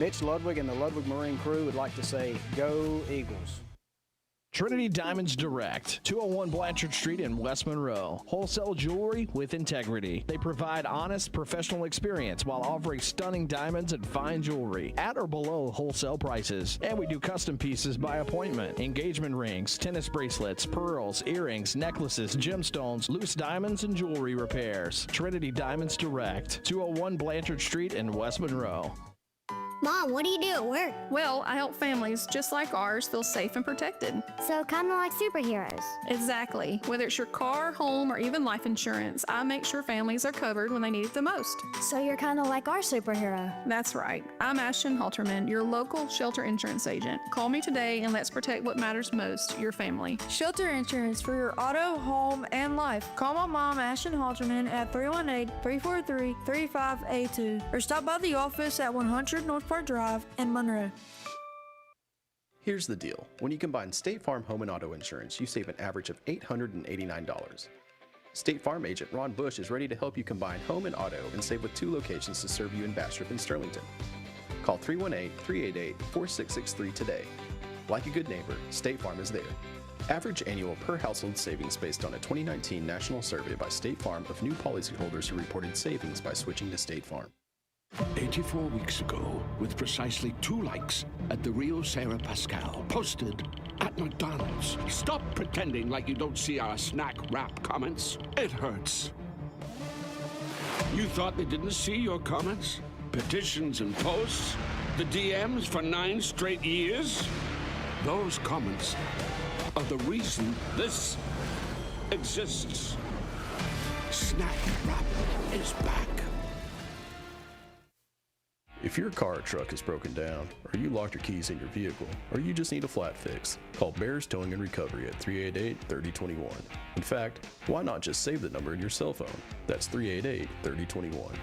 Mitch Ludwig and the Ludwig Marine crew would like to say, go Eagles. Trinity Diamonds Direct, 201 Blanchard Street in West Monroe. Wholesale jewelry with integrity. They provide honest, professional experience while offering stunning diamonds and fine jewelry at or below wholesale prices. And we do custom pieces by appointment. Engagement rings, tennis bracelets, pearls, earrings, necklaces, gemstones, loose diamonds, and jewelry repairs. Trinity Diamonds Direct, 201 Blanchard Street in West Monroe. Mom, what do you do at work? Well, I help families just like ours feel safe and protected. So kind of like superheroes. Exactly. Whether it's your car, home, or even life insurance, I make sure families are covered when they need it the most. So you're kind of like our superhero. That's right. I'm Ashton Halterman, your local shelter insurance agent. Call me today and let's protect what matters most, your family. Shelter insurance for your auto, home, and life. Call my mom, Ashton Halterman, at 318-343-3582 or stop by the office at 100 North Park Drive in Monroe. Here's the deal. When you combine State Farm home and auto insurance, you save an average of $889. State Farm agent Ron Bush is ready to help you combine home and auto and save with 2 locations to serve you in Bastrop and Sterlington. Call 318-388-4663 today. Like a good neighbor, State Farm is there. Average annual per household savings based on a 2019 national survey by State Farm of new policyholders who reported savings by switching to State Farm. 84 weeks ago, with precisely 2 likes at the Rio Sarah Pascal, posted at McDonald's. Stop pretending like you don't see our snack wrap comments. It hurts. You thought they didn't see your comments? Petitions and posts? The DMs for 9 straight years? Those comments are the reason this exists. Snack wrap is back. If your car or truck is broken down, or you locked your keys in your vehicle, or you just need a flat fix, call Bears Towing and Recovery at 388-3021. In fact, why not just save the number in your cell phone? That's 388-3021.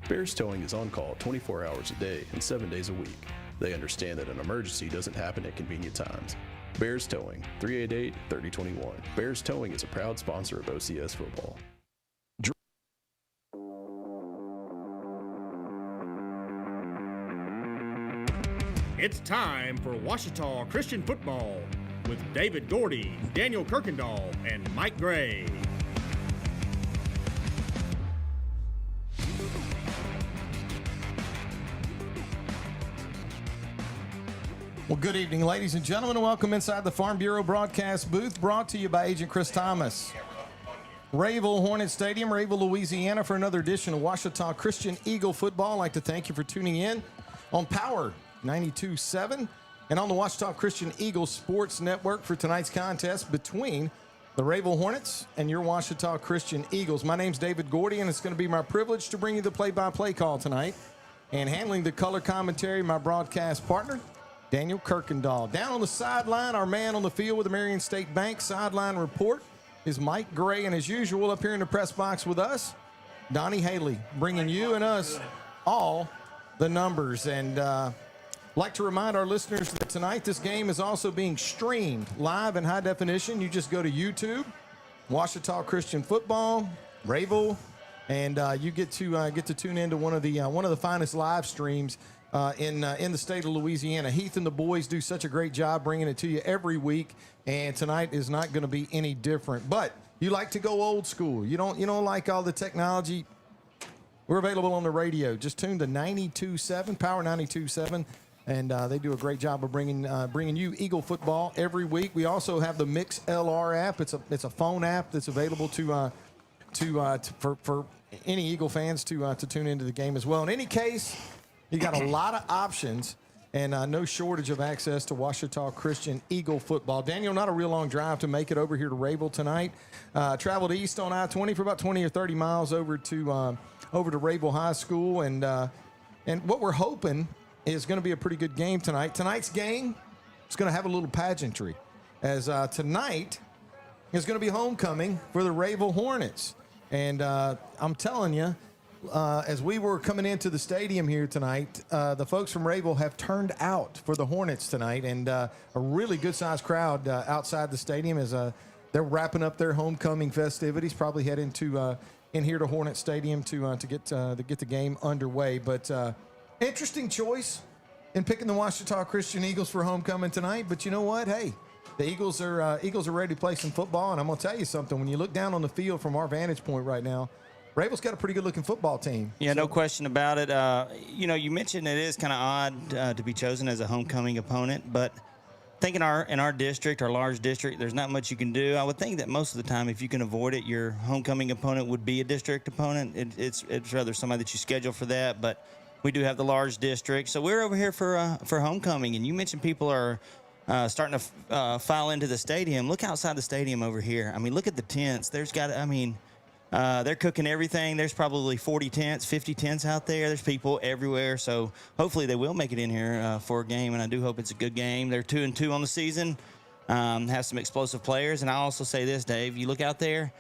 Bears Towing is on call 24 hours a day and 7 days a week. They understand that an emergency doesn't happen at convenient times. Bears Towing, 388-3021. Bears Towing is a proud sponsor of OCS football. It's time for Ouachita Christian football with David Gordy, Daniel Kirkendall, and Mike Gray. Well, good evening, ladies and gentlemen, and welcome inside the Farm Bureau broadcast booth, brought to you by Agent Chris Thomas. Rayville Hornets Stadium, Rayville, Louisiana, for another edition of Ouachita Christian Eagle football. I'd like to thank you for tuning in on Power 92.7 and on the Ouachita Christian Eagles Sports Network for tonight's contest between the Rayville Hornets and your Ouachita Christian Eagles. My name's David Gordy, and it's going to be my privilege to bring you the play-by-play call tonight. And handling the color commentary, my broadcast partner, Daniel Kirkendall. Down on the sideline, our man on the field with the Marion State Bank sideline report is Mike Gray. And as usual, up here in the press box with us, Donnie Haley, bringing you and us all the numbers. And like to remind our listeners that tonight this game is also being streamed live in high definition. You just go to YouTube, Ouachita Christian Football, Rayville, and you get to tune into one of the finest live streams in the state of Louisiana. Heath and the boys do such a great job bringing it to you every week, and tonight is not going to be any different. But you like to go old school. You don't like all the technology. We're available on the radio. Just tune to 92.7, Power 92.7. And they do a great job of bringing you Eagle football every week. We also have the Mix LR app. It's a phone app that's available for any Eagle fans to tune into the game as well. In any case, you got a lot of options and no shortage of access to Ouachita Christian Eagle football. Daniel, not a real long drive to make it over here to Rayville tonight. Traveled east on I-20 for about 20 or 30 miles over to Rayville High School, and what we're hoping is going to be a pretty good game tonight. Tonight's game is going to have a little pageantry, as tonight is going to be homecoming for the Rayville Hornets. And I'm telling you, as we were coming into the stadium here tonight, the folks from Rayville have turned out for the Hornets tonight, and a really good-sized crowd outside the stadium as they're wrapping up their homecoming festivities, probably heading in here to Hornet Stadium to get the game underway. But interesting choice in picking the Ouachita Christian Eagles for homecoming tonight. But you know what? Hey, the Eagles are ready to play some football. And I'm going to tell you something. When you look down on the field from our vantage point right now, Rayville's got a pretty good-looking football team. Yeah, no question about it. You mentioned it is kind of odd to be chosen as a homecoming opponent, but I think in our district, our large district, there's not much you can do. I would think that most of the time, if you can avoid it, your homecoming opponent would be a district opponent. It's rather somebody that you schedule for that, but we do have the large district. So we're over here for homecoming, and you mentioned people are starting to file into the stadium. Look outside the stadium over here. I mean, look at the tents. They're cooking everything. There's probably 40 tents, 50 tents out there. There's people everywhere. So hopefully they will make it in here for a game, and I do hope it's a good game. They're 2-2 on the season, have some explosive players. And I also say this, Dave, you look out there,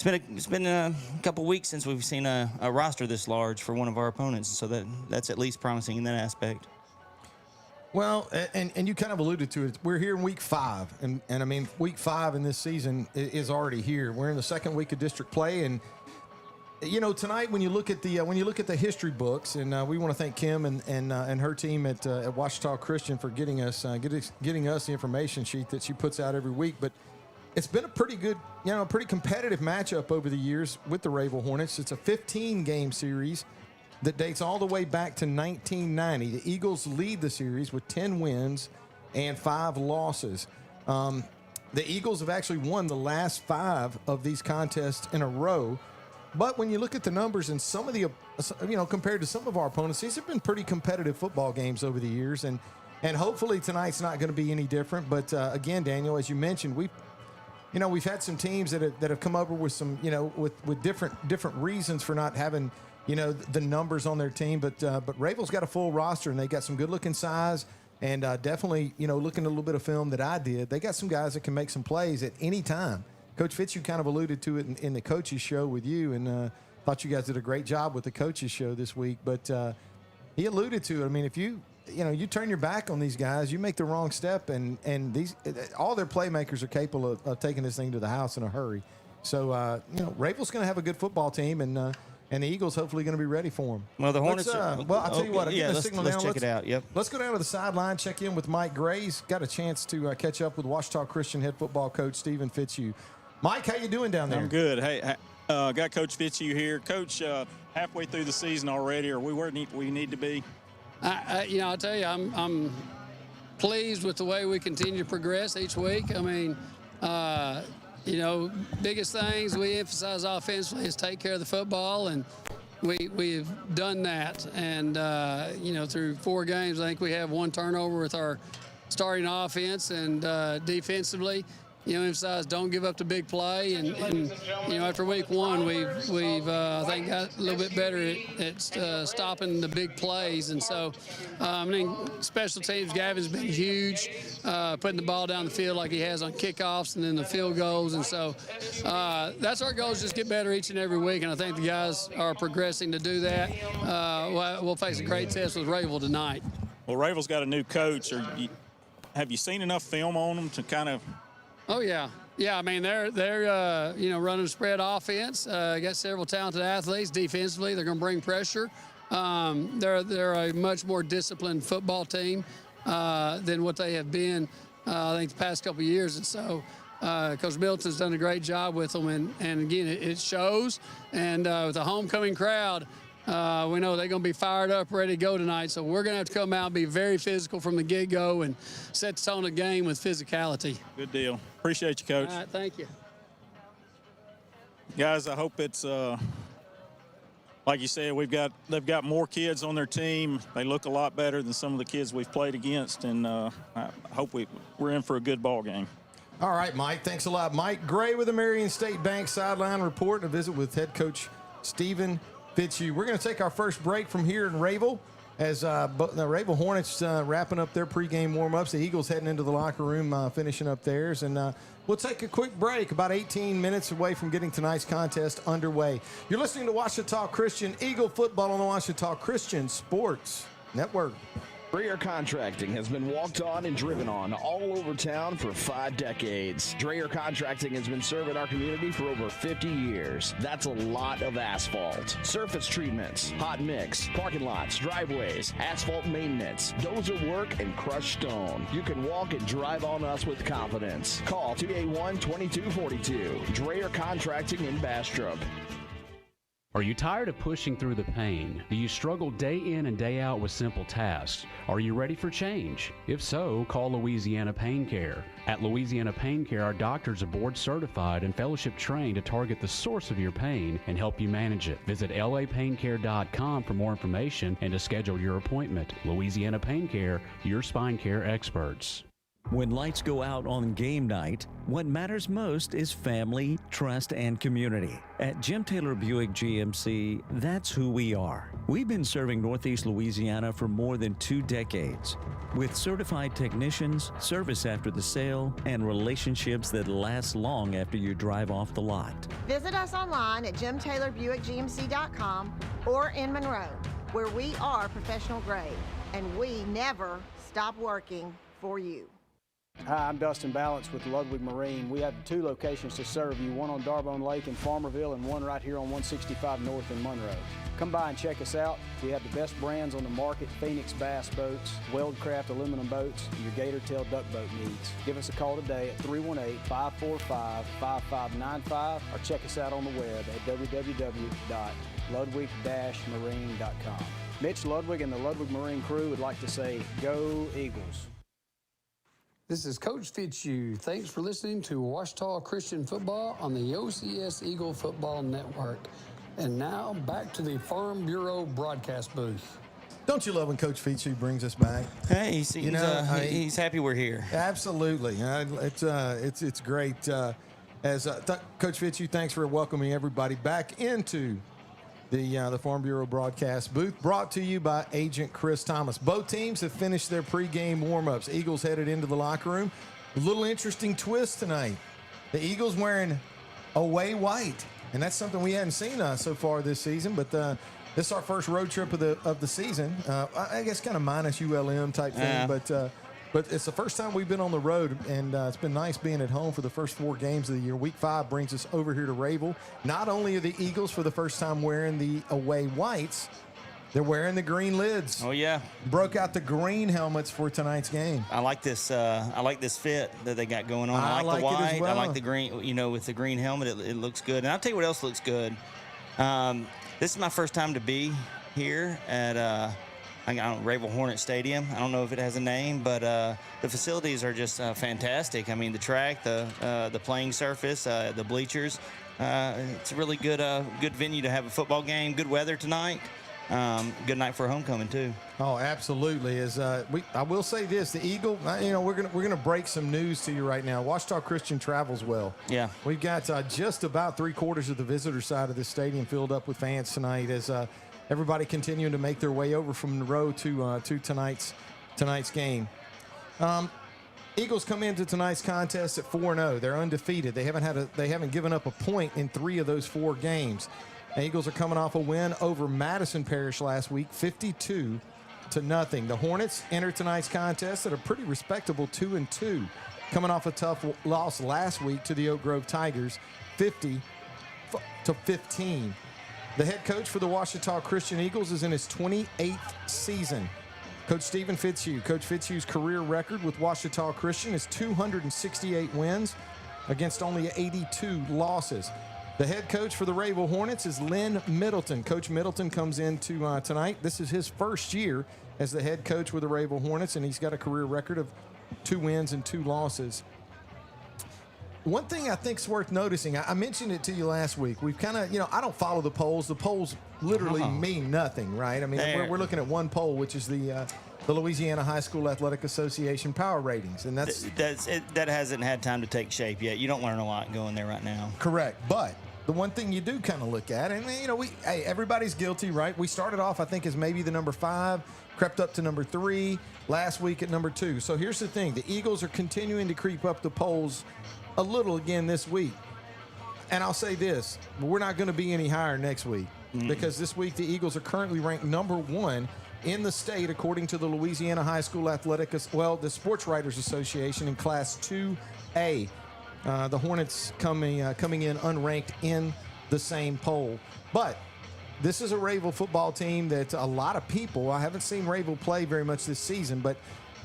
it's been a couple weeks since we've seen a roster this large for one of our opponents. So that's at least promising in that aspect. Well, and you kind of alluded to it. We're here in week 5, and I mean, week 5 in this season is already here. We're in the second week of district play, and you know, tonight when you look at the history books, and we want to thank Kim and her team at Ouachita Christian for getting us the information sheet that she puts out every week. But it's been a pretty good, pretty competitive matchup over the years with the Rayville Hornets. It's a 15-game series that dates all the way back to 1990. The Eagles lead the series with 10 wins and 5 losses. The Eagles have actually won the last 5 of these contests in a row. But when you look at the numbers and some of the, compared to some of our opponents, these have been pretty competitive football games over the years. And hopefully tonight's not going to be any different. But again, Daniel, as you mentioned, we've had some teams that have come over with some, with different reasons for not having, the numbers on their team, but Rayville's got a full roster, and they got some good-looking size, and definitely, looking at a little bit of film that I did, they got some guys that can make some plays at any time. Coach Fitz, you kind of alluded to it in the coaches show with you, and thought you guys did a great job with the coaches show this week, but he alluded to it. I mean, if you turn your back on these guys, you make the wrong step, and all their playmakers are capable of taking this thing to the house in a hurry. So, Rayville's going to have a good football team, and the Eagles hopefully going to be ready for them. Well, the Hornets I'll tell you what. Let's check it out. Yep. Let's go down to the sideline, check in with Mike Gray. He's got a chance to catch up with Ouachita Christian head football coach Stephen Fitzhugh. Mike, how you doing down there? I'm good. Hey, got Coach Fitzhugh here. Coach, halfway through the season already. Are we where we need to be? I'll tell you, I'm pleased with the way we continue to progress each week. I mean, biggest things we emphasize offensively is take care of the football, and we've done that. And, through 4 games, I think we have 1 turnover with our starting offense, and defensively, emphasize don't give up the big play. And after week 1, we've I think got a little bit better at stopping the big plays. And so, special teams, Gavin's been huge, putting the ball down the field like he has on kickoffs and then the field goals. And so that's our goal, is just get better each and every week. And I think the guys are progressing to do that. We'll face a great test with Rayville tonight. Well, Rayville's got a new coach. Have you seen enough film on them to kind of? Oh, yeah. Yeah, I mean, they're running spread offense. Got several talented athletes. Defensively, they're going to bring pressure. They're a much more disciplined football team than what they have been, I think, the past couple of years. And so Coach Middleton's done a great job with them. And again, it shows. And with the homecoming crowd, we know they're going to be fired up, ready to go tonight. So we're going to have to come out and be very physical from the get-go and set the tone of the game with physicality. Good deal. Appreciate you, Coach. All right, thank you. Guys, I hope it's like you said, they've got more kids on their team. They look a lot better than some of the kids we've played against, and I hope we're in for a good ball game. All right, Mike. Thanks a lot. Mike Gray with the Marion State Bank Sideline Report, and a visit with head coach Stephen Fitzhugh. We're going to take our first break from here in Rayville as the Rayville Hornets wrapping up their pregame warm-ups. The Eagles heading into the locker room, finishing up theirs. And we'll take a quick break, about 18 minutes away from getting tonight's contest underway. You're listening to Ouachita Christian Eagle football on the Ouachita Christian Sports Network. Dreyer Contracting has been walked on and driven on all over town for 5 decades. Dreyer Contracting has been serving our community for over 50 years. That's a lot of asphalt. Surface treatments, hot mix, parking lots, driveways, asphalt maintenance, dozer work, and crushed stone. You can walk and drive on us with confidence. Call 281-2242. Dreyer Contracting in Bastrop. Are you tired of pushing through the pain? Do you struggle day in and day out with simple tasks? Are you ready for change? If so, call Louisiana Pain Care. At Louisiana Pain Care, our doctors are board certified and fellowship trained to target the source of your pain and help you manage it. Visit lapaincare.com for more information and to schedule your appointment. Louisiana Pain Care, your spine care experts. When lights go out on game night, what matters most is family, trust, and community. At Jim Taylor Buick GMC, that's who we are. We've been serving Northeast Louisiana for more than 2 decades. With certified technicians, service after the sale, and relationships that last long after you drive off the lot. Visit us online at jimtaylorbuickgmc.com or in Monroe, where we are professional grade, and we never stop working for you. Hi, I'm Dustin Balance with Ludwig Marine. We have 2 locations to serve you, one on Darbone Lake in Farmerville and one right here on 165 North in Monroe. Come by and check us out. We have the best brands on the market: Phoenix Bass boats, Weldcraft aluminum boats, and your Gator Tail duck boat needs. Give us a call today at 318-545-5595 or check us out on the web at www.ludwig-marine.com. Mitch Ludwig and the Ludwig Marine crew would like to say, go Eagles. This is Coach Fitzhugh. Thanks for listening to Washita Christian Football on the OCS Eagle Football Network. And now back to the Farm Bureau broadcast booth. Don't you love when Coach Fitzhugh brings us back? Hey, he's happy we're here. Absolutely. It's great. Coach Fitzhugh, thanks for welcoming everybody back into the Farm Bureau broadcast booth, brought to you by Agent Chris Thomas. Both teams have finished their pregame warm-ups. Eagles headed into the locker room. A little interesting twist tonight. The Eagles wearing away white, and that's something we hadn't seen so far this season. But this is our first road trip of the season. I guess kind of minus ULM type thing, but it's the first time we've been on the road, and it's been nice being at home for the first 4 games of the year. Week 5 brings us over here to Rayville. Not only are the Eagles for the first time wearing the away whites, they're wearing the green lids. Oh, yeah. Broke out the green helmets for tonight's game. I like this. I like this fit that they got going on. I like the white. It as well. I like the green. With the green helmet, it looks good. And I'll tell you what else looks good. This is my first time to be here at Rayville Hornets Stadium. I don't know if it has a name, but the facilities are just fantastic. I mean, the track, the playing surface, the bleachers. It's a really good venue to have a football game. Good weather tonight. Good night for homecoming too. Oh, absolutely. I will say this: the Eagle. We're gonna break some news to you right now. Washita Christian travels well. Yeah, we've got just about 3/4 of the visitor side of the stadium filled up with fans tonight as everybody continuing to make their way over from Monroe to tonight's game. Eagles come into tonight's contest at 4-0. They're undefeated. They haven't given up a point in 3 of those 4 games. The Eagles are coming off a win over Madison Parish last week, 52-0. The Hornets enter tonight's contest at a pretty respectable 2-2, coming off a tough loss last week to the Oak Grove Tigers, 50-15. The head coach for the Washita Christian Eagles is in his 28th season. Coach Stephen Fitzhugh. Coach Fitzhugh's career record with Washita Christian is 268 wins against only 82 losses. The head coach for the Rayville Hornets is Lynn Middleton. Coach Middleton comes into tonight. This is his first year as the head coach with the Rayville Hornets, and he's got a career record of 2 wins and 2 losses. One thing I think is worth noticing, I mentioned it to you last week. We've kind of, I don't follow the polls. The polls literally mean nothing, right? I mean, we're looking at one poll, which is the Louisiana High School Athletic Association power ratings, and that hasn't had time to take shape yet. You don't learn a lot going there right now. Correct, but the one thing you do kind of look at, and everybody's guilty, right? We started off, I think, as maybe the number 5, crept up to number 3, last week at number 2. So here's the thing: the Eagles are continuing to creep up the polls a little again this week. And I'll say this: we're not going to be any higher next week, because this week the Eagles are currently ranked number 1 in the state, according to the Louisiana High School Athletic, the Sports Writers Association in Class 2A. The Hornets coming in unranked in the same poll. But this is a Rayville football team that a lot of people, I haven't seen Rayville play very much this season, but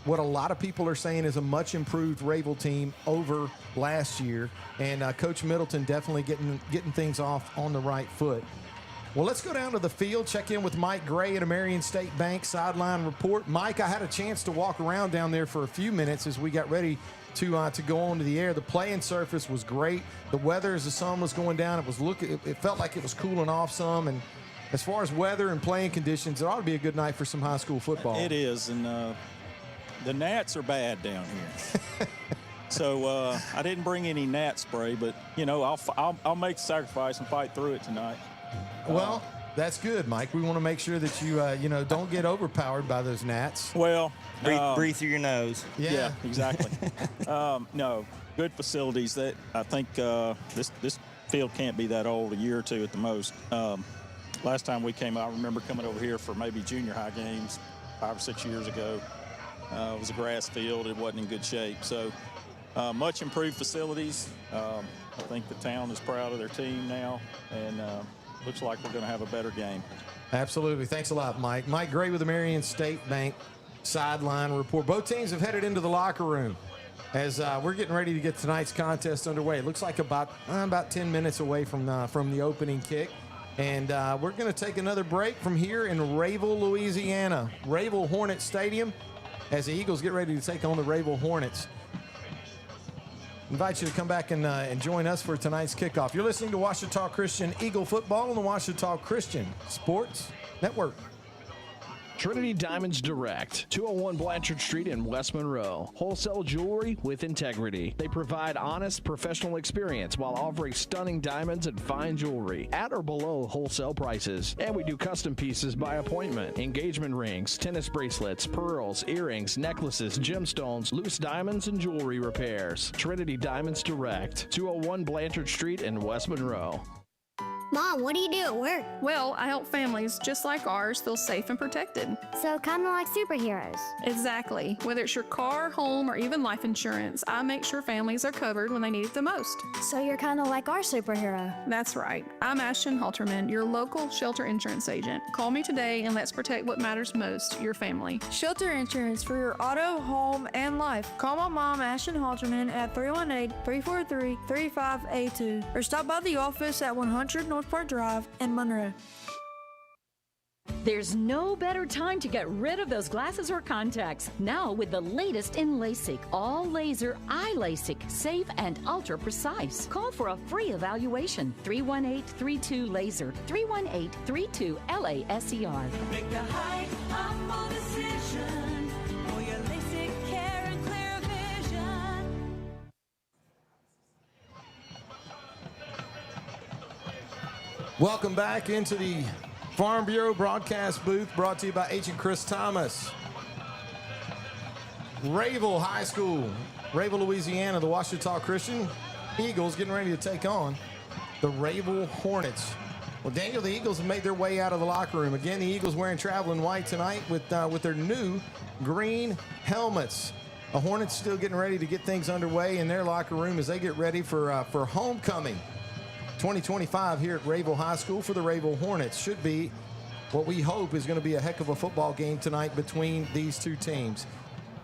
what a lot of people are saying is a much improved Rayville team over last year. And Coach Middleton definitely getting things off on the right foot. Well, let's go down to the field, check in with Mike Gray at a Marion State Bank sideline report. Mike, I had a chance to walk around down there for a few minutes as we got ready to go on to the air. The playing surface was great. The weather, as the sun was going down, it felt like it was cooling off some. And as far as weather and playing conditions, it ought to be a good night for some high school football. It is, and the gnats are bad down here. So I didn't bring any gnat spray, but I'll make the sacrifice and fight through it tonight. Well, that's good, Mike. We want to make sure that you don't get overpowered by those gnats. Well, breathe through your nose. Yeah, exactly. No, good facilities. That I think this field can't be that old, a year or two at the most. Last time we came out, I remember coming over here for maybe junior high games 5 or 6 years ago. It was a grass field. It wasn't in good shape. So much improved facilities. I think the town is proud of their team now, and looks like we're going to have a better game. Absolutely. Thanks a lot, Mike. Mike Gray with the Marion State Bank sideline report. Both teams have headed into the locker room as we're getting ready to get tonight's contest underway. It looks like about 10 minutes away from the opening kick. And we're going to take another break from here in Rayville, Louisiana. Rayville Hornets Stadium as the Eagles get ready to take on the Rayville Hornets. Invite you to come back and join us for tonight's kickoff. You're listening to Ouachita Christian Eagle Football on the Ouachita Christian Sports Network. Trinity Diamonds Direct, 201 Blanchard Street in West Monroe. Wholesale jewelry with integrity. They provide honest, professional experience while offering stunning diamonds and fine jewelry at or below wholesale prices. And we do custom pieces by appointment. Engagement rings, tennis bracelets, pearls, earrings, necklaces, gemstones, loose diamonds, and jewelry repairs. Trinity Diamonds Direct, 201 Blanchard Street in West Monroe. Mom, what do you do at work? Well, I help families just like ours feel safe and protected. So kind of like superheroes. Exactly. Whether it's your car, home, or even life insurance, I make sure families are covered when they need it the most. So you're kind of like our superhero. That's right. I'm Ashton Halterman, your local shelter insurance agent. Call me today and let's protect what matters most, your family. Shelter insurance for your auto, home, and life. Call my mom, Ashton Halterman, at 318-343-3582 or stop by the office at 100 North Park Drive in Monroe. There's no better time to get rid of those glasses or contacts. Now with the latest in LASIK, all laser eye LASIK, safe and ultra precise. Call for a free evaluation. 318-32-LASER, 318-32-LASER. Make the high, humble decision for your LASIK care and clear vision. Welcome back into the Farm Bureau broadcast booth, brought to you by Agent Chris Thomas. Rayville High School, Rayville, Louisiana, the Ouachita Christian Eagles getting ready to take on the Rayville Hornets. Well, Daniel, the Eagles have made their way out of the locker room. Again, the Eagles wearing traveling white tonight with their new green helmets. The Hornets still getting ready to get things underway in their locker room as they get ready for homecoming 2025 here at Rayville High School for the Rayville Hornets. Should be what we hope is going to be a heck of a football game tonight between these two teams.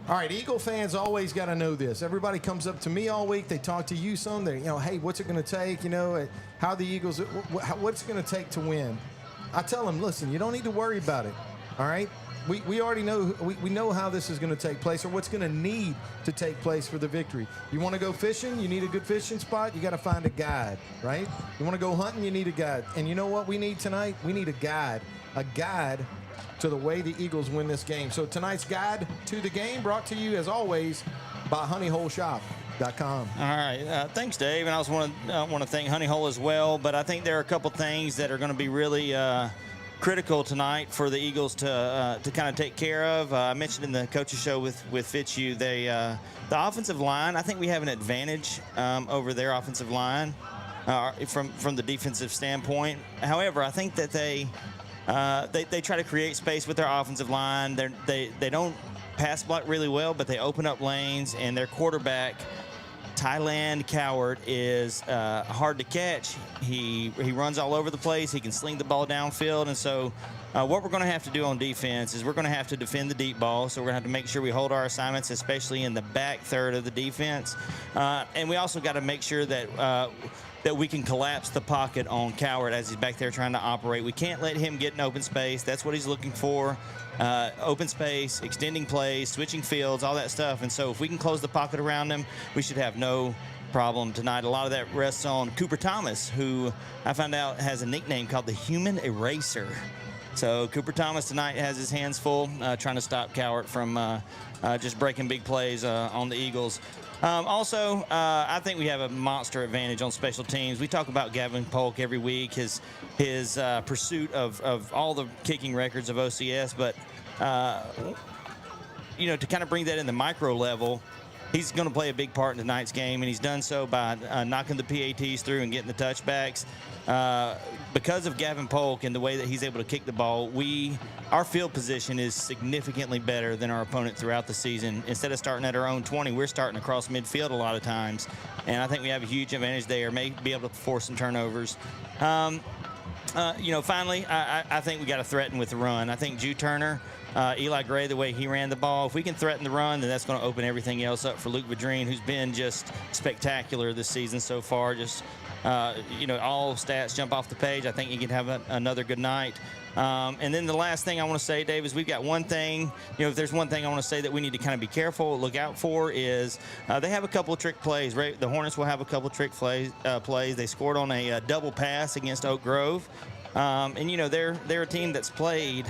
All right, Eagle fans always got to know this. Everybody comes up to me all week. They talk to you some. They, hey, what's it going to take? How the Eagles, what's it going to take to win? I tell them, listen, you don't need to worry about it. All right? We already know, we know how this is going to take place or what's going to need to take place for the victory. You want to go fishing? You need a good fishing spot? You got to find a guide, right? You want to go hunting? You need a guide. And you know what we need tonight? We need a guide to the way the Eagles win this game. So tonight's guide to the game brought to you, as always, by honeyholeshop.com. All right. Thanks, Dave. And I also want to thank Honey Hole as well. But I think there are a couple things that are going to be really critical tonight for the Eagles to kind of take care of. I mentioned in the coaches show with Fitzhugh, the offensive line, I think we have an advantage over their offensive line from the defensive standpoint. However, I think that they they try to create space with their offensive line. They don't pass block really well, but they open up lanes, and their quarterback, Thailand Coward, is hard to catch. He runs all over the place. He can sling the ball downfield, and so what we're going to have to do on defense is we're going to have to defend the deep ball. So we're going to have to make sure we hold our assignments, especially in the back third of the defense, and we also got to make sure that we can collapse the pocket on Coward as he's back there trying to operate. We can't let him get in open space. That's what he's looking for. Open space, extending plays, switching fields, all that stuff. And so if we can close the pocket around him, we should have no problem tonight. A lot of that rests on Cooper Thomas, who I found out has a nickname called the Human Eraser. So Cooper Thomas tonight has his hands full trying to stop Coward from just breaking big plays on the Eagles. Also, I think we have a monster advantage on special teams. We talk about Gavin Polk every week, his pursuit of all the kicking records of OCS, but to kind of bring that in the micro level, he's going to play a big part in tonight's game, and he's done so by knocking the PATs through and getting the touchbacks. Because of Gavin Polk and the way that he's able to kick the ball, our field position is significantly better than our opponent throughout the season. Instead of starting at our own 20, we're starting across midfield a lot of times, and I think we have a huge advantage there. May be able to force some turnovers. Finally, I think we got to threaten with the run. I think Drew Turner, Eli Gray, the way he ran the ball, if we can threaten the run, then that's going to open everything else up for Luke Vadrine, who's been just spectacular this season so far. Just all stats jump off the page. I think he can have another good night. And then the last thing I want to say, Dave, is we've got one thing. If there's one thing I want to say that we need to kind of be careful, look out for, is they have a couple of trick plays. Right? The Hornets will have a couple of trick plays. They scored on a double pass against Oak Grove. They're a team that's played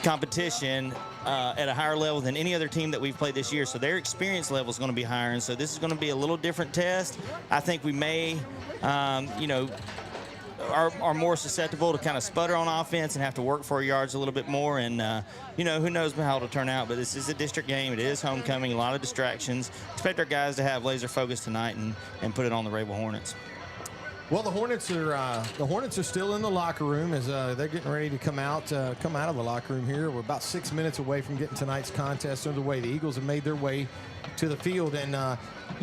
competition at a higher level than any other team that we've played this year. So their experience level is going to be higher. And so this is going to be a little different test. I think we may, are more susceptible to kind of sputter on offense and have to work for our yards a little bit more. And, who knows how it'll turn out. But this is a district game. It is homecoming, a lot of distractions. Expect our guys to have laser focus tonight and put it on the Rayville Hornets. Well, the Hornets are still in the locker room as they're getting ready to come out of the locker room here. We're about 6 minutes away from getting tonight's contest underway. The Eagles have made their way to the field, and I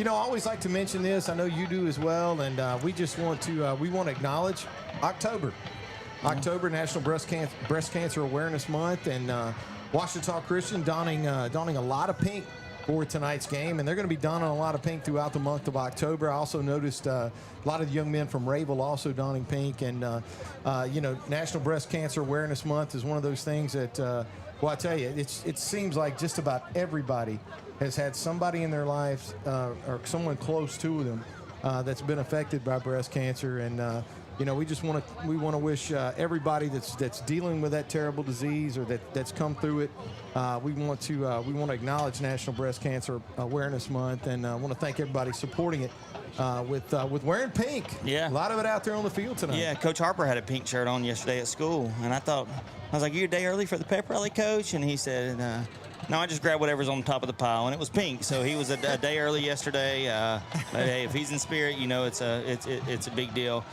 always like to mention this. I know you do as well, and we just want to acknowledge October, National Breast Cancer Awareness Month, and Ouachita Christian donning a lot of pink for tonight's game, and they're going to be donning a lot of pink throughout the month of October. I also noticed a lot of the young men from Rayville also donning pink, and National Breast Cancer Awareness Month is one of those things that, I tell you, it seems like just about everybody has had somebody in their lives or someone close to them that's been affected by breast cancer, and we want to wish everybody that's dealing with that terrible disease or that's come through it. We want to acknowledge National Breast Cancer Awareness Month, and want to thank everybody supporting it with wearing pink. Yeah, a lot of it out there on the field tonight. Yeah, Coach Harper had a pink shirt on yesterday at school, and I was like, "You're a day early for the pep rally, Coach?" And he said, "No, I just grabbed whatever's on the top of the pile," and it was pink. So he was a day early yesterday. But hey, if he's in spirit, it's a big deal.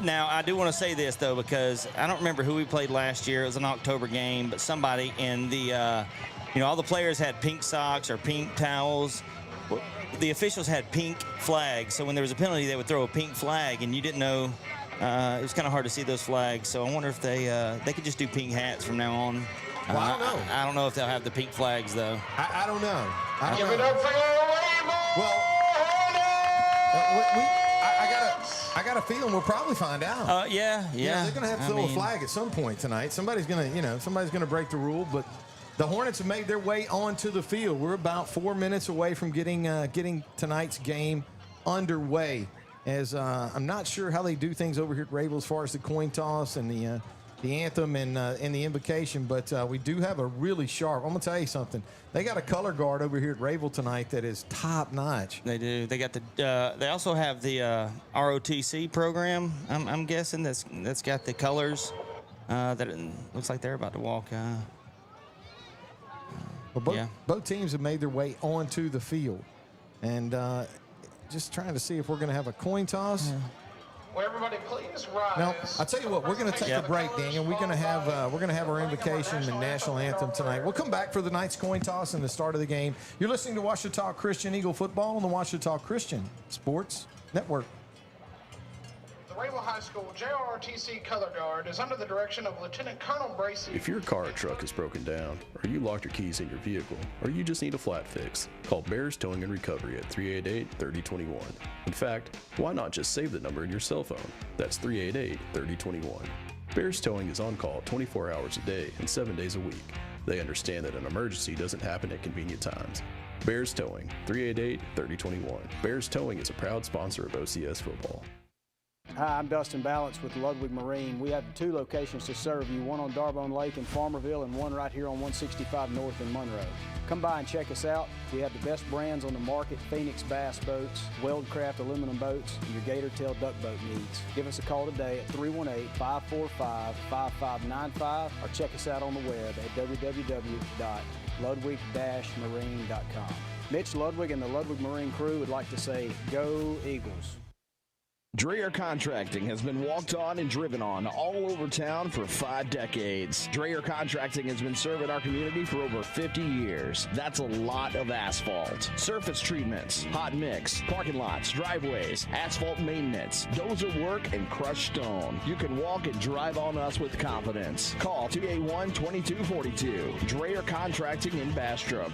Now, I do want to say this though, because I don't remember who we played last year. It was an October game, but somebody in the, all the players had pink socks or pink towels. The officials had pink flags, so when there was a penalty, they would throw a pink flag, and you didn't know. It was kind of hard to see those flags. So I wonder if they could just do pink hats from now on. Well, I don't know. I don't know if they'll have the pink flags, though. I don't know. Give it up for your Rayville! Well, I got a feeling we'll probably find out. Yeah. They're going to have to throw a flag at some point tonight. Somebody's going to break the rule, but the Hornets have made their way onto the field. We're about 4 minutes away from getting tonight's game underway. As I'm not sure how they do things over here at Rayville as far as the coin toss and the anthem and the invocation, but we do have a really sharp. I'm gonna tell you something. They got a color guard over here at Rayville tonight that is top notch. They do. They got they also have the ROTC program. I'm guessing that's got the colors that it looks like they're about to walk. Both teams have made their way onto the field, and just trying to see if we're going to have a coin toss. Will everybody please rise? Now, I'll tell you what, we're going to take a break, Daniel. We're going to have our invocation and national anthem tonight. We'll come back for the night's coin toss and the start of the game. You're listening to Ouachita Christian Eagle Football on the Ouachita Christian Sports Network. The Rayville High School JROTC Color Guard is under the direction of Lieutenant Colonel Bracy. If your car or truck is broken down, or you locked your keys in your vehicle, or you just need a flat fix, call Bears Towing and Recovery at 388-3021. In fact, why not just save the number in your cell phone? That's 388-3021. Bears Towing is on call 24 hours a day and 7 days a week. They understand that an emergency doesn't happen at convenient times. Bears Towing, 388-3021. Bears Towing is a proud sponsor of OCS football. Hi, I'm Dustin Balance with Ludwig Marine. We have 2 locations to serve you, one on Darbone Lake in Farmerville and one right here on 165 North in Monroe. Come by and check us out. We have the best brands on the market: Phoenix bass boats, Weldcraft aluminum boats, and your gator tail duck boat needs. Give us a call today at 318-545-5595 or check us out on the web at www.ludwig-marine.com. Mitch Ludwig and the Ludwig Marine crew would like to say, go Eagles. Dreyer Contracting has been walked on and driven on all over town for 5 decades. Dreyer Contracting has been serving our community for over 50 years. That's a lot of asphalt, surface treatments, hot mix, parking lots, driveways, asphalt maintenance, dozer work, and crushed stone. You can walk and drive on us with confidence. Call 281-2242. Dreyer Contracting in Bastrop.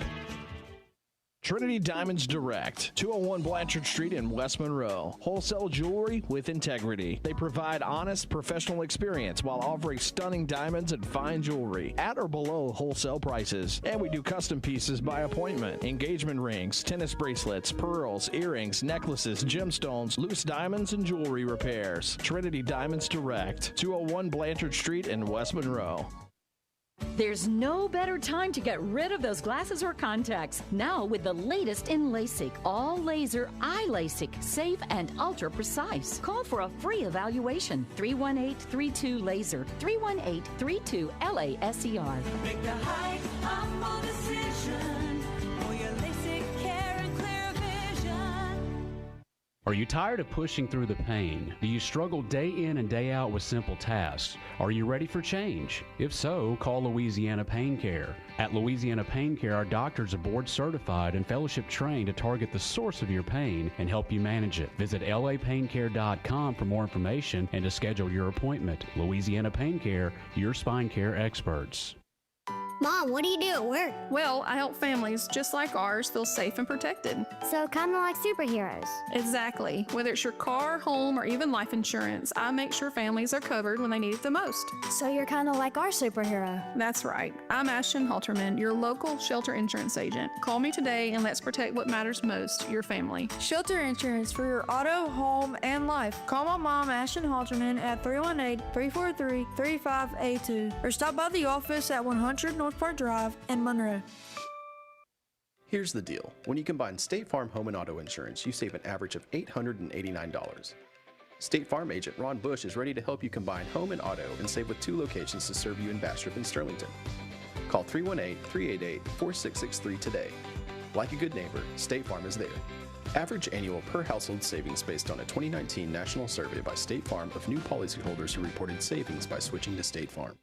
Trinity Diamonds Direct, 201 Blanchard Street in West Monroe. Wholesale jewelry with integrity. They provide honest, professional experience while offering stunning diamonds and fine jewelry at or below wholesale prices. And we do custom pieces by appointment. Engagement rings, tennis bracelets, pearls, earrings, necklaces, gemstones, loose diamonds, and jewelry repairs. Trinity Diamonds Direct, 201 Blanchard Street in West Monroe. There's no better time to get rid of those glasses or contacts. Now with the latest in LASIK, all laser eye LASIK, safe and ultra precise. Call for a free evaluation. 318-32-LASER, 318-32-LASER. Make the high humble decision for your LASIK care and clear vision. Are you tired of pushing through the pain? Do you struggle day in and day out with simple tasks? Are you ready for change? If so, call Louisiana Pain Care. At Louisiana Pain Care, our doctors are board certified and fellowship trained to target the source of your pain and help you manage it. Visit lapaincare.com for more information and to schedule your appointment. Louisiana Pain Care, your spine care experts. Mom, what do you do at work? Well, I help families just like ours feel safe and protected. So kind of like superheroes. Exactly. Whether it's your car, home, or even life insurance, I make sure families are covered when they need it the most. So you're kind of like our superhero. That's right. I'm Ashton Halterman, your local shelter insurance agent. Call me today and let's protect what matters most, your family. Shelter insurance for your auto, home, and life. Call my mom, Ashton Halterman, at 318-343-3582 or stop by the office at 100 North Park Drive in Monroe. Here's the deal. When you combine State Farm Home and Auto Insurance, you save an average of $889. State Farm agent Ron Bush is ready to help you combine home and auto and save with 2 locations to serve you in Bastrop and Sterlington. Call 318-388-4663 today. Like a good neighbor, State Farm is there. Average annual per household savings based on a 2019 national survey by State Farm of new policyholders who reported savings by switching to State Farm.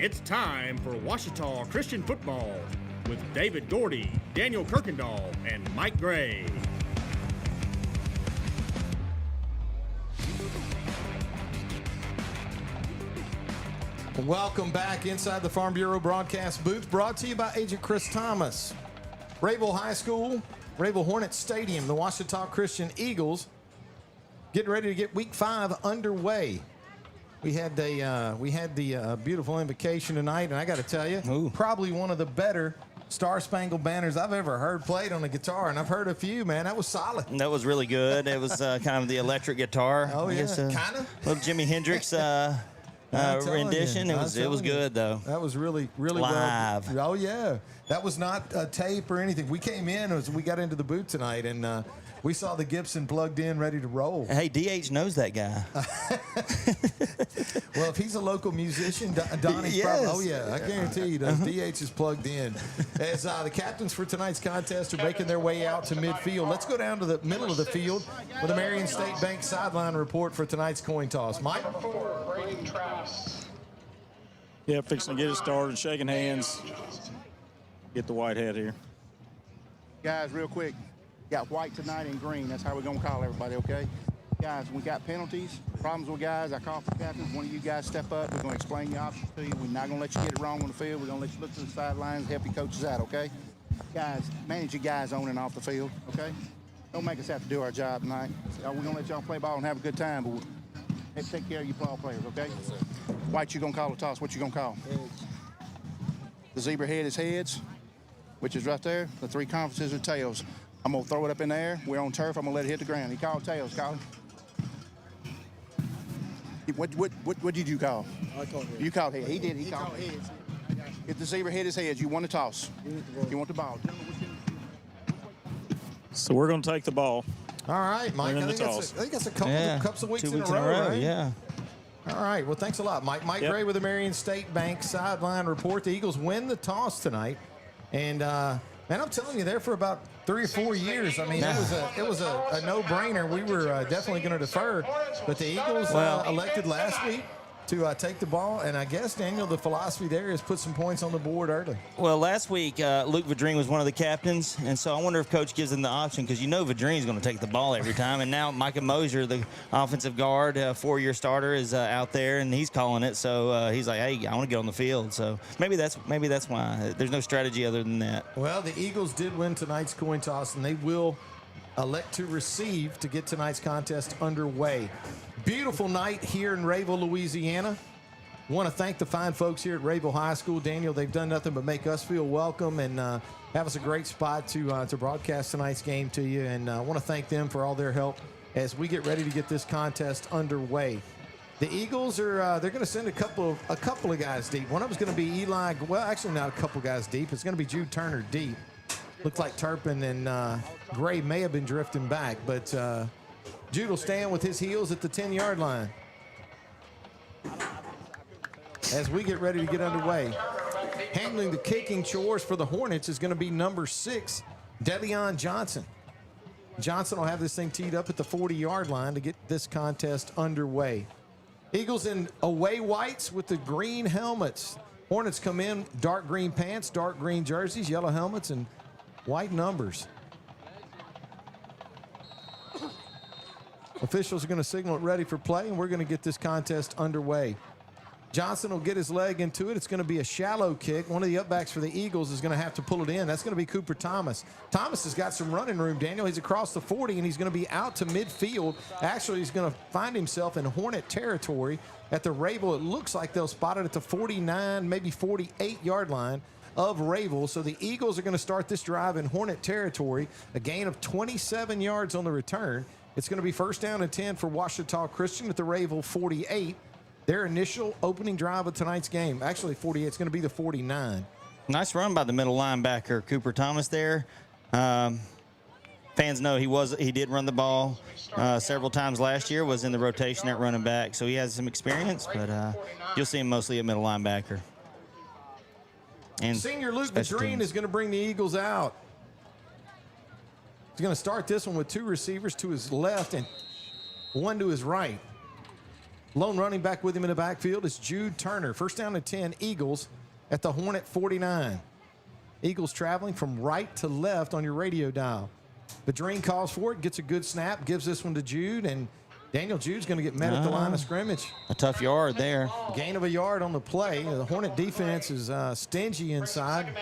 It's time for Ouachita Christian Football with David Gordy, Daniel Kirkendall, and Mike Gray. Welcome back inside the Farm Bureau broadcast booth, brought to you by Agent Chris Thomas. Rayville High School, Rayville Hornets Stadium, the Ouachita Christian Eagles getting ready to get Week 5 underway. We had the beautiful invocation tonight, and I got to tell you, probably one of the better Star Spangled Banners I've ever heard played on a guitar, and I've heard a few, man. That was solid. That was really good. It was kind of the electric guitar. Oh, yeah, kind of. Little Jimi Hendrix rendition. It was good, though. That was really live. well. Oh, yeah. That was not tape or anything. We came in as we got into the booth tonight, and we saw the Gibson plugged in, ready to roll. Hey, DH knows that guy. Well, if he's a local musician, Donnie's Yes. probably. Oh, yeah, I guarantee you does. DH is plugged in. As the captains for tonight's contest are making their way out to midfield, let's go down to the middle of the field with a Marion State Bank sideline report for tonight's coin toss. Mike? Yeah, fixing to get it started, shaking hands. Get the white hat here. Guys, real quick, got white tonight and green. That's how we're going to call everybody, okay? Guys, we got penalties, problems with guys. I call for captains. One of you guys step up. We're going to explain your options to you. We're not going to let you get it wrong on the field. We're going to let you look to the sidelines, help your coaches out, okay? Guys, manage your guys on and off the field, okay? Don't make us have to do our job tonight. We're going to let y'all play ball and have a good time, but we'll take care of your ball players, okay? White, you're going to call a toss. What you going to call? The zebra head is heads, which is right there. The three conferences are tails. I'm going to throw it up in the air. We're on turf. I'm going to let it hit the ground. He called tails, Colin. What did you call? I called heads. You called head. He did. He called heads. If the zebra head is heads, you want the toss. You want the ball. So we're going to take the ball. All right, Mike. I think that's a couple of weeks in a row, right? Yeah. All right. Well, thanks a lot, Mike. Mike Gray with the Marion State Bank sideline report. The Eagles win the toss tonight. And, man, I'm telling you, there for about 3 or 4 years, I mean, it was a no-brainer. We were definitely going to defer. But the Eagles elected last week to take the ball. And I guess, Daniel, the philosophy there is put some points on the board early. Well, last week, Luke Vadrine was one of the captains, and so I wonder if Coach gives him the option, because you know Vadrine's going to take the ball every time. And now Micah Mosier, the offensive guard, 4-year starter, is out there, and he's calling it. So he's like, hey, I want to get on the field. So maybe that's why. There's no strategy other than that. Well, the Eagles did win tonight's coin toss, and they will elect to receive to get tonight's contest underway. Beautiful night here in Rayville, Louisiana. Want to thank the fine folks here at Rayville High School. Daniel, they've done nothing but make us feel welcome and have us a great spot to broadcast tonight's game to you. And I want to thank them for all their help as we get ready to get this contest underway. The Eagles are they're going to send a couple of guys deep. One of them's going to be Eli. Well, actually not a couple guys deep. It's going to be Jude Turner deep. Looks like Turpin and Gray may have been drifting back, but Jude will stand with his heels at the 10-yard line as we get ready to get underway. Handling the kicking chores for the Hornets is going to be number 6, Deleon Johnson. Johnson will have this thing teed up at the 40-yard line to get this contest underway. Eagles in away whites with the green helmets. Hornets come in dark green pants, dark green jerseys, yellow helmets, and white numbers. Officials are going to signal it ready for play, and we're going to get this contest underway. Johnson will get his leg into it. It's going to be a shallow kick. One of the upbacks for the Eagles is going to have to pull it in. That's going to be Cooper Thomas. Thomas has got some running room, Daniel. He's across the 40, and he's going to be out to midfield. Actually, he's going to find himself in Hornet territory at the Rayville. It looks like they'll spot it at the 49, maybe 48-yard line of Rayville. So the Eagles are going to start this drive in Hornet territory, a gain of 27 yards on the return. It's going to be first down and 10 for Ouachita Christian at the Rayville 48. Their initial opening drive of tonight's game. Actually, 48. It's going to be the 49. Nice run by the middle linebacker, Cooper Thomas there. Fans know he did run the ball several times last year, was in the rotation at running back, so he has some experience, but you'll see him mostly at middle linebacker. And Senior Luke Vadrine is going to bring the Eagles out. He's going to start this one with 2 receivers to his left and 1 to his right. Lone running back with him in the backfield is Jude Turner. First down and 10, Eagles at the Hornet 49. Eagles traveling from right to left on your radio dial. Vadrine calls for it, gets a good snap, gives this one to Jude, and Daniel Jude's going to get met at the line of scrimmage. A tough yard there. Gain of a yard on the play. The Hornet defense is stingy inside.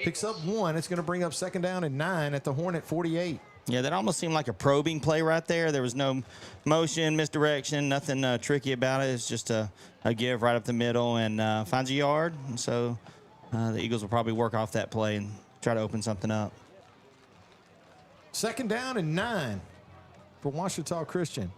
Picks up 1. It's going to bring up second down and 9 at the Hornet 48. Yeah, that almost seemed like a probing play right there. There was no motion, misdirection, nothing tricky about it. It's just a give right up the middle and finds a yard. And so the Eagles will probably work off that play and try to open something up. Second down and 9 for Ouachita Christian.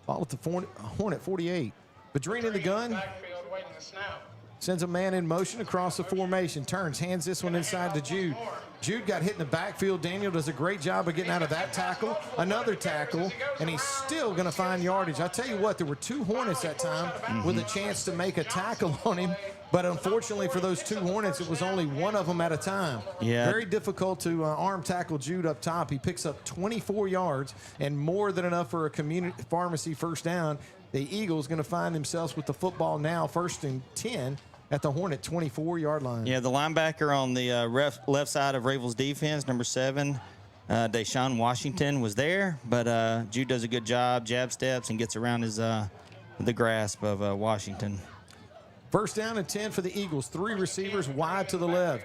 Ball at the Hornet 48. Vadrine in the gun. Backfield waiting to snap. Sends a man in motion across the formation. Turns, hands this one inside to Jude. Jude got hit in the backfield. Daniel does a great job of getting out of that tackle. Another tackle, and he's still going to find yardage. I tell you what, there were 2 Hornets that time with a chance to make a tackle on him. But unfortunately for those 2 Hornets, it was only one of them at a time. Yeah. Very difficult to arm tackle Jude up top. He picks up 24 yards and more than enough for a community pharmacy first down. The Eagles going to find themselves with the football now, 1st and 10 at the Hornet 24-yard line. Yeah, the linebacker on the left side of Rayville's defense, number 7, Deshaun Washington, was there. But Jude does a good job, jab steps, and gets around his the grasp of Washington. 1st down and 10 for the Eagles. 3 receivers wide to the left.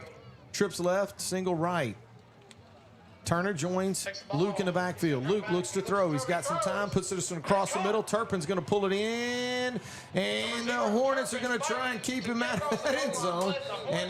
Trips left, single right. Turner joins Luke in the backfield. Luke looks to throw. He's got some time, puts it across the middle. Turpin's going to pull it in, and the Hornets are going to try and keep him out of that end zone, and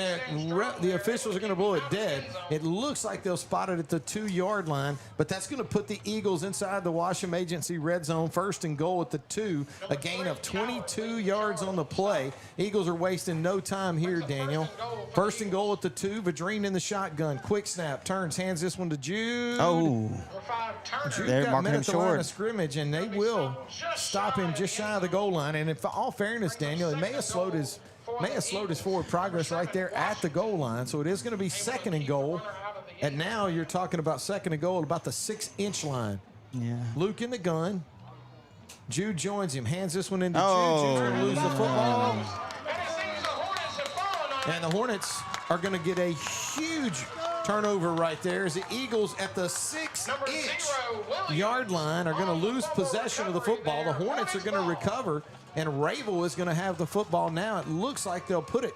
the officials are going to blow it dead. It looks like they'll spot it at the 2-yard line, but that's going to put the Eagles inside the Washam Agency red zone. 1st and goal at the 2, a gain of 22 yards on the play. Eagles are wasting no time here, Daniel. 1st and goal at the 2, Vadrine in the shotgun. Quick snap, turns, hands this one to Jude. Oh, Jude they're got marking men him at the line short. of scrimmage, and they will stop him just shy of the goal line. And in all fairness, Daniel, it may have slowed his forward progress right there at the goal line. So it is going to be 2nd and goal. And now you're talking about 2nd and goal at about the 6-inch line. Yeah. Luke in the gun. Jude joins him, hands this one into Oh, Jude. Jude's going to lose the football. no. And the Hornets are going to get a huge turnover right there as the Eagles at the 6-inch yard line are going to lose possession of the football. The Hornets are going to recover, and Rayville is going to have the football now. It looks like they'll put it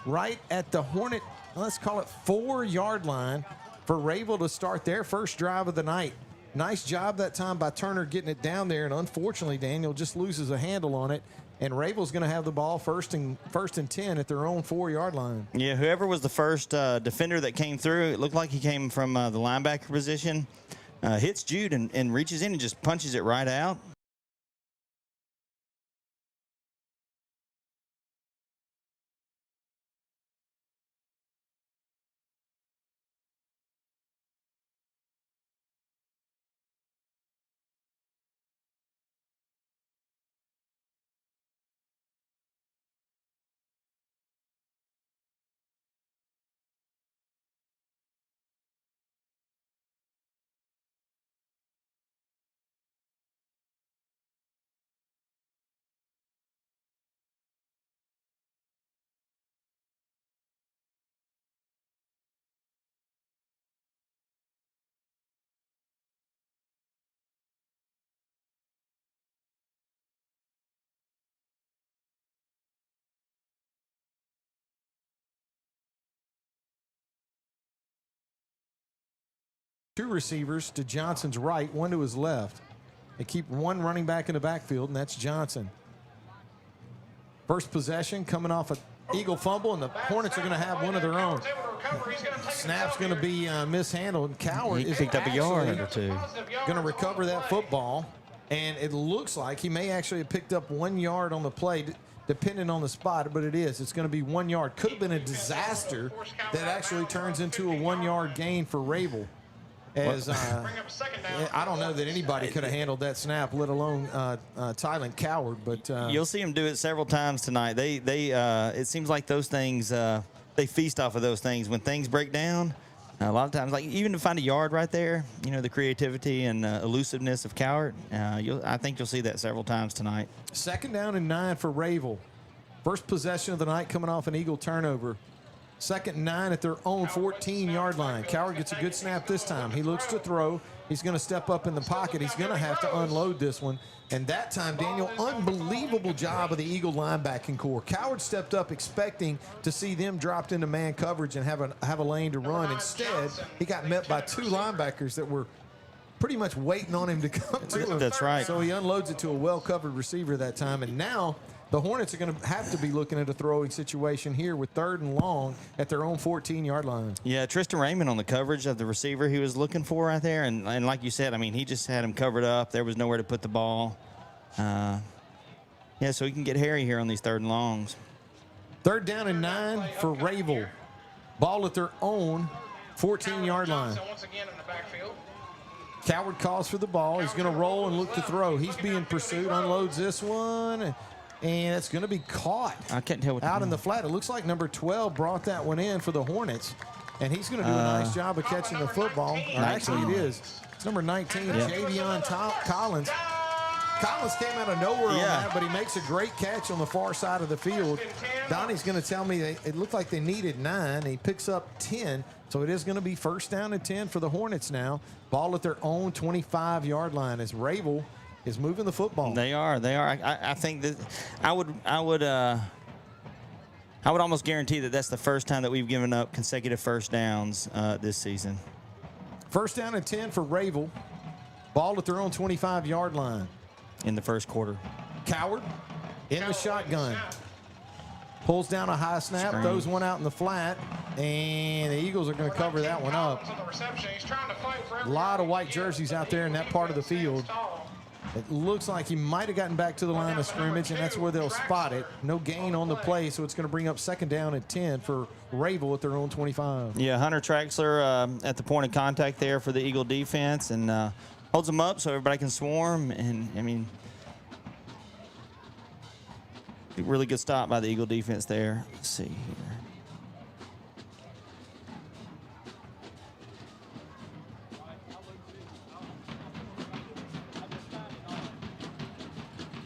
right at the Hornet, let's call it 4-yard line for Rayville to start their first drive of the night. Nice job that time by Turner getting it down there, and unfortunately, Daniel just loses a handle on it. And Rayville's going to have the ball first and 10 at their own 4-yard line. Yeah, whoever was the first defender that came through, it looked like he came from the linebacker position, hits Jude and reaches in and just punches it right out. Two receivers to Johnson's right, one to his left. They keep one running back in the backfield, and that's Johnson. First possession coming off an Eagle fumble, and the Hornets are going to have one of their own. Snap's going to be mishandled. Coward He is picked up a yard or two. going to recover that football, and it looks like he may actually have picked up 1 yard on the play, depending on the spot, but it is. It's going to be 1 yard. Could have been a disaster that actually turns into a 1 yard gain for Rayville. As I don't know that anybody could have handled that snap, let alone Tylen Coward. But you'll see him do it several times tonight. It seems like those things they feast off of those things. When things break down, a lot of times, like even to find a yard right there, you know, the creativity and elusiveness of Coward. I think you'll see that several times tonight. 2nd down and 9 for Rayville. First possession of the night coming off an Eagle turnover. 2nd and 9 at their own 14-yard line. Coward gets a good snap this time. He looks to throw. He's going to step up in the pocket. He's going to have to unload this one. And that time, Daniel, unbelievable job of the Eagle linebacking core. Coward stepped up expecting to see them dropped into man coverage and have a lane to run. Instead, he got met by 2 linebackers that were pretty much waiting on him to come to him. That's right. So he unloads it to a well-covered receiver that time. And now the Hornets are going to have to be looking at a throwing situation here with 3rd and long at their own 14-yard line. Yeah, Tristan Raymond on the coverage of the receiver he was looking for right there. And like you said, I mean, he just had him covered up. There was nowhere to put the ball. Yeah, so he can get hairy here on these 3rd and longs. 3rd down and 9 for Rayville. Ball at their own 14-yard line. Once again in the backfield. Coward calls for the ball. He's going to roll and look to throw. He's being pursued, unloads this one, and it's going to be caught. I can't tell what out in the flat. It looks like number 12 brought that one in for the Hornets, and he's going to do a nice job of catching the football. Or actually, it is. It's number 19, Javion Collins. Collins came out of nowhere on that, but he makes a great catch on the far side of the field. Donnie's going to tell me it looked like they needed 9. He picks up 10, so it is going to be 1st down and 10 for the Hornets now. Ball at their own 25-yard line as Rayville is moving the football. They are. I think that I would almost guarantee that that's the first time that we've given up consecutive 1st downs this season. 1st down and 10 for Rayville. Ball at their own 25-yard line. In the 1st quarter. Coward in the shotgun. Pulls down a high snap, throws one out in the flat, and the Eagles are going to cover that one up. A lot of white jerseys out there in that part of the field. It looks like he might have gotten back to the line of scrimmage, and that's where they'll spot it. No gain on the play, so it's going to bring up 2nd down and 10 for Rayville at their own 25. Yeah, Hunter Traxler at the point of contact there for the Eagle defense, and holds them up so everybody can swarm. And, I mean, really good stop by the Eagle defense there. Let's see here.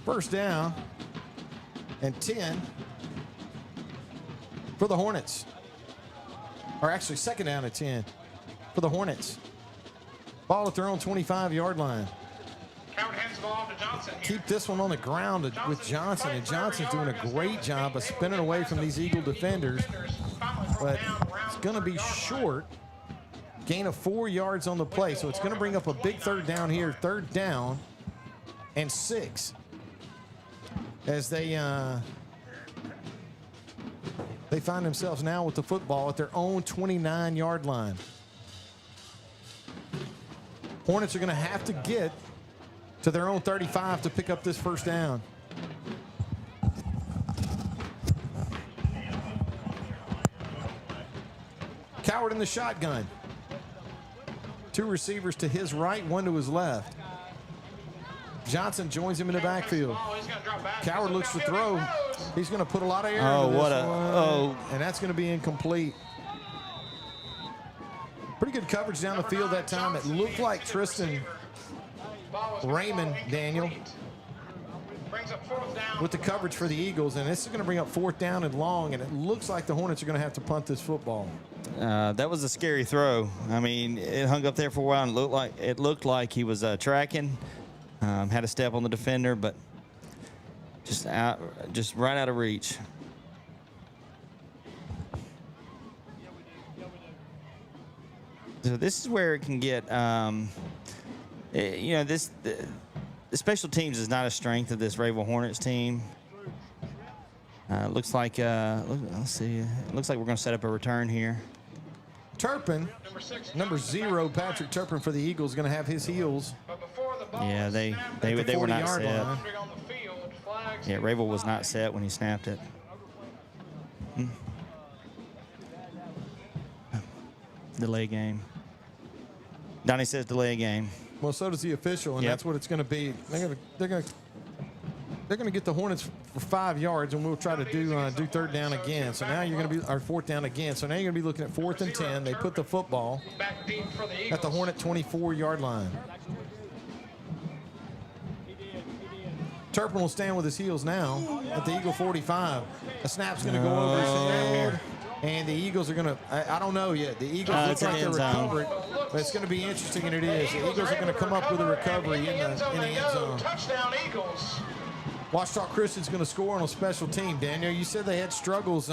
First down and 10 for the Hornets. Or actually 2nd down and 10 for the Hornets. Ball at their own 25-yard line. Keep this one on the ground with Johnson, and Johnson's doing a great job of spinning away from these Eagle defenders, but it's going to be short. Gain of 4 yards on the play, so it's going to bring up a big 3rd down here. 3rd down and 6 as they find themselves now with the football at their own 29-yard line. Hornets are going to have to get to their own 35 to pick up this 1st down. Coward in the shotgun. 2 receivers to his right, 1 to his left. Johnson joins him in the backfield. Coward looks to throw. He's going to put a lot of air into this one, and that's going to be incomplete. Pretty good coverage down the field that time. It looked like Tristan Raymond, Daniel, with the coverage for the Eagles, and this is going to bring up 4th down and long, and it looks like the Hornets are going to have to punt this football. That was a scary throw. I mean, it hung up there for a while, and it looked like he was tracking, had a step on the defender, but just right out of reach. So this is where it can get, you know, the special teams is not a strength of this Rayville Hornets team. Looks like, let's see, it looks like we're going to set up a return here. Turpin, number 0, Patrick Turpin for the Eagles, going to have his heels. Yeah, they were not set. Yeah, Rayville was not set when he snapped it. Delay game. Donnie says delay game. Well, so does the official, and that's what it's going to be. They're going to get the Hornets for 5 yards, and we'll try to do 3rd down again. So now you're going to be our 4th down again. So now you're going to be looking at 4th and 10. They put the football at the Hornet 24-yard line. Turpin will stand with his heels now at the Eagle 45. The snap's going to go over his head. And the Eagles are going to, I don't know yet. The Eagles look like they're recovering, but it's going to be interesting, and it is. The Eagles are going to come up with a recovery in the end zone. Touchdown, Eagles. Washita Christian's going to score on a special team. Daniel, you said they had struggles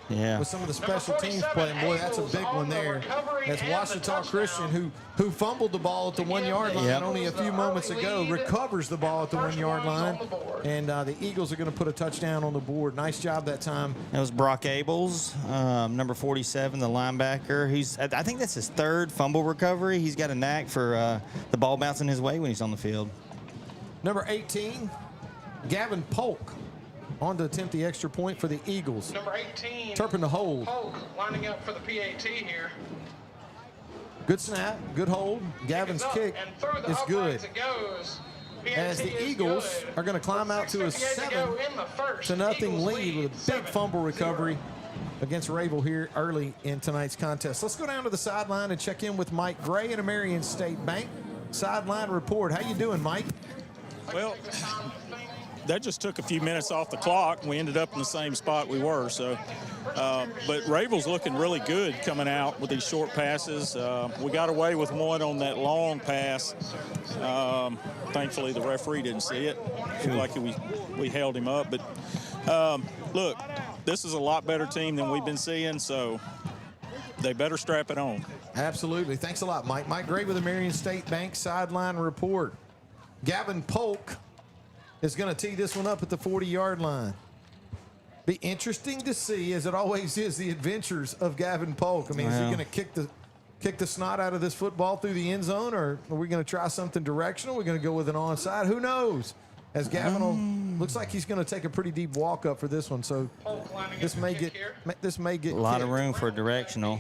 with some of the special teams playing. Boy, that's a big one there. That's Washita Christian, who fumbled the ball at the 1-yard line only a few moments ago, recovers the ball at the 1-yard line, and the Eagles are going to put a touchdown on the board. Nice job that time. That was Brock Abels, number 47, the linebacker. I think that's his 3rd fumble recovery. He's got a knack for the ball bouncing his way when he's on the field. Number 18, Gavin Polk On to attempt the extra point for the Eagles. Number 18. Turpin the hold. Polk lining up for the PAT here. Good snap, good hold. Gavin's kick is good. It goes. As the Eagles are going to climb out to a 7-0 lead with a big fumble recovery against Rayville here early in tonight's contest. Let's go down to the sideline and check in with Mike Gray at Marion State Bank. Sideline report. How you doing, Mike? Well, that just took a few minutes off the clock. We ended up in the same spot we were. So, but Rayville's looking really good coming out with these short passes. We got away with one on that long pass. Thankfully, the referee didn't see it. Looked like we held him up. But look, this is a lot better team than we've been seeing. So they better strap it on. Absolutely. Thanks a lot, Mike. Mike Gray with the Marion State Bank sideline report. Gavin Polk is going to tee this one up at the 40-yard line. Be interesting to see, as it always is, the adventures of Gavin Polk. I mean, is he going to kick the snot out of this football through the end zone, or are we going to try something directional? We're going to go with an onside. Who knows? As Gavin looks like he's going to take a pretty deep walk up for this one, so this may get a lot of room for a directional.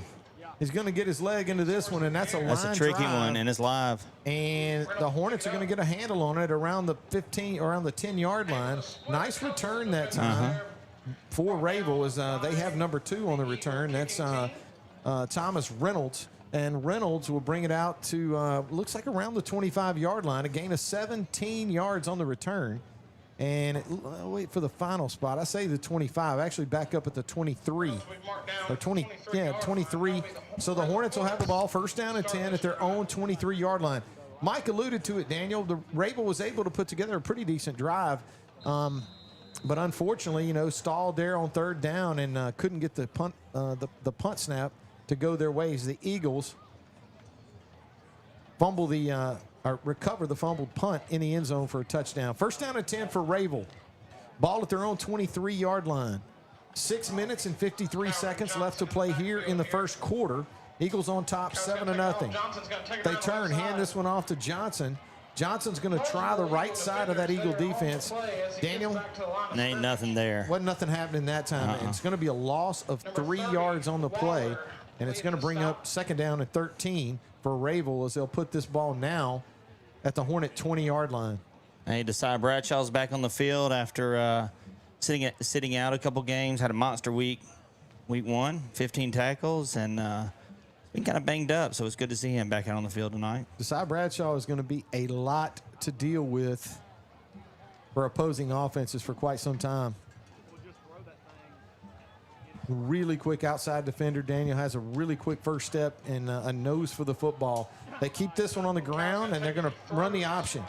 He's going to get his leg into this one, and that's a line drive. That's a tricky one, and it's live. And the Hornets are going to get a handle on it around the 10-yard line. Nice return that time for Rayville, as they have number 2 on the return. That's Thomas Reynolds. And Reynolds will bring it out to, looks like around the 25-yard line, a gain of 17 yards on the return. And wait for the final spot. I say the 25, actually back up at the 23. Or 20, yeah, 23. So the Hornets will have the ball first down and 10 at their own 23-yard line. Mike alluded to it, Daniel. The Rayville was able to put together a pretty decent drive. But unfortunately, stalled there on third down and couldn't get the punt snap to go their ways. The Eagles recover the fumbled punt in the end zone for a touchdown. First down and 10 for Rayville. Ball at their own 23-yard line. 6 minutes and 53 seconds left to play here in the first quarter. Eagles on top 7-0. They turn, hand this one off to Johnson. Johnson's going to try the right side of that Eagle defense. Daniel? Ain't nothing there. Wasn't nothing happening that time. It's going to be a loss of 3 yards on the play, and it's going to bring up second down and 13 for Rayville as they'll put this ball now at the Hornet 20-yard line. Hey, Desai Bradshaw's back on the field after sitting out a couple games. Had a monster week 1, 15 tackles, and been kind of banged up, so it's good to see him back out on the field tonight. Desai Bradshaw is going to be a lot to deal with for opposing offenses for quite some time. Really quick outside defender. Daniel has a really quick first step and a nose for the football. They keep this one on the ground, and they're going to run the option.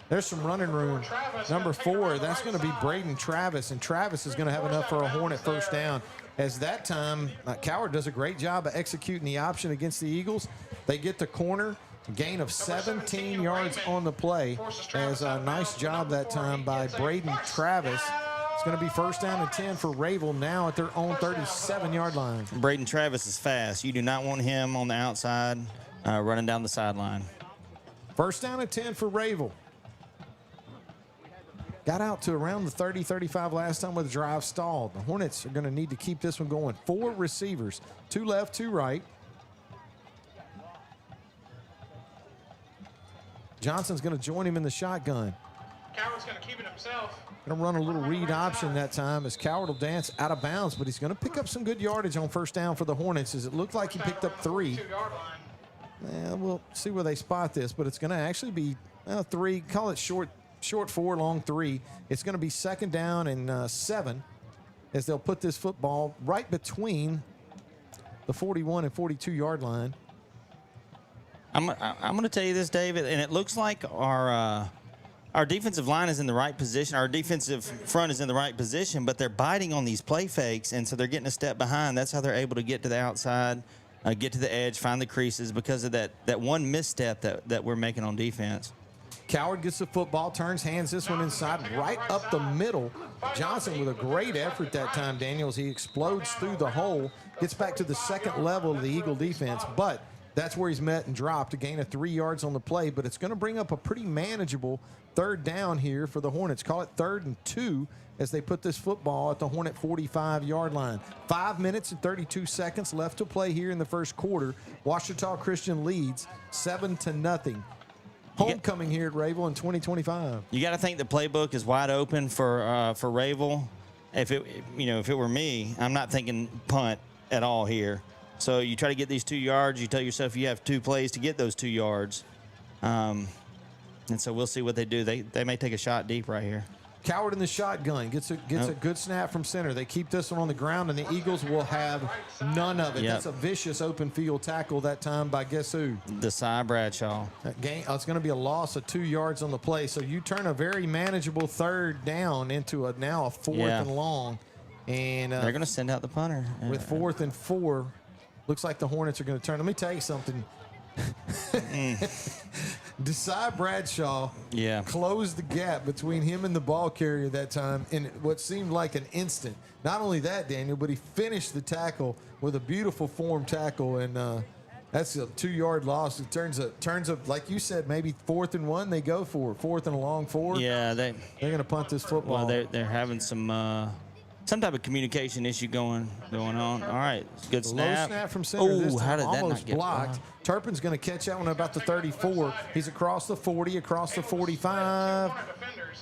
There's some running room. Number 4, that's going to be Braden Travis, and Travis is going to have enough for a Hornet first down. As that time, Coward does a great job of executing the option against the Eagles. They get the corner, gain of 17 yards on the play. As a nice job that time by Braden Travis. It's going to be first down and 10 for Rayville now at their own 37-yard line. Braden Travis is fast. You do not want him on the outside running down the sideline. First down and 10 for Rayville. Got out to around the 30-35 last time with the drive stalled. The Hornets are going to need to keep this one going. 4 receivers, 2 left, 2 right. Johnson's going to join him in the shotgun. Coward's going to keep it himself. Going to run a little read option that time as Coward will dance out of bounds, but he's going to pick up some good yardage on first down for the Hornets, as it looked like he picked up 3. Yeah, we'll see where they spot this, but it's going to actually be 3, call it short 4, long 3. It's going to be second down and 7 as they'll put this football right between the 41 and 42-yard line. I'm going to tell you this, David, and it looks like our defensive line is in the right position. Our defensive front is in the right position, but they're biting on these play fakes, and so they're getting a step behind. That's how they're able to get to the outside, get to the edge, find the creases because of that one misstep that we're making on defense. Coward gets the football, turns, hands this one inside, right up the middle. Johnson with a great effort that time, Daniels. He explodes through the hole, gets back to the second level of the Eagle defense, but That's where he's met and dropped, a gain of 3 yards on the play, but it's going to bring up a pretty manageable third down here for the Hornets. Call it 3rd and 2 as they put this football at the Hornet 45-yard line. 5 minutes and 32 seconds left to play here in the first quarter. Ouachita Christian leads 7-0. Homecoming here at Rayville in 2025. You got to think the playbook is wide open for Rayville. If it were me, I'm not thinking punt at all here. So you try to get these 2 yards. You tell yourself you have 2 plays to get those 2 yards. And so we'll see what they do. They may take a shot deep right here. Coward in the shotgun gets a good snap from center. They keep this one on the ground, and the Eagles will have none of it. Yep. That's a vicious open field tackle that time by guess who? Desai Bradshaw. It's going to be a loss of 2 yards on the play. So you turn a very manageable third down into now a 4th and long. And they're going to send out the punter. With 4th and 4, looks like the Hornets are going to turn. Let me tell you something. Desai Bradshaw closed the gap between him and the ball carrier that time in what seemed like an instant. Not only that, Daniel, but he finished the tackle with a beautiful form tackle, and that's a 2-yard loss. It turns up, like you said, maybe 4th and 1 they go for. 4th and a long 4. Yeah, they're going to punt this football. Well, they're having some type of communication issue going on. All right, good snap. Low snap from center. This time, how did that almost not get blocked. Turpin's going to catch that one about the 34. He's across the 40, across the 45,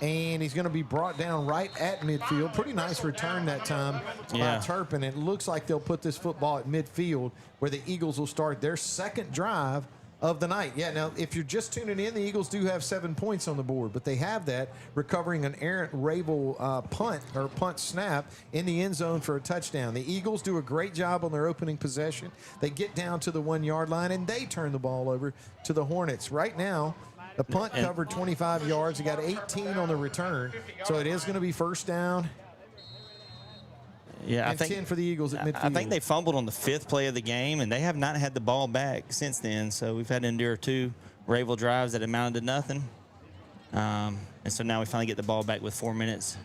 and he's going to be brought down right at midfield. Pretty nice return that time by Turpin. It looks like they'll put this football at midfield where the Eagles will start their second drive of the night. Yeah, now, if you're just tuning in, the Eagles do have 7 points on the board, but they have that recovering an errant Rayville punt snap in the end zone for a touchdown. The Eagles do a great job on their opening possession. They get down to the 1-yard line, and they turn the ball over to the Hornets. Right now, the punt covered 25 yards. They got 18 on the return, so it is going to be first down. Yeah, I think 10 for the Eagles at midfield. I think they fumbled on the 5th play of the game, and they have not had the ball back since then. So we've had to endure 2 Rayville drives that amounted to nothing. And so now we finally get the ball back with 4 minutes.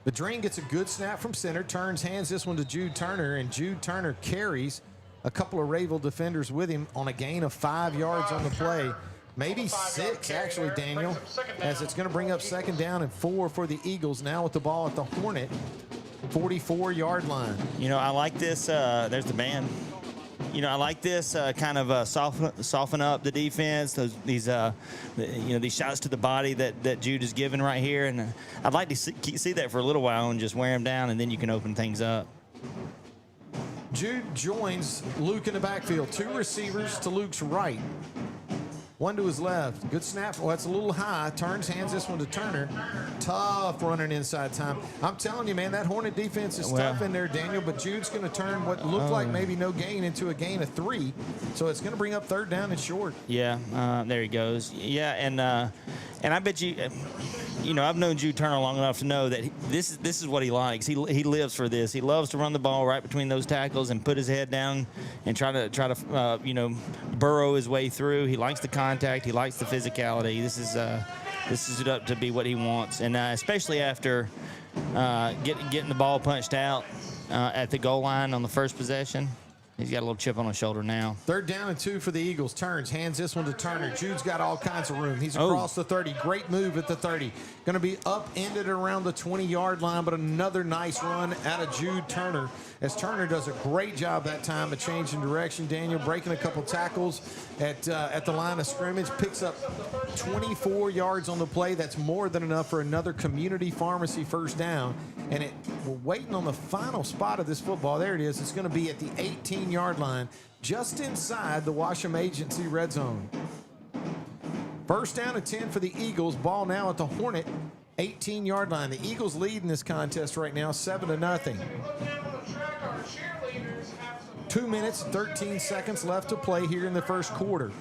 The Dream gets a good snap from center, hands this one to Jude Turner, and Jude Turner carries a couple of Rayville defenders with him on a gain of 5 yards on the play. Maybe 6, actually, Daniel, as it's going to bring up 2nd down and 4 for the Eagles now with the ball at the Hornet 44-yard line. I like this. There's the band. I like this kind of soften up the defense. These shots to the body that Jude is giving right here, and I'd like to see that for a little while and just wear him down, and then you can open things up. Jude joins Luke in the backfield. 2 receivers to Luke's right. 1 to his left. Good snap. Well, that's a little high. Turns, hands this one to Turner. Tough running inside time. I'm telling you, man, that Hornet defense is tough in there, Daniel, but Jude's going to turn what looked like maybe no gain into a gain of 3. So it's going to bring up 3rd down and short. Yeah, there he goes. Yeah, and I bet you, I've known Jude Turner long enough to know that this is what he likes. He lives for this. He loves to run the ball right between those tackles and put his head down and try to burrow his way through. He likes the contact. He likes the physicality. This is it up to be what he wants, and especially after getting the ball punched out at the goal line on the first possession. He's got a little chip on his shoulder now. 3rd down and 2 for the Eagles. Turns, hands this one to Turner. Jude's got all kinds of room. He's across the 30. Great move at the 30. Going to be upended around the 20-yard line, but another nice run out of Jude Turner, as Turner does a great job that time of changing direction. Daniel breaking a couple tackles at the line of scrimmage. Picks up 24 yards on the play. That's more than enough for another community pharmacy first down. And we're waiting on the final spot of this football. There it is. It's going to be at the 18-yard line, just inside the Washam Agency red zone. First down and 10 for the Eagles. Ball now at the Hornet 18-yard line. The Eagles lead in this contest right now, 7-0. 2 minutes, 13 seconds left to play here in the first quarter.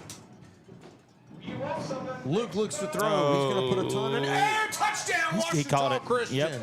Luke looks to throw. He's going to put a ton in air. Touchdown, Ouachita Christian. Yep.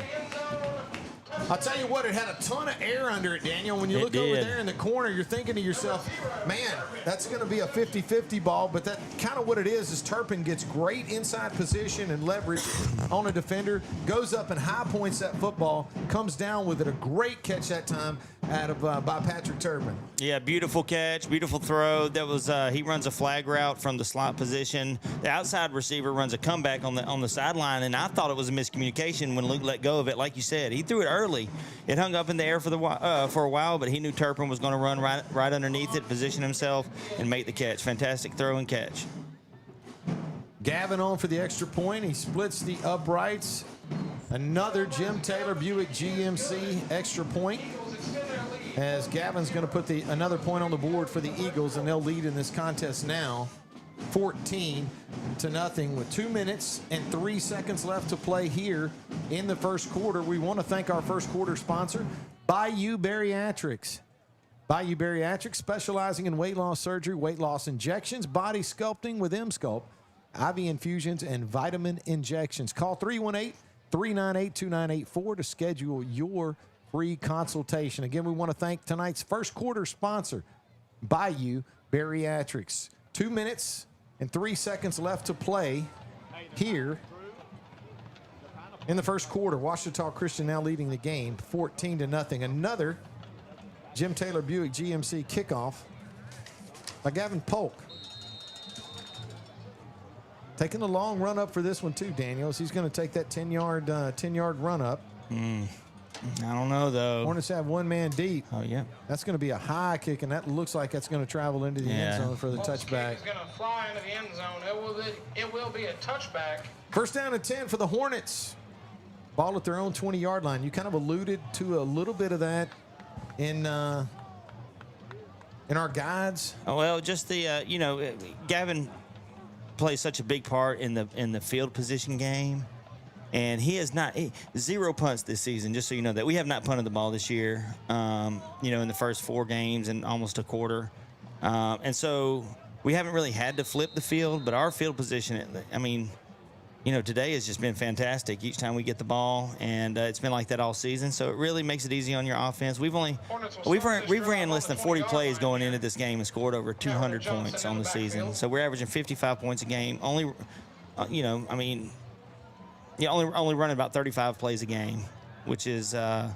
I'll tell you what, it had a ton of air under it, Daniel. When you look over there in the corner, you're thinking to yourself, man, that's going to be a 50-50 ball. But that kind of what it is Turpin gets great inside position and leverage on a defender, goes up and high points that football, comes down with it. A great catch that time out of by Patrick Turbin. Yeah, beautiful catch, beautiful throw. That was he runs a flag route from the slot position. The outside receiver runs a comeback on the sideline, and I thought it was a miscommunication when Luke let go of it. Like you said, he threw it early. It hung up in the air for a while, but he knew Turpin was going to run right underneath it, position himself, and make the catch. Fantastic throw and catch. Gavin on for the extra point. He splits the uprights. Another Jim Taylor Buick GMC extra point, as Gavin's going to put another point on the board for the Eagles, and they'll lead in this contest now 14-0 with 2 minutes and 3 seconds left to play here in the first quarter. We want to thank our first quarter sponsor, Bayou Bariatrics. Bayou Bariatrics, specializing in weight loss surgery, weight loss injections, body sculpting with M-Sculpt, IV infusions, and vitamin injections. Call 318-398-2984 to schedule your free consultation. Again, we want to thank tonight's first quarter sponsor, Bayou Bariatrics. 2 minutes and 3 seconds left to play here in the first quarter. Ouachita Christian now leading the game 14-0. Another Jim Taylor Buick GMC kickoff by Gavin Polk. Taking the long run up for this one too, Daniels. He's going to take that 10-yard run up. I don't know, though. Hornets have one man deep. Oh, yeah. That's going to be a high kick, and that looks like that's going to travel into the end zone for the touchback. It's going to fly into the end zone. It will be a touchback. First down and 10 for the Hornets. Ball at their own 20-yard line. You kind of alluded to a little bit of that in our guides. Oh, well, just the Gavin plays such a big part in the field position game, and he has not zero punts this season. Just so you know that we have not punted the ball this year. In the first 4 games and almost a quarter, and so we haven't really had to flip the field. But our field position, today has just been fantastic each time we get the ball, and it's been like that all season. So it really makes it easy on your offense. We've ran less than 40 plays going into this game and scored over 200 points on the season. So we're averaging 55 points a game. Only running about 35 plays a game, which is 10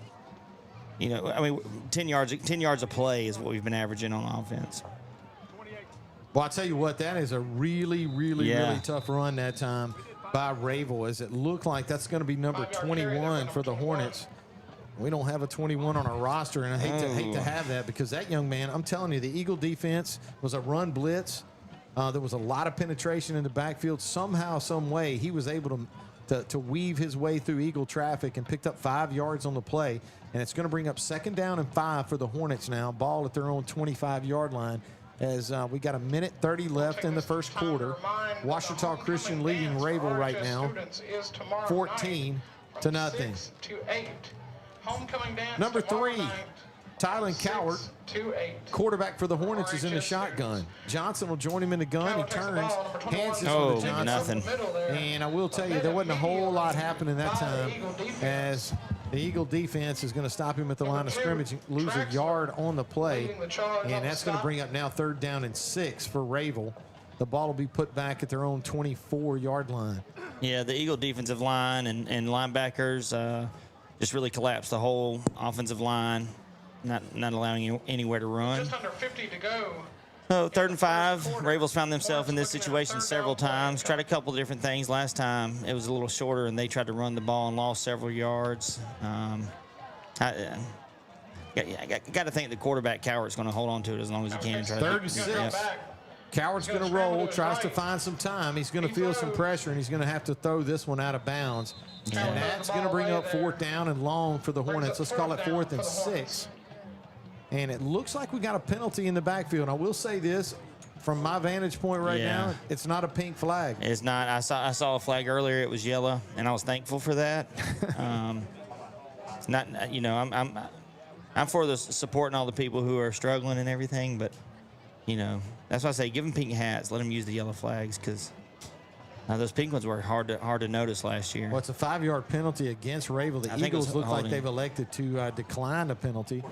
yards a play is what we've been averaging on offense. Well, I'll tell you what, that is a really, really, really tough run that time by Rayville, as it looked like that's going to be number 21 for the Hornets. We don't have a 21 on our roster, and I hate to have that, because that young man, I'm telling you, the Eagle defense was a run blitz. There was a lot of penetration in the backfield. Somehow, some way, he was able to weave his way through Eagle traffic and picked up 5 yards on the play. And it's going to bring up 2nd down and 5 for the Hornets now. Ball at their own 25-yard line, as we got 1:30 left in the first quarter. Ouachita Christian leading Rayville right now, 14-0. Number 3, Tylen Cowart, quarterback for the Hornets, is in the shotgun. Johnson will join him in the gun. He turns, hands this one to Johnson. Nothing. And I will tell you, there wasn't a whole lot happening that time, as the Eagle defense is going to stop him at the line of scrimmage and lose a yard on the play. And that's going to bring up now 3rd down and 6 for Rayville. The ball will be put back at their own 24-yard line. Yeah, the Eagle defensive line and linebackers just really collapsed the whole offensive line, not allowing you anywhere to run. Just under 50 to go. So 3rd and 5, Rayville's found themselves in this situation several times. Tried a couple of different things. Last time it was a little shorter, and they tried to run the ball and lost several yards. I got to think the quarterback Cowart's going to hold on to it as long as he can. 3rd and 6. Cowart's going to roll, tries to find some time. He's going to feel some pressure, and he's going to have to throw this one out of bounds. And that's going to bring up 4th down and long for the Hornets. Let's call it 4th and 6. And it looks like we got a penalty in the backfield. I will say this, from my vantage point right now, it's not a pink flag. It's not. I saw a flag earlier. It was yellow, and I was thankful for that. It's not. I'm for the supporting all the people who are struggling and everything, but that's why I say give them pink hats. Let them use the yellow flags, because those pink ones were hard to notice last year. Well, it's a 5-yard penalty against Rayville. The Eagles look like they've elected to decline the penalty.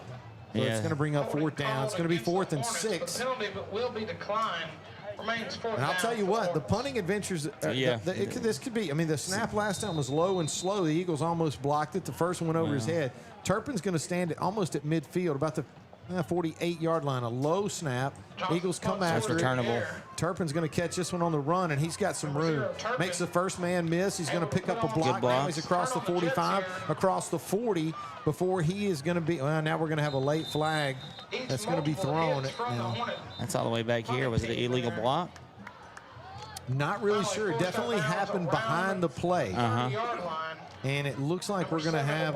So it's going to bring up 4th down. It's going to be 4th and 6. The penalty will be declined. Remains 4th down. And I'll tell you what, the punting adventures, this could be. I mean, the snap last time was low and slow. The Eagles almost blocked it. The first one went over his head. Turpin's going to stand almost at midfield, about the 48-yard line. A low snap. Eagles come after it. returnable. Turpin's going to catch this one on the run, and he's got some room. Makes the first man miss. He's going to pick up a block. Now he's across the 45, across the 40, before he is going to be, well, now we're going to have a late flag that's going to be thrown. That's all the way back here. Was it an illegal block? Not really sure. It definitely happened behind the play. And it looks like we're going to have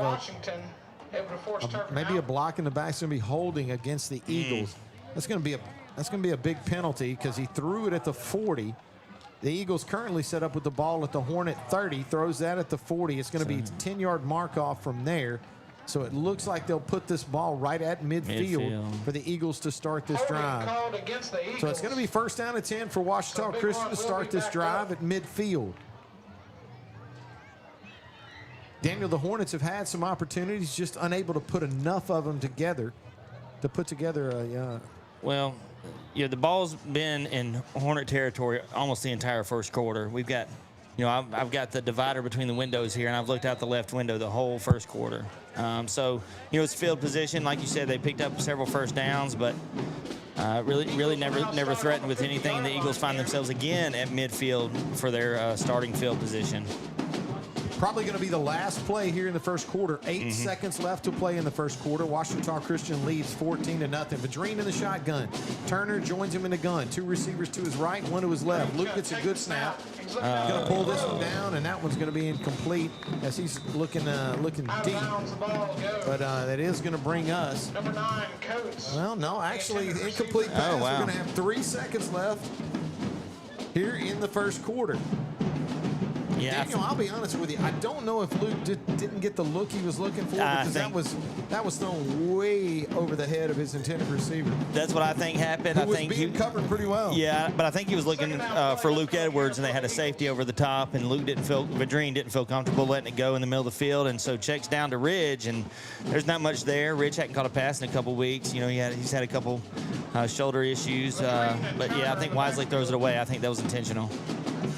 maybe a block in the back. It's going to be holding against the Eagles. That's going to be a big penalty because he threw it at the 40. The Eagles currently set up with the ball at the Hornet 30, throws that at the 40. It's going to be a 10-yard mark off from there. So it looks like they'll put this ball right at midfield for the Eagles to start this drive. So it's going to be first down and 10 for Ouachita Christian to start this drive at midfield. Daniel, the Hornets have had some opportunities, just unable to put enough of them together to put together a... Well, yeah, the ball's been in Hornet territory almost the entire first quarter. We've got, I've got the divider between the windows here, and I've looked out the left window the whole first quarter. So, it's field position. Like you said, they picked up several first downs, but really never threatened with anything. And the Eagles find themselves again at midfield for their starting field position. Probably going to be the last play here in the first quarter. 8 seconds left to play in the first quarter. Ouachita Christian leads 14-0. Vadreen in the shotgun. Turner joins him in the gun. 2 receivers to his right, 1 to his left. Luke gets a good snap. Going to pull this one down, and that one's going to be incomplete as he's looking deep. But that is going to bring us. Number 9, Coates. Well, no, actually, incomplete pass. We're going to have 3 seconds left here in the first quarter. Yeah, Daniel, I'll be honest with you. I don't know if Luke didn't get the look he was looking for because that was thrown way over the head of his intended receiver. That's what I think happened. I think he covered pretty well. Yeah, but I think he was looking for Luke Edwards, and they had a safety over the top, and Vadreen didn't feel comfortable letting it go in the middle of the field, and so checks down to Ridge, and there's not much there. Ridge hadn't caught a pass in a couple weeks. He's had a couple shoulder issues, but yeah, I think Wisely throws it away. I think that was intentional.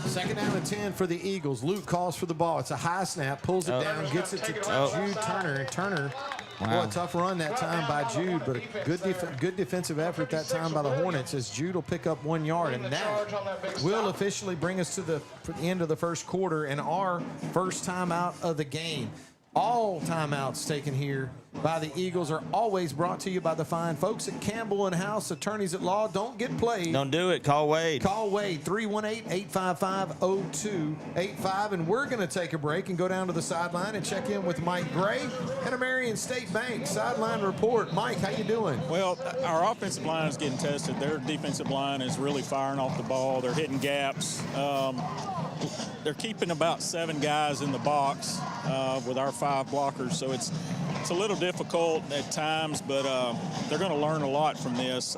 Second down and 10 for the Eagles. Luke calls for the ball. It's a high snap, pulls it down, gets it to Jude Turner. And Turner, boy, a tough run that time by Jude, but a good defensive effort that time by the Hornets as Jude will pick up 1 yard. And that will officially bring us to the end of the first quarter and our first timeout of the game. All timeouts taken here by the Eagles are always brought to you by the fine folks at Campbell & House, attorneys at law. Don't get played. Don't do it. Call Wade. Call Wade, 318-855-0285. And we're going to take a break and go down to the sideline and check in with Mike Gray and a Marion State Bank sideline report. Mike, how you doing? Well, our offensive line is getting tested. Their defensive line is really firing off the ball. They're hitting gaps. They're keeping about 7 guys in the box with our 5 blockers, so it's a little difficult at times, but they're going to learn a lot from this.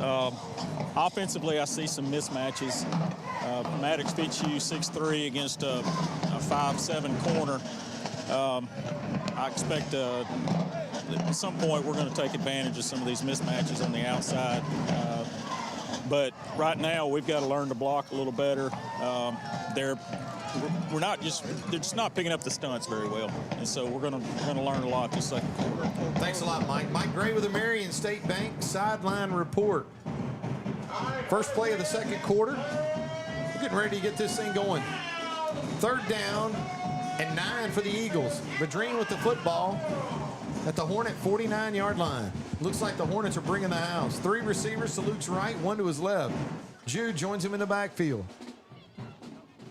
Offensively, I see some mismatches. Maddox Fitzhugh 6'3" against a 5'7" corner. I expect at some point we're going to take advantage of some of these mismatches on the outside. But right now we've got to learn to block a little better. They're just not picking up the stunts very well, and so we're gonna learn a lot this second quarter. Thanks a lot, Mike. Mike Gray with the Marion State Bank sideline report. First play of the second quarter. We're getting ready to get this thing going. Third down and 9 for the Eagles. Vadreen with the football at the Hornet 49-yard line. Looks like the Hornets are bringing the house. 3 receivers to Luke's right, 1 to his left. Jude joins him in the backfield.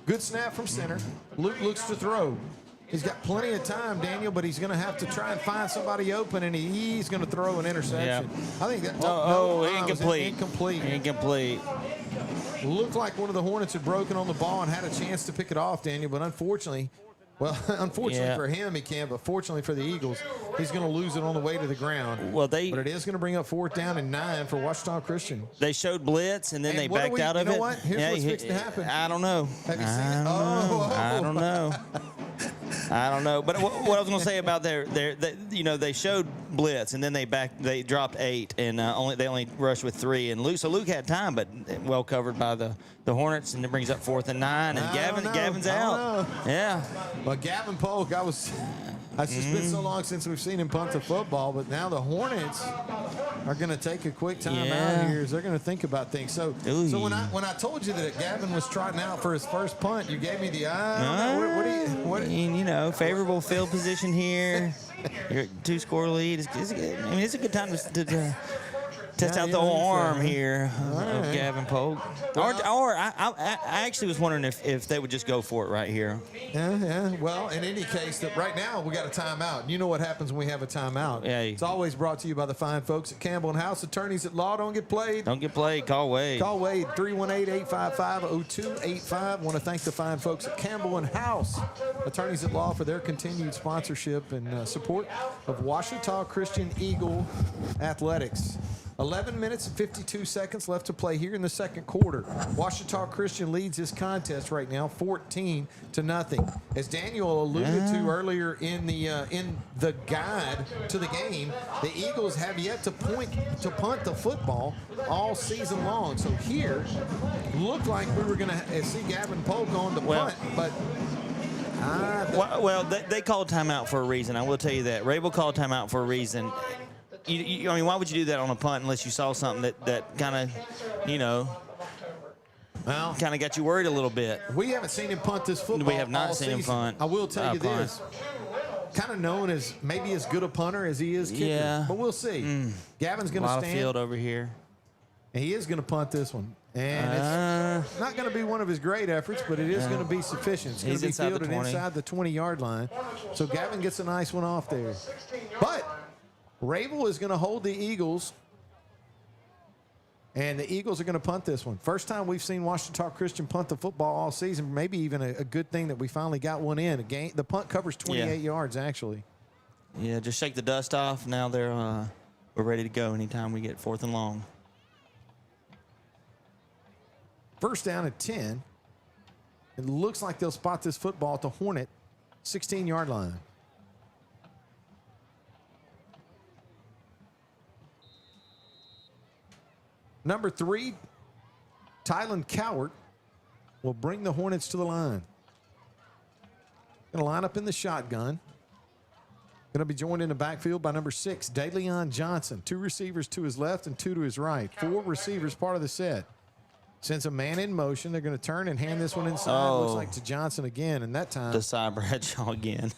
Good snap from center. Luke looks to throw. He's got plenty of time, Daniel, but he's going to have to try and find somebody open, and he's going to throw an interception. Yeah. I think that. Incomplete. Incomplete. Looked like one of the Hornets had broken on the ball and had a chance to pick it off, Daniel, but unfortunately for him, he can't, but fortunately for the Eagles, he's going to lose it on the way to the ground. Well, but it is going to bring up 4th down and 9 for Ouachita Christian. They showed blitz, and then they backed out of it. You know what? Here's what's fixing to happen. I don't know. Have you seen it? I don't know. I don't know. But what I was going to say about they showed blitz, and then they dropped 8, and they only rushed with 3. And Luke had time, but well covered by the Hornets, and it brings up 4th and 9. And Gavin's out. Yeah. But Gavin Polk, It's just been so long since we've seen him punt the football, but now the Hornets are going to take a quick time out here as they're going to think about things. So when I told you that Gavin was trotting out for his first punt, you gave me the favorable field position here. Your 2-score lead. It's a good time to test out the arm here of Gavin Polk. Or I actually was wondering if they would just go for it right here. Yeah. Well, in any case, that right now we got a timeout. You know what happens when we have a timeout. Yeah. It's always brought to you by the fine folks at Campbell and House. Attorneys at law. Don't get played. Don't get played. Call Wade. Call Wade, 318-855-0285. Want to thank the fine folks at Campbell and House. Attorneys at law for their continued sponsorship and support of Ouachita Christian Eagle Athletics. 11 minutes and 52 seconds left to play here in the second quarter. Ouachita Christian leads this contest right now 14-0. As Daniel alluded to earlier in the guide to the game, the Eagles have yet to punt the football all season long. So here, looked like we were going to see Gavin Polk on the punt, but they called timeout for a reason. I will tell you that. Rayville called timeout for a reason. Why would you do that on a punt unless you saw something that kind of, kind of got you worried a little bit? We haven't seen him punt this football. We have not seen him punt. I will tell you this. Kind of known as maybe as good a punter as he is kicker. Yeah. But we'll see. Gavin's going to stand. A lot of field over here. And he is going to punt this one. And it's not going to be one of his great efforts, but it is going to be sufficient. It's going to be fielded inside the 20-yard line. So Gavin gets a nice one off there. But Rayville is going to hold the Eagles, and the Eagles are going to punt this one. First time we've seen Ouachita Christian punt the football all season. Maybe even a good thing that we finally got one in. The punt covers 28 yards, actually. Yeah, just shake the dust off. Now we're ready to go anytime we get 4th and long. First down at 10. It looks like they'll spot this football at the Hornet 16-yard line. Number 3, Tylen Cowart will bring the Hornets to the line. Going to line up in the shotgun. Going to be joined in the backfield by number 6, DeLeon Johnson. 2 receivers to his left and 2 to his right. 4 receivers part of the set. Sends a man in motion. They're going to turn and hand this one inside. Looks like to Johnson again, and that time. Desai Bradshaw again.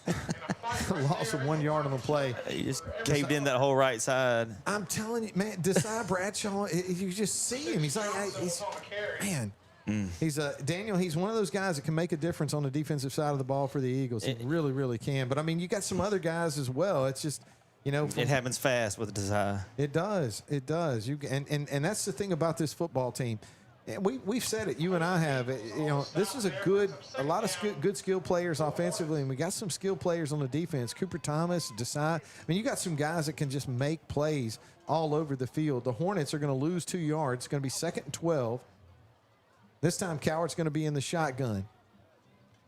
Loss of 1 yard on the play. He just caved in that whole right side. I'm telling you, man, Desai Bradshaw, you just see him. He's like, man. He's Daniel, he's one of those guys that can make a difference on the defensive side of the ball for the Eagles. He really, really can. But, I mean, you got some other guys as well. It's just, it happens fast with Desai. It does. It does. And that's the thing about this football team. We've said it. You and I have. This is a lot of good skill players offensively, and we got some skill players on the defense. Cooper Thomas, Desai. I mean, you got some guys that can just make plays all over the field. The Hornets are going to lose 2 yards. It's going to be 2nd and 12. This time, Cowart's going to be in the shotgun.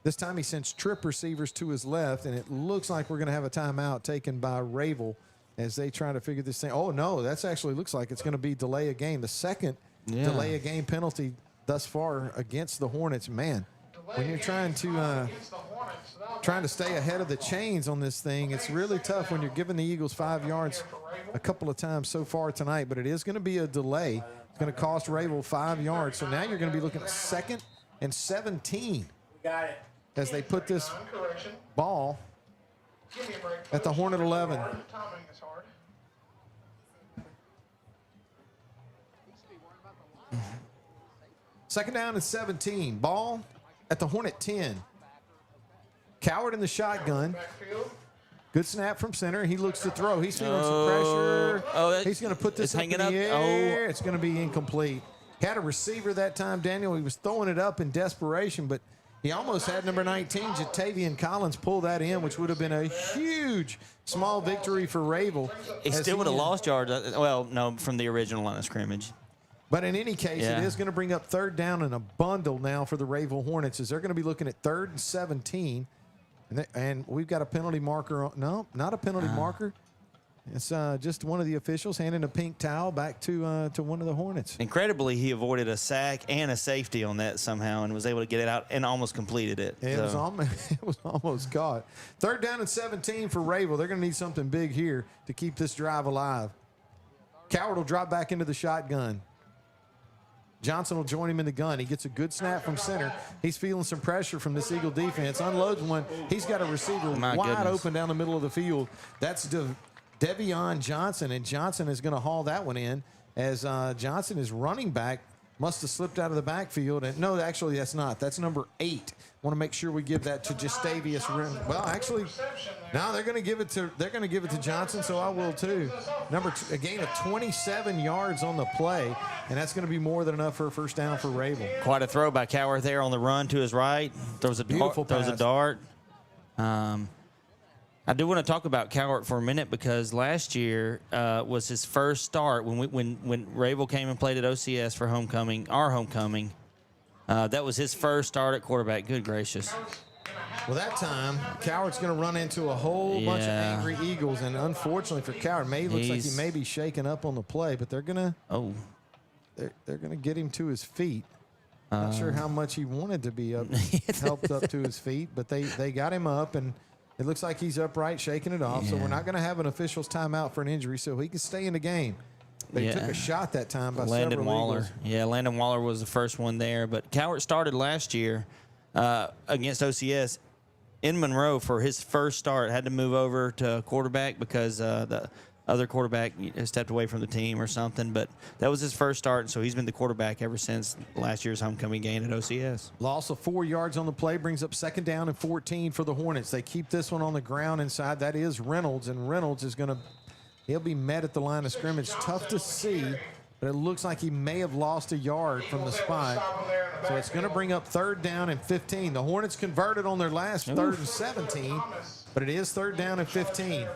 This time, he sends trip receivers to his left, and it looks like we're going to have a timeout taken by Rayville as they try to figure this thing. Oh no, that's actually looks like it's going to be delay a game. The second. Delay a game penalty thus far against the Hornets. Man, when you're trying to stay ahead of the chains on this thing, it's really tough when you're giving the Eagles 5 yards a couple of times so far tonight. But it is going to be a delay. It's going to cost Rayville 5 yards. So now you're going to be looking at 2nd and 17 as they put this ball at the Hornet 11. Second down and 17. Ball at the Hornet 10. Cowart in the shotgun. Good snap from center. He looks to throw. He's feeling some pressure. He's going to put this up in the air. It's going to be incomplete. Had a receiver that time, Daniel. He was throwing it up in desperation, but he almost had number 19, Jatavian Collins, pull that in, which would have been a huge small victory for Rayville. He still would have lost yards. Well, no, from the original line of scrimmage. But in any case, it is going to bring up 3rd down and a bundle now for the Rayville Hornets as they're going to be looking at 3rd and 17. And we've got a penalty marker. No, not a penalty marker. It's just one of the officials handing a pink towel back to one of the Hornets. Incredibly, he avoided a sack and a safety on that somehow and was able to get it out and almost completed it. It was almost caught. 3rd down and 17 for Rayville. They're going to need something big here to keep this drive alive. Coward will drop back into the shotgun. Johnson will join him in the gun. He gets a good snap from center. He's feeling some pressure from this Eagle defense. Unloads one. He's got a receiver wide open down the middle of the field. That's Devion Johnson, and Johnson is going to haul that one in as Johnson is running back. Must have slipped out of the backfield. And no, actually, that's not. That's number 8. Want to make sure we give that to Gustavius. Well, actually, now they're going to give it to Johnson, so I will too. A gain of 27 yards on the play, and that's going to be more than enough for a first down for Rayville. Quite a throw by Coward there on the run to his right. Throws a dart. I do want to talk about Cowart for a minute because last year was his first start when Rayville came and played at OCS for our homecoming. That was his first start at quarterback. Good gracious. Well, that time, Cowart's going to run into a whole bunch of angry Eagles, and unfortunately for Cowart, looks like he may be shaken up on the play, but they're going to they're going to get him to his feet. Not sure how much he wanted to be helped up to his feet, but they got him up, and it looks like he's upright, shaking it off. So we're not going to have an official's timeout for an injury, so he can stay in the game. But he took a shot that time by Landon Waller. Eagles. Yeah, Landon Waller was the first one there. But Cowart started last year against OCS in Monroe for his first start. Had to move over to quarterback because the other quarterback stepped away from the team or something. But that was his first start, and so he's been the quarterback ever since last year's homecoming game at OCS. Loss of 4 yards on the play brings up 2nd down and 14 for the Hornets. They keep this one on the ground inside. That is Reynolds, and Reynolds is going to he'll be met at the line of scrimmage. Tough to see, but it looks like he may have lost a yard from the spot. So it's going to bring up 3rd down and 15. The Hornets converted on their last 3rd and 17, but it is 3rd down and 15.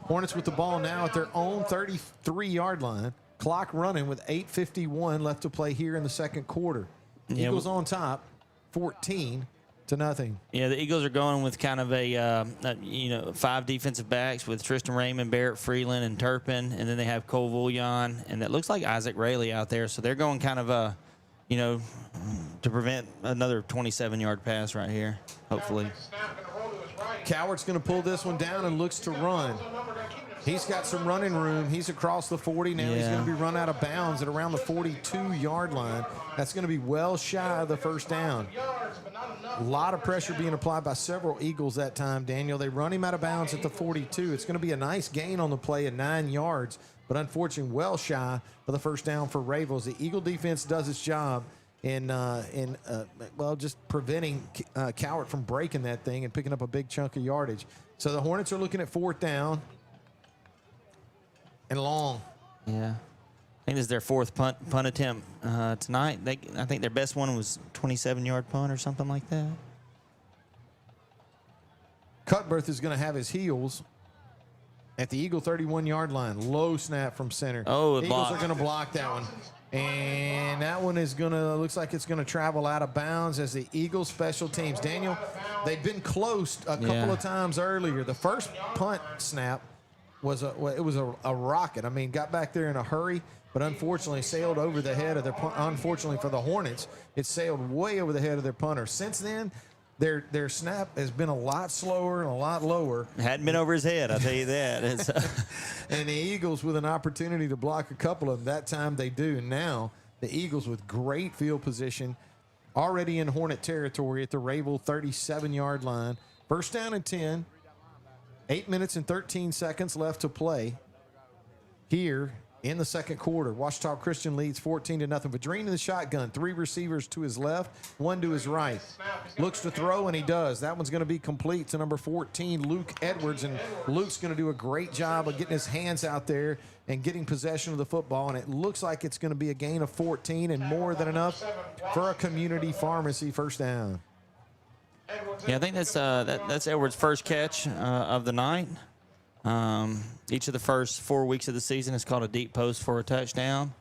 Hornets with the ball now at their own 33-yard line. Clock running with 8:51 left to play here in the second quarter. Eagles on top, 14-0. Yeah, the Eagles are going with kind of a 5 defensive backs with Tristan Raymond, Barrett Freeland, and Turpin, and then they have Cole Vullion, and that looks like Isaac Rayleigh out there. So they're going kind of to prevent another 27-yard pass right here, hopefully. Cowart's going to pull this one down and looks to run. He's got some running room. He's across the 40 now. He's going to be run out of bounds at around the 42-yard line. That's going to be well shy of the first down. A lot of pressure being applied by several Eagles that time, Daniel. They run him out of bounds at the 42. It's going to be a nice gain on the play at 9 yards, but unfortunately well shy of the first down for Rayville. The Eagle defense does its job in just preventing Cowart from breaking that thing and picking up a big chunk of yardage. So the Hornets are looking at 4th down and long. Yeah. I think this is their 4th punt attempt tonight. I think their best one was 27-yard punt or something like that. Cutbirth is going to have his heels at the Eagle 31-yard line. Low snap from center. Eagles are going to block that one. And that one is going to, looks like it's going to travel out of bounds as the Eagles special teams. Daniel, they've been close a couple of times earlier. The first punt snap was a rocket. I mean, got back there in a hurry, but unfortunately sailed over the head of their unfortunately for the Hornets, it sailed way over the head of their punter. Since then, their snap has been a lot slower and a lot lower. It hadn't been over his head, I'll tell you that. And the Eagles with an opportunity to block a couple of them. That time they do. Now the Eagles with great field position, already in Hornet territory at the Rayville 37-yard line. First down and 10. 8 minutes and 13 seconds left to play here in the second quarter. Ouachita Christian leads 14-0. Vadreen in the shotgun. 3 receivers to his left, 1 to his right. Looks to throw, and he does. That one's going to be complete to number 14, Luke Edwards. And Luke's going to do a great job of getting his hands out there and getting possession of the football. And it looks like it's going to be a gain of 14 and more than enough for a community pharmacy first down. Yeah, I think that's Edwards' first catch of the night. Each of the first 4 weeks of the season is called a deep post for a touchdown.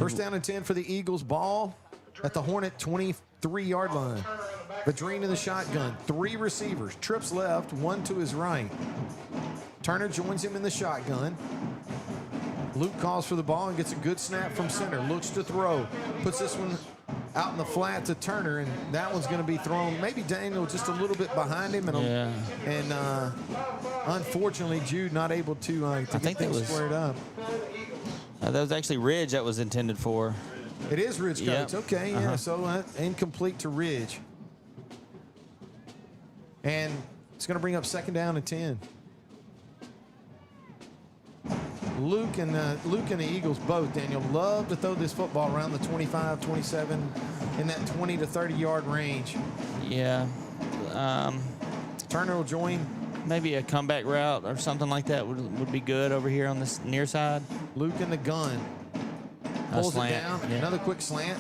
First down and 10 for the Eagles. Ball at the Hornet 23-yard line. Vadrine in the shotgun. 3 receivers. Trips left, 1 to his right. Turner joins him in the shotgun. Luke calls for the ball and gets a good snap from center. Looks to throw. Puts this one out in the flat to Turner, and that one's going to be thrown. Maybe Daniel just a little bit behind him, and unfortunately Jude not able to get things squared up. That was actually Ridge that was intended for. It is Ridge coverage. Yep. Okay, yeah. So incomplete to Ridge, and it's going to bring up 2nd down and 10. Luke and the Eagles both, Daniel, love to throw this football around the 25, 27, in that 20 to 30 yard range. Yeah. Turner will join. Maybe a comeback route or something like that would be good over here on this near side. Luke in the gun. Pulls it down. Yeah. Another quick slant.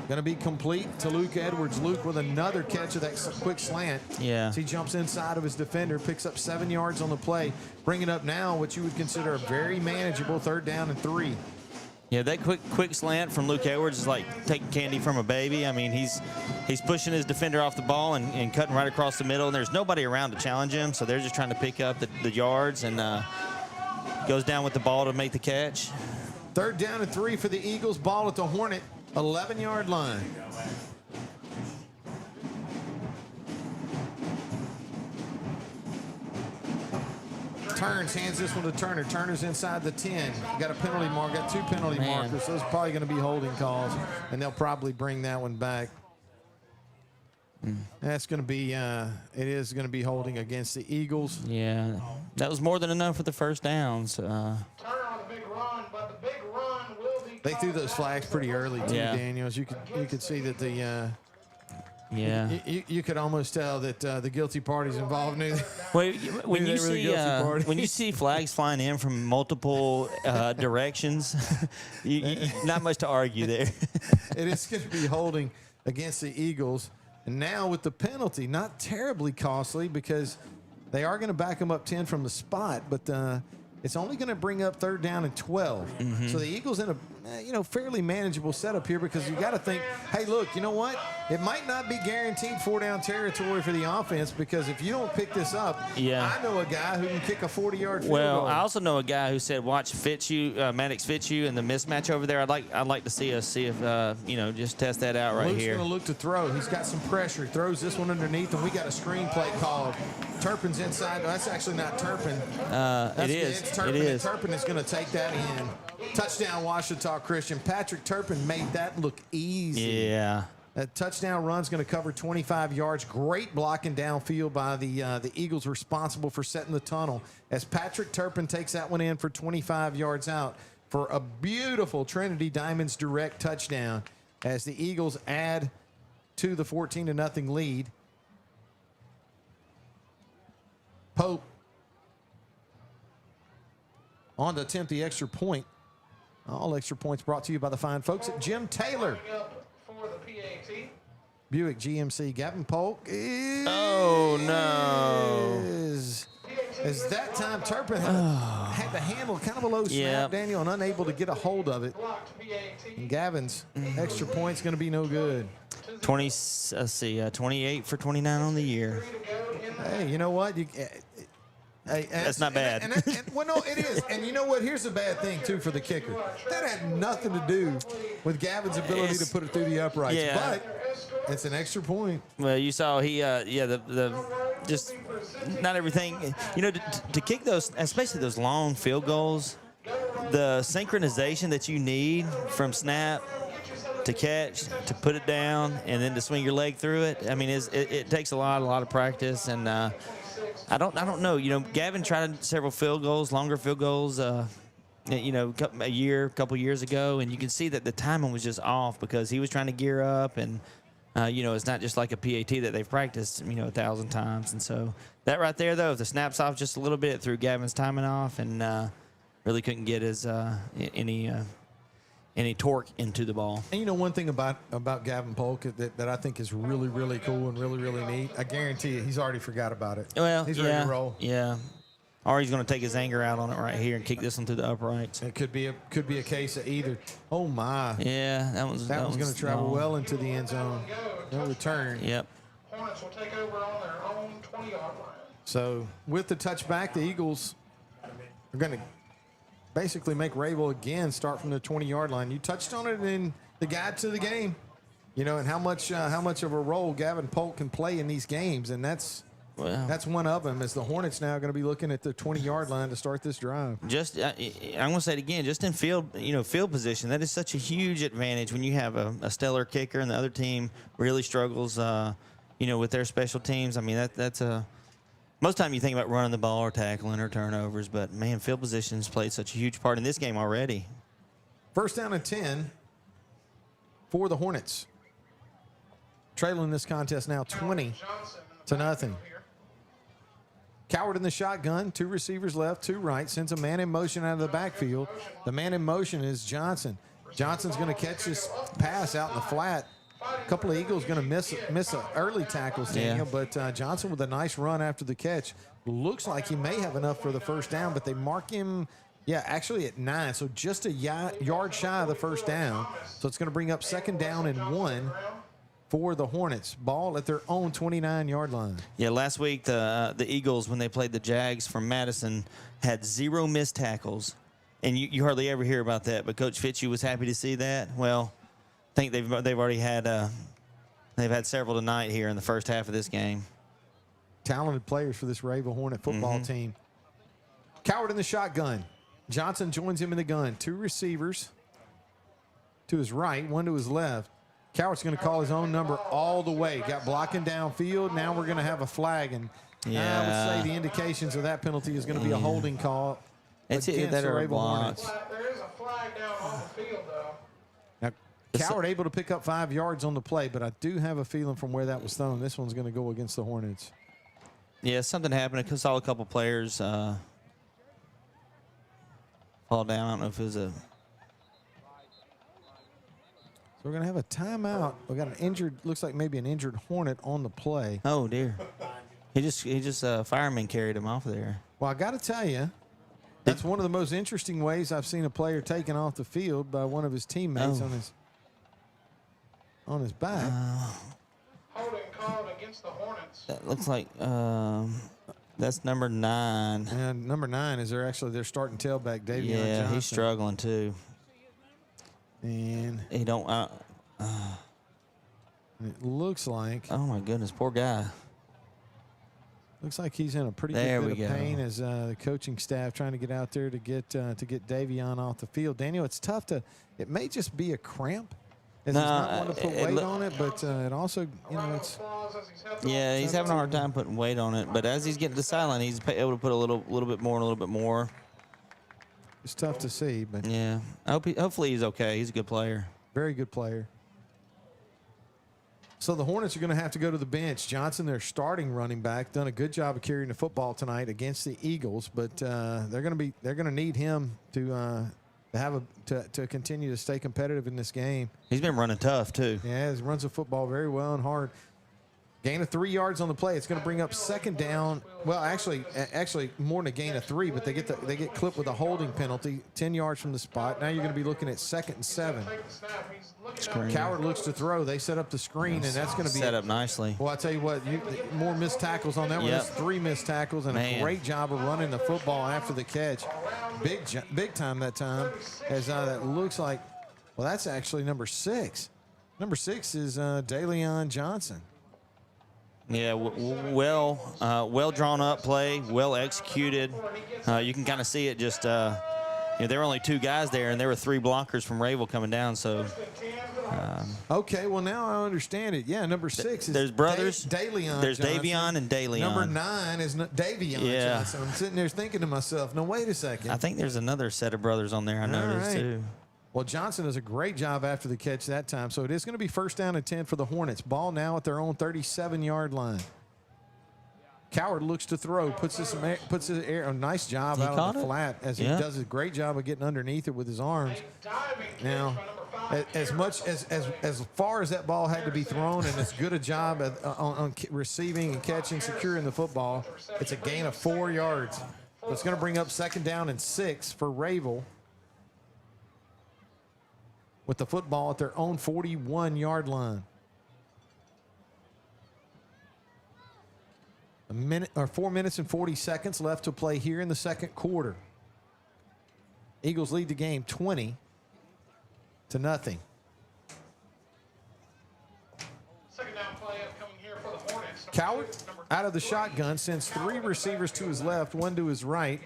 Going to be complete to Luke Edwards. Luke with another catch of that quick slant. Yeah. So he jumps inside of his defender, picks up 7 yards on the play. Bring it up now, what you would consider a very manageable 3rd down and 3. Yeah, that quick slant from Luke Edwards is like taking candy from a baby. I mean, he's pushing his defender off the ball and cutting right across the middle, and there's nobody around to challenge him, so they're just trying to pick up the yards, and goes down with the ball to make the catch. 3rd down and 3 for the Eagles. Ball at the Hornet 11-yard line. Turns, hands this one to Turner. Turner's inside the 10. Got a penalty mark, got 2 penalty markers. Those are probably going to be holding calls, and they'll probably bring that one back. That's going to be, it is going to be holding against the Eagles. Yeah, that was more than enough for the 1st downs. They threw those flags pretty early too, Daniels. You could see that the you could almost tell that the guilty parties involved knew. Well, when you see flags flying in from multiple directions, not much to argue there. It is going to be holding against the Eagles, and now with the penalty, not terribly costly because they are going to back them up 10 from the spot, but. It's only going to bring up 3rd down and 12. So the Eagles in a fairly manageable setup here because you got to think, hey, look, you know what? It might not be guaranteed 4-down territory for the offense because if you don't pick this up, I know a guy who can kick a 40-yard field goal. I also know a guy who said, "Watch Maddox Fitzhugh, and the mismatch over there. I'd like to see us see if just test that out right here." Luke's going to look to throw. He's got some pressure. He throws this one underneath, and we got a screen play called. Turpin's inside. No, that's actually not Turpin. It is. It's Turpin. It is. Turpin is going to take that in. Touchdown, Ouachita Christian. Patrick Turpin made that look easy. Yeah. That touchdown run's going to cover 25 yards. Great blocking downfield by the Eagles responsible for setting the tunnel as Patrick Turpin takes that one in for 25 yards out for a beautiful Trinity Diamonds direct touchdown as the Eagles add to the 14-0 lead. Pope on to attempt the extra point. All extra points brought to you by the fine folks at Jim Taylor. For the PAT. Buick GMC. Gavin Polk is... Oh, no. As that time, Turpin had the handle kind of a low snap, Daniel, and unable to get a hold of it. And Gavin's extra point's going to be no good. 28 for 29 on the year. Hey, you know what? That's not bad. Well, no, it is. And you know what? Here's the bad thing, too, for the kicker. That had nothing to do with Gavin's ability to put it through the uprights. Yeah. But it's an extra point. Well, you saw just not everything. To kick those, especially those long field goals, the synchronization that you need from snap to catch, to put it down, and then to swing your leg through it. I mean, it takes a lot of practice, and I don't know. Gavin tried several field goals, longer field goals, a couple years ago, and you can see that the timing was just off because he was trying to gear up, and it's not just like a PAT that they've practiced 1,000 times, and so that right there, though, if the snap's off just a little bit, it threw Gavin's timing off, and really couldn't get his any torque into the ball. And one thing about Gavin Polk that I think is really, really cool and really, really neat, I guarantee you he's already forgot about it. Well, he's ready to roll. Yeah. Or he's going to take his anger out on it right here and kick this one through the uprights. It could be a case of either. Oh, my. Yeah, that one's going to travel well into the end zone. No return. Yep. Hornets will take over on their own 20-yard line. So with the touchback, the Eagles are going to basically make Rayville again start from the 20-yard line. You touched on it in the guide to the game, you know, and how much of a role Gavin Polk can play in these games, and that's one of them. Is the Hornets now going to be looking at the 20-yard line to start this drive? Just I'm going to say it again, just in field position, that is such a huge advantage when you have a stellar kicker and the other team really struggles, with their special teams. I mean, that's a most time you think about running the ball or tackling or turnovers, but man, field positions played such a huge part in this game already. First down and 10 for the Hornets. Trailing this contest now 20-0. Coward in the shotgun, 2 receivers left, 2 right, sends a man in motion out of the backfield. The man in motion is Johnson. Johnson's going to catch this pass out in the flat. A couple of Eagles going to miss an early tackle, Daniel, but Johnson with a nice run after the catch. Looks like he may have enough for the first down, but they mark him, actually at 9, so just a yard shy of the first down. So it's going to bring up 2nd down and 1 for the Hornets. Ball at their own 29-yard line. Yeah, last week the Eagles, when they played the Jags from Madison, had 0 missed tackles, and you hardly ever hear about that. But Coach Fitchie was happy to see that. Well, I think they've already had they've had several tonight here in the first half of this game. Talented players for this Rayville Hornet football team. Coward in the shotgun. Johnson joins him in the gun. 2 receivers to his right, 1 to his left. Coward's going to call his own number all the way. Got blocking downfield. Now we're going to have a flag, and I would say the indications of that penalty is going to be a holding call against the Rayville Hornets. There is a flag down on the field, though. Now, Coward able to pick up 5 yards on the play, but I do have a feeling from where that was thrown, this one's going to go against the Hornets. Yeah, something happened. I saw a couple players fall down. I don't know if it was a... So we're going to have a timeout. We got an injured, looks like maybe an injured Hornet on the play. Oh, dear. He just fireman carried him off there. Well, I got to tell you, that's one of the most interesting ways I've seen a player taken off the field by one of his teammates on his back. Holding called against the Hornets. That looks like that's number 9. And number 9 is their starting tailback, Davion Johnson. He's struggling too. And he don't. It looks like. Oh my goodness, poor guy. Looks like he's in a pretty good bit of pain as the coaching staff trying to get out there to get Davion off the field. Daniel, it's tough to. It may just be a cramp. As he's not wanting to put weight on it, but it also, it's. Yeah, he's having a hard time putting weight on it. But as he's getting to the sideline, he's able to put a little bit more and a little bit more. It's tough to see, but yeah, hopefully he's okay. He's a good player. Very good player. So the Hornets are going to have to go to the bench. Johnson, their starting running back, done a good job of carrying the football tonight against the Eagles, but they're going to need him to continue to stay competitive in this game. He's been running tough too. Yeah, he runs the football very well and hard. Gain of 3 yards on the play. It's going to bring up 2nd down. Well, actually more than a gain of 3, but they get clipped with a holding penalty, 10 yards from the spot. Now you're going to be looking at 2nd and 7. Screen. Coward looks to throw. They set up the screen, and that's going to be set up nicely. Well, I tell you what, more missed tackles on that one. That's 3 missed tackles and a great job of running the football after the catch. Big time that time. As that looks like, well, that's actually number 6. Number 6 is Davion Johnson. Yeah, well drawn up play, well executed. You can kind of see it. Just there were only 2 guys there, and there were 3 blockers from Rayville coming down. So. Okay, well now I understand it. Yeah, number 6 is there's brothers. Davion. There's Johnson. Davion and Davion. Number 9 is Davion Johnson. I'm sitting there thinking to myself, no, wait a second. I think there's another set of brothers on there. I noticed too. Well, Johnson does a great job after the catch that time. So it is going to be 1st down and 10 for the Hornets. Ball now at their own 37-yard line. Coward looks to throw, puts his air. A nice job out on the flat as he does a great job of getting underneath it with his arms. Now, as far as that ball had to be thrown, and as good a job on receiving and catching, securing the football, it's a gain of 4 yards. So it's going to bring up 2nd down and 6 for Rayville, with the football at their own 41-yard line. 4 minutes and 40 seconds left to play here in the second quarter. Eagles lead the game 20-0. Second down play upcoming here for the Hornets. Coward out of the shotgun sends 3 receivers to his left, 1 to his right,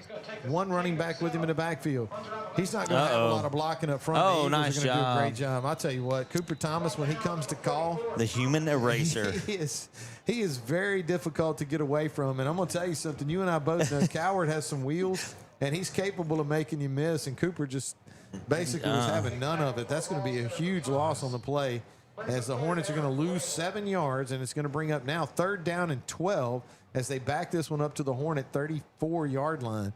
1 running back with him in the backfield. He's not going to have a lot of blocking up front. Oh, the Eagles nice are going to do a job. great job. I'll tell you what, Cooper Thomas, when he comes to call, The human eraser. he is very difficult to get away from. And I'm going to tell you something. You and I both know Coward has some wheels, and he's capable of making you miss. And Cooper just basically was having none of it. That's going to be a huge loss on the play, as the Hornets are going to lose 7 yards, and it's going to bring up now 3rd down and 12 as they back this one up to the Hornet 34-yard line.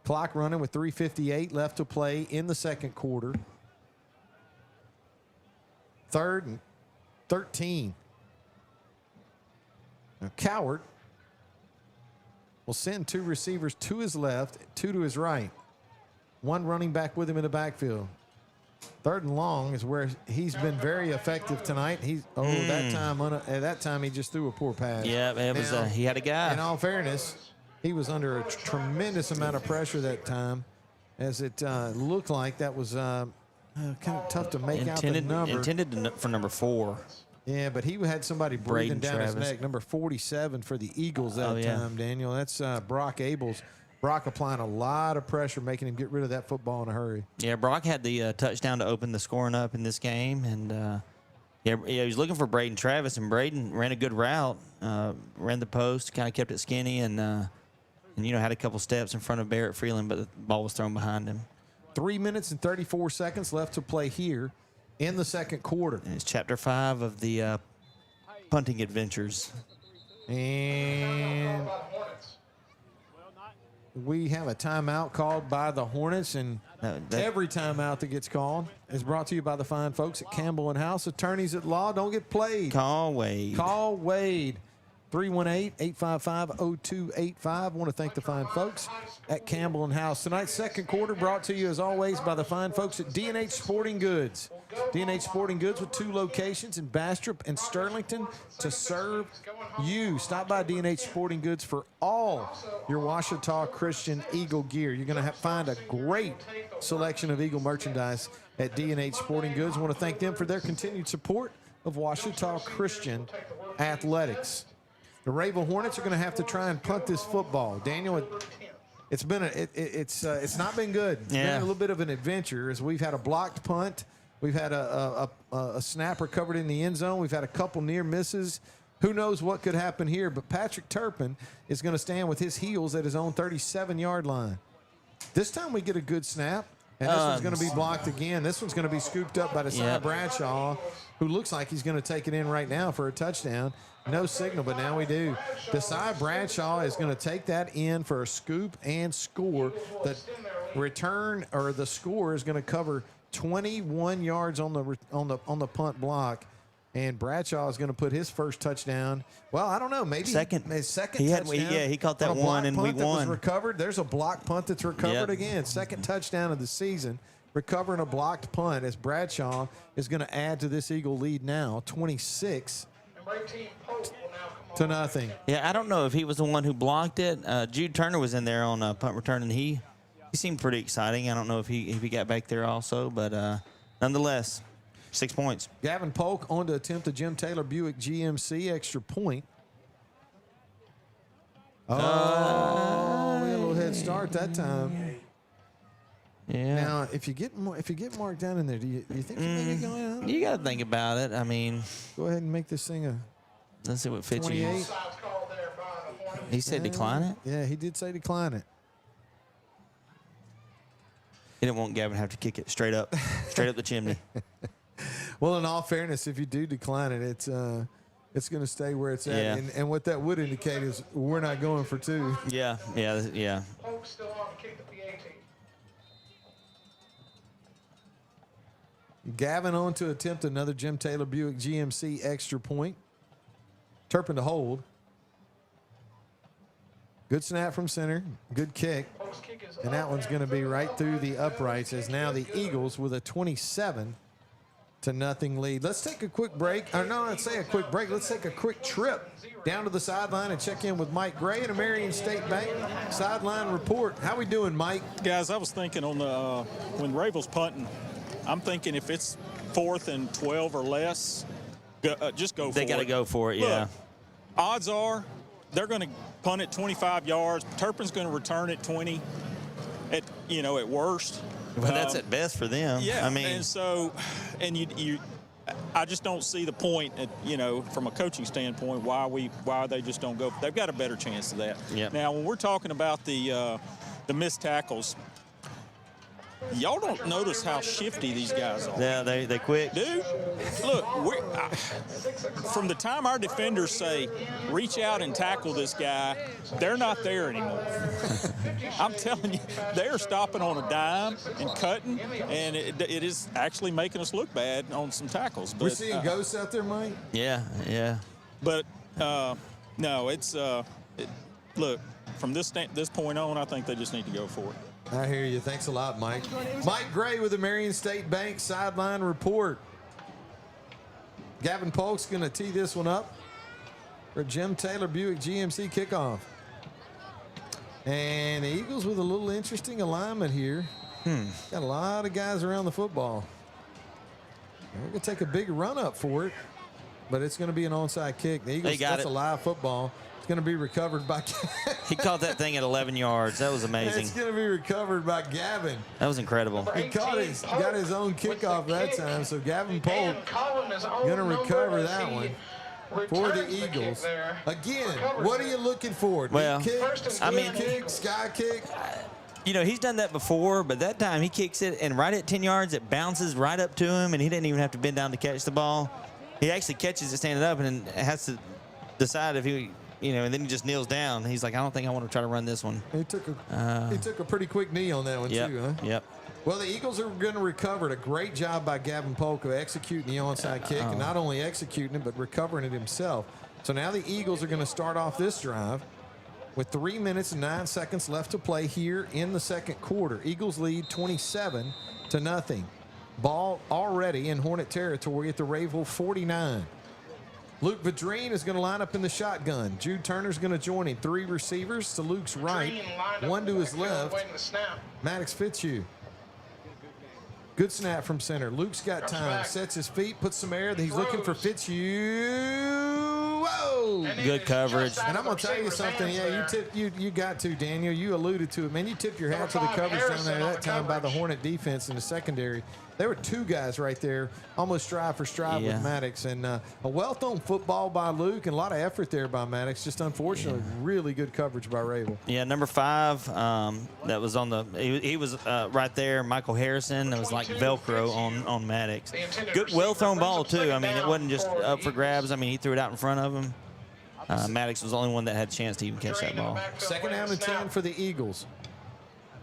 Clock running with 3:58 left to play in the second quarter. 3rd and 13. Now Coward will send 2 receivers to his left, 2 to his right. 1 running back with him in the backfield. 3rd and long is where he's been very effective tonight. That time he just threw a poor pass. Yeah, he had a guy. In all fairness, he was under a tremendous amount of pressure that time, as it looked like that was kind of tough to make out the number. Intended for number 4. Yeah, but he had somebody breathing down his Travis. neck. Number 47 for the Eagles that time, Daniel. That's Brock Abels. Brock applying a lot of pressure, making him get rid of that football in a hurry. Yeah, Brock had the touchdown to open the scoring up in this game, and he was looking for Braden Travis, and Braden ran a good route, ran the post, kind of kept it skinny, and had a couple steps in front of Barrett Freeland, but the ball was thrown behind him. 3 minutes and 34 seconds left to play here in the second quarter. And it's chapter 5 of the punting adventures. And we have a timeout called by the Hornets, and every timeout that gets called is brought to you by the fine folks at Campbell & House. Attorneys at law don't get played. Call Wade. Call Wade. 318-855-0285. I want to thank the fine folks at Campbell & House. Tonight's second quarter brought to you, as always, by the fine folks at D&H Sporting Goods. D&H Sporting Goods with 2 locations in Bastrop and Sterlington to serve you. Stop by D&H Sporting Goods for all your Ouachita Christian Eagle gear. You're going to find a great selection of Eagle merchandise at D&H Sporting Goods. I want to thank them for their continued support of Ouachita Christian athletics. The Rayville Hornets are going to have to try and punt this football. Daniel, it's not been good. It's been a little bit of an adventure, as we've had a blocked punt. We've had a snap recovered in the end zone. We've had a couple near misses. Who knows what could happen here? But Patrick Turpin is going to stand with his heels at his own 37-yard line. This time we get a good snap, and this one's going to be blocked again. This one's going to be scooped up by Desai Bradshaw, who looks like he's going to take it in right now for a touchdown. No signal, but now we do. Desai Bradshaw is going to take that in for a scoop and score. The return, or the score, is going to cover 21 yards on the punt block, and Bradshaw is going to put his first touchdown. Well, I don't know, maybe second touchdown. He caught that one in week 1. Was recovered. There's a blocked punt that's recovered again. Second touchdown of the season, recovering a blocked punt, as Bradshaw is going to add to this Eagle lead now, 26-0. Yeah, I don't know if he was the one who blocked it. Jude Turner was in there on punt return, and he seemed pretty exciting. I don't know if he got back there also, but nonetheless, 6 points. Gavin Polk on to attempt a Jim Taylor Buick GMC extra point. We had a little head start that time. Yeah. Now, if you get marked down in there, do you think you may get going out? You got to think about it. I mean, go ahead and make this thing a. Let's see what fits you. 28. He said decline it. Yeah, he did say decline it. He didn't want Gavin to have to kick it straight up the chimney. Well, in all fairness, if you do decline it, it's going to stay where it's at. And what that would indicate is we're not going for 2. Yeah. Polk still on to kick the PAT. Gavin on to attempt another Jim Taylor Buick GMC extra point. Turpin to hold. Good snap from center. Good kick. And that one's going to be right through the uprights, as now the Eagles with a 27-0 0 lead. Let's take a quick break. Or no, let's say a quick break. Let's take a quick trip down to the sideline and check in with Mike Gray and a Marion State Bank sideline report. How we doing, Mike? Guys, I was thinking on the when Rayville's punting, I'm thinking if it's 4th and 12 or less, just go for it. They got to go for it, yeah. Look, odds are they're going to punt it 25 yards. Turpin's going to return it 20 at worst. Well, that's at best for them. Yeah, I mean, and so, and I just don't see the point, from a coaching standpoint, why they just don't go. They've got a better chance of that. Yep. Now, when we're talking about the missed tackles, y'all don't notice how shifty these guys are. Yeah, they quick. Dude, look, from the time our defenders say, reach out and tackle this guy, they're not there anymore. I'm telling you, they're stopping on a dime and cutting, and it is actually making us look bad on some tackles. But, We're seeing ghosts out there, Mike? Yeah. But, no, it's look, from this point on, I think they just need to go for it. I hear you. Thanks a lot, Mike. Mike Gray with the Marion State Bank sideline report. Gavin Polk's going to tee this one up for Jim Taylor Buick GMC kickoff. And the Eagles with a little interesting alignment here. Got a lot of guys around the football. We're going to take a big run up for it, but it's going to be an onside kick. The Eagles, that's a live football. It's going to be recovered by He caught that thing at 11 yards. That was amazing. It's going to be recovered by Gavin. That was incredible. He got his own kickoff that time, so Gavin Polk going to recover that one for the Eagles. Again, what are you looking for? Well, kick, kick, sky kick? He's done that before, but that time he kicks it, and right at 10 yards, it bounces right up to him, and he didn't even have to bend down to catch the ball. He actually catches it standing up and then has to decide if he... and then he just kneels down. He's like, I don't think I want to try to run this one. He took a pretty quick knee on that one, too, huh? Yep. Well, the Eagles are going to recover it. A great job by Gavin Polk of executing the onside kick, and not only executing it, but recovering it himself. So now the Eagles are going to start off this drive with 3 minutes and 9 seconds left to play here in the second quarter. Eagles lead 27-0. Ball already in Hornet territory at the Rayville 49. Luke Vadrine is going to line up in the shotgun. Jude Turner's going to join him. 3 receivers to Luke's right, 1 to his left. Maddox Fitzhugh. Good snap from center. Luke's got time. Sets his feet, puts some air. He's looking for Fitzhugh. Whoa! Good coverage. And I'm going to tell you something. Yeah, you got to, Daniel. You alluded to it. Man, you tip your hat to the coverage down there that time by the Hornet defense in the secondary. There were 2 guys right there, almost stride for stride with Maddox. And a well-thrown football by Luke and a lot of effort there by Maddox. Just unfortunately, really good coverage by Rayville. Yeah, number 5, that was on the he was right there, Michael Harrison. That was like Velcro on Maddox. Good, well-thrown ball, too. I mean, it wasn't just up for grabs. I mean, he threw it out in front of him. Maddox was the only one that had a chance to even catch that ball. Second down and 10 for the Eagles.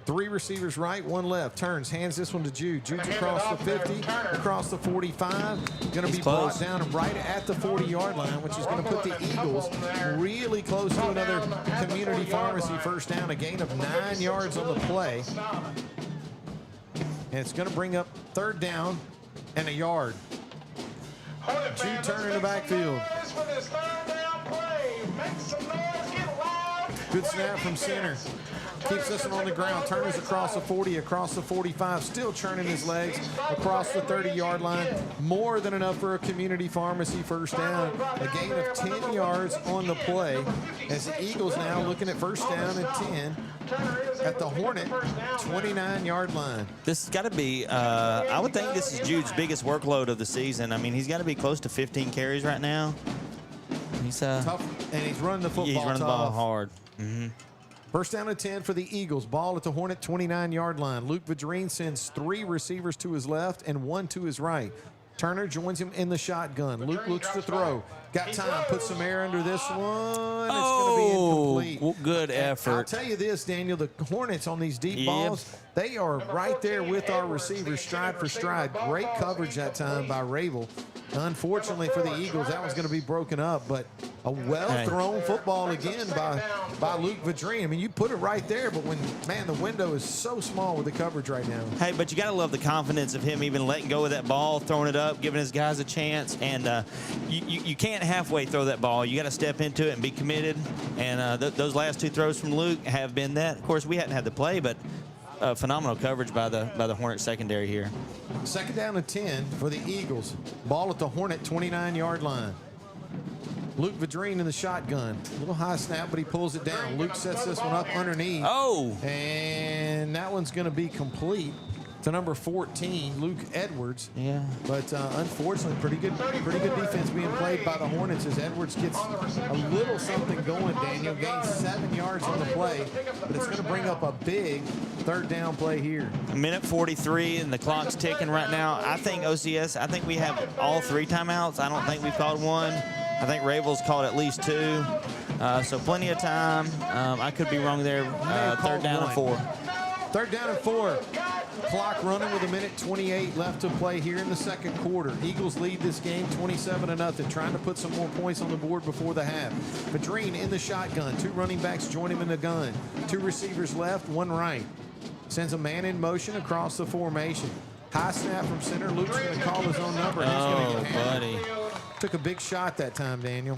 3 receivers right, 1 left. Turns, hands this one to Jude. Jude's across the 50, across the 45. Going to be brought down right at the 40-yard line, which is going to put the Eagles really close to another community pharmacy first down. A gain of 9 yards on the play. And it's going to bring up 3rd down and a yard. Jude Turner in the backfield. Good snap from center. Keeps this one on the ground. Turner's across the 40, across the 45, still churning his legs across the 30-yard line. More than enough for a community pharmacy first down. A gain of 10 yards on the play as the Eagles now looking at first down and 10 at the Hornet 29-yard line. This has got to be, I would think this is Jude's biggest workload of the season. I mean, he's got to be close to 15 carries right now. He's tough, and he's running the football he's running the ball hard. First down and 10 for the Eagles. Ball at the Hornet 29-yard line. Luke Vadrine sends 3 receivers to his left and 1 to his right. Turner joins him in the shotgun. Luke looks to throw. Got time. Put some air under this one. It's going to be incomplete. Good effort. I'll tell you this, Daniel. The Hornets on these deep balls, they are right there with our receivers, stride for stride. Great coverage that time by Rayville. Unfortunately for the Eagles, that was going to be broken up, but A well-thrown football again by Luke Vadrine. I mean, you put it right there, but man, the window is so small with the coverage right now. Hey, but you got to love the confidence of him even letting go of that ball, throwing it up, giving his guys a chance. And you can't halfway throw that ball. You got to step into it and be committed. And those last 2 throws from Luke have been that. Of course, we hadn't had the play, but phenomenal coverage by the Hornets secondary here. 2nd down and 10 for the Eagles. Ball at the Hornet 29-yard line. Luke Vadrine in the shotgun. A little high snap, but he pulls it down. Luke sets this one up underneath. Oh! And that one's going to be complete to number 14, Luke Edwards. Yeah. But unfortunately, pretty good defense being played by the Hornets as Edwards gets a little something going, Daniel. Gains 7 yards on the play, but it's going to bring up a big 3rd down play here. 1:43, and the clock's ticking right now. I think OCS, we have all 3 timeouts. I don't think we've called one. I think Rayville's called at least 2. So plenty of time. I could be wrong there. 3rd down and 4. 3rd down and 4. Clock running with 1:28 left to play here in the 2nd quarter. Eagles lead this game 27-0, trying to put some more points on the board before the half. Vadrine in the shotgun. 2 running backs join him in the gun. 2 receivers left, 1 right. Sends a man in motion across the formation. High snap from center. Luke's going to call his own number. And he's going to get hammered. Took a big shot that time, Daniel.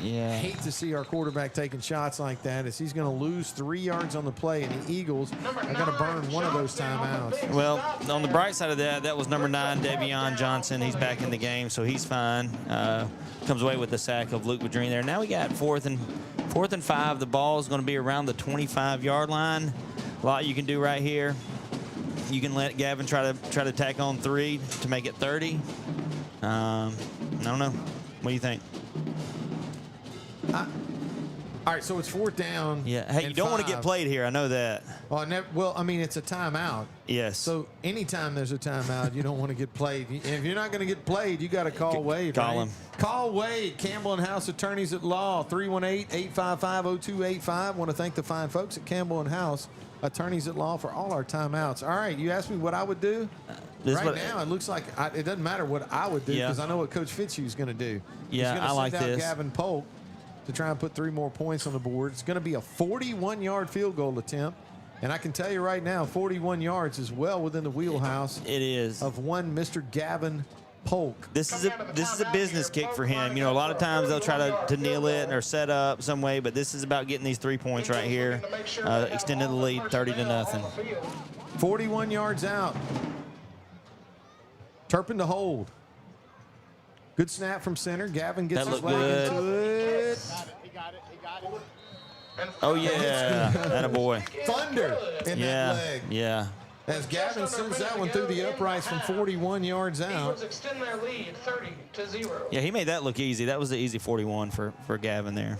Yeah. Hate to see our quarterback taking shots like that, as he's going to lose 3 yards on the play, and the Eagles are going to burn one of those timeouts. Well, on the bright side of that was number 9, Davion Johnson. He's back in the game, so he's fine. Comes away with the sack of Luke Vadrine there. Now we got 4th and 5. The ball is going to be around the 25-yard line. A lot you can do right here. You can let Gavin try to tack on 3 to make it 30. I don't know. What do you think? All right, so it's 4th down. Yeah. Hey, you don't want to get played here. I know that. Well, I mean, it's a timeout. Yes. So anytime there's a timeout, you don't want to get played. If you're not going to get played, you got to call Wade. Call right? him. Call Wade. Campbell and House Attorneys at Law, 318-855-0285. Want to thank the fine folks at Campbell and House Attorneys at Law for all our timeouts. All right, you asked me what I would do. Right now, it looks like it doesn't matter what I would do, because I know what Coach Fitzhugh is going to do. Yeah, He's going to send out this. Gavin Polk to try and put 3 more points on the board. It's going to be a 41-yard field goal attempt. And I can tell you right now, 41 yards is well within the wheelhouse. It is. Of one Mr. Gavin Polk. This is a business kick for him. You know, a lot of times they'll try to kneel it or set up some way, but this is about getting these 3 points right here, extending the lead 30-0. 41 yards out. Turpin to hold. Good snap from center. Gavin gets his leg into it. He got it. Oh, yeah. Attaboy. Thunder in that leg. Yeah. As Gavin sends that one through the uprights from 41 yards out. Eagles extend their lead 30-0. Yeah, he made that look easy. That was the easy 41 for Gavin there.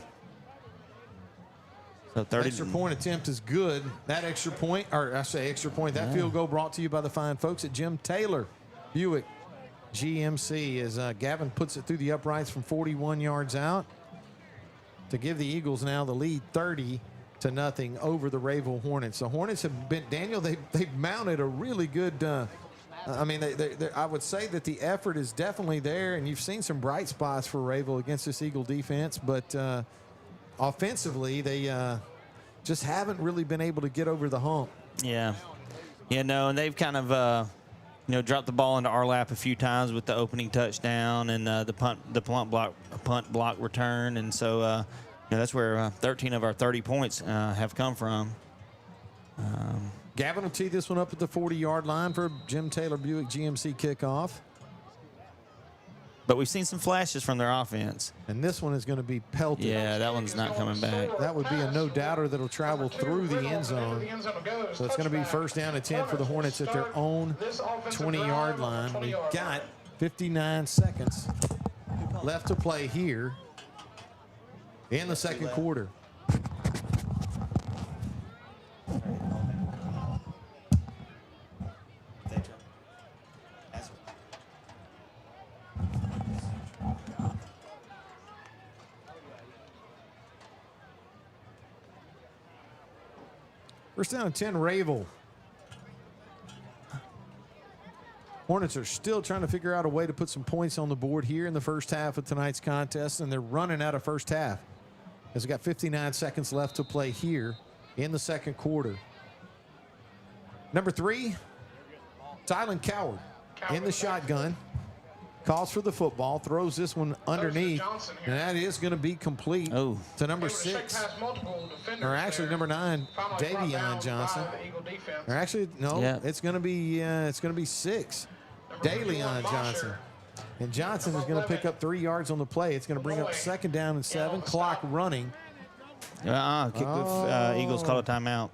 So 30. Extra point attempt is good. That extra point, that field goal brought to you by the fine folks at Jim Taylor Buick GMC, as Gavin puts it through the uprights from 41 yards out to give the Eagles now the lead 30-0 over the Rayville Hornets. The Hornets have been, Daniel, they've mounted a really good, I would say that the effort is definitely there, and you've seen some bright spots for Rayville against this Eagle defense, but offensively, they just haven't really been able to get over the hump. Yeah. Yeah, no, and they've kind of, dropped the ball into our lap a few times with the opening touchdown and the punt block return, and so that's where 13 of our 30 points have come from. Gavin will tee this one up at the 40-yard line for Jim Taylor Buick GMC kickoff. But we've seen some flashes from their offense. And this one is going to be pelted. Yeah, that one's not coming back. That would be a no-doubter that'll travel through the end zone. So it's going to be 1st down and 10 for the Hornets at their own 20-yard line. We've got 59 seconds left to play here in the 2nd quarter. First down and 10, Rayville. Hornets are still trying to figure out a way to put some points on the board here in the first half of tonight's contest, and they're running out of first half. As we got 59 seconds left to play here in the second quarter. Number 3, Tylen Coward in the shotgun. Calls for the football, throws this one underneath, and that is going to be complete to number 6. Or actually number 9, Davion Johnson. Or actually, no, it's going to be 6, Davion Johnson. And Johnson is going to pick up 3 yards on the play. It's going to bring up 2nd down and 7, clock running. Eagles call a timeout.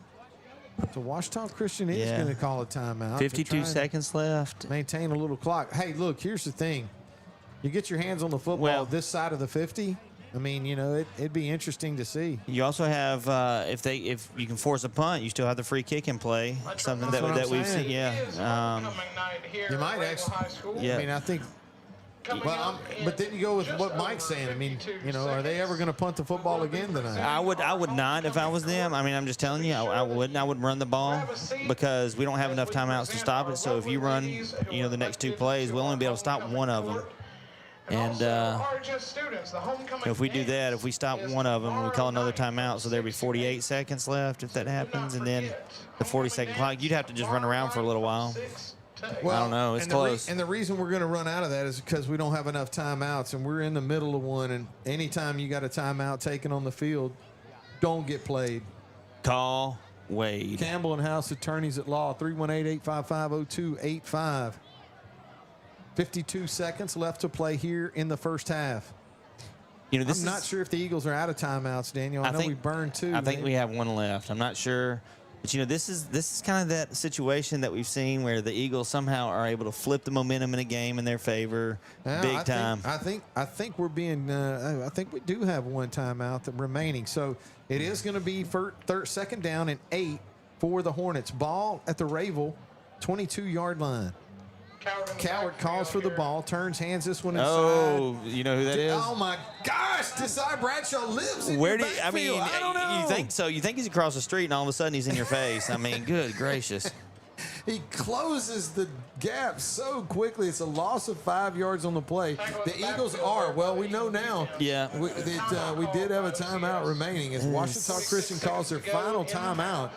So Washita Christian is going to call a timeout. 52 seconds left. Maintain a little clock. Hey, look, here's the thing. You get your hands on the football this side of the 50. I mean, you know, it'd be interesting to see. You also have, if you can force a punt, you still have the free kick in play. Something that we've seen. Yeah. You might actually. Yeah. I mean, I think. Well, but then you go with what Mike's saying. I mean, you know, are they ever going to punt the football again tonight? I would not if I was them. I mean, I'm just telling you, I wouldn't. I would run the ball because we don't have enough timeouts to stop it. So if you run, you know, the next 2 plays, we'll only be able to stop one of them. And if we do that, if we stop one of them, we call another timeout, so there'll be 48 seconds left if that happens, and then the 40-second clock. You'd have to just run around for a little while. Well, I don't know. It's close. And the reason we're going to run out of that is because we don't have enough timeouts, and we're in the middle of one. And anytime you got a timeout taken on the field, don't get played. Call Wade. Campbell and House Attorneys at Law, 318-855-0285. 52 seconds left to play here in the first half. You know, I'm not sure if the Eagles are out of timeouts, Daniel. I know we burned 2. I think we have 1 left. I'm not sure. But, you know, this is kind of that situation that we've seen where the Eagles somehow are able to flip the momentum in a game in their favor big time. I think we're being I think we do have 1 timeout remaining. So it is going to be 2nd down and 8 for the Hornets. Ball at the Rayville 22-yard line. Coward calls for the ball, turns, hands this one inside. Oh, you know who that is? Oh my gosh, Desai Bradshaw lives in Where your do you, I mean, backfield. I don't know. You think so? You think he's across the street, and all of a sudden he's in your face. I mean, good gracious. He closes the gap so quickly. It's a loss of 5 yards on the play. The Eagles are, well, we know now. Yeah. We did have a timeout remaining as Washita Christian calls their final timeout.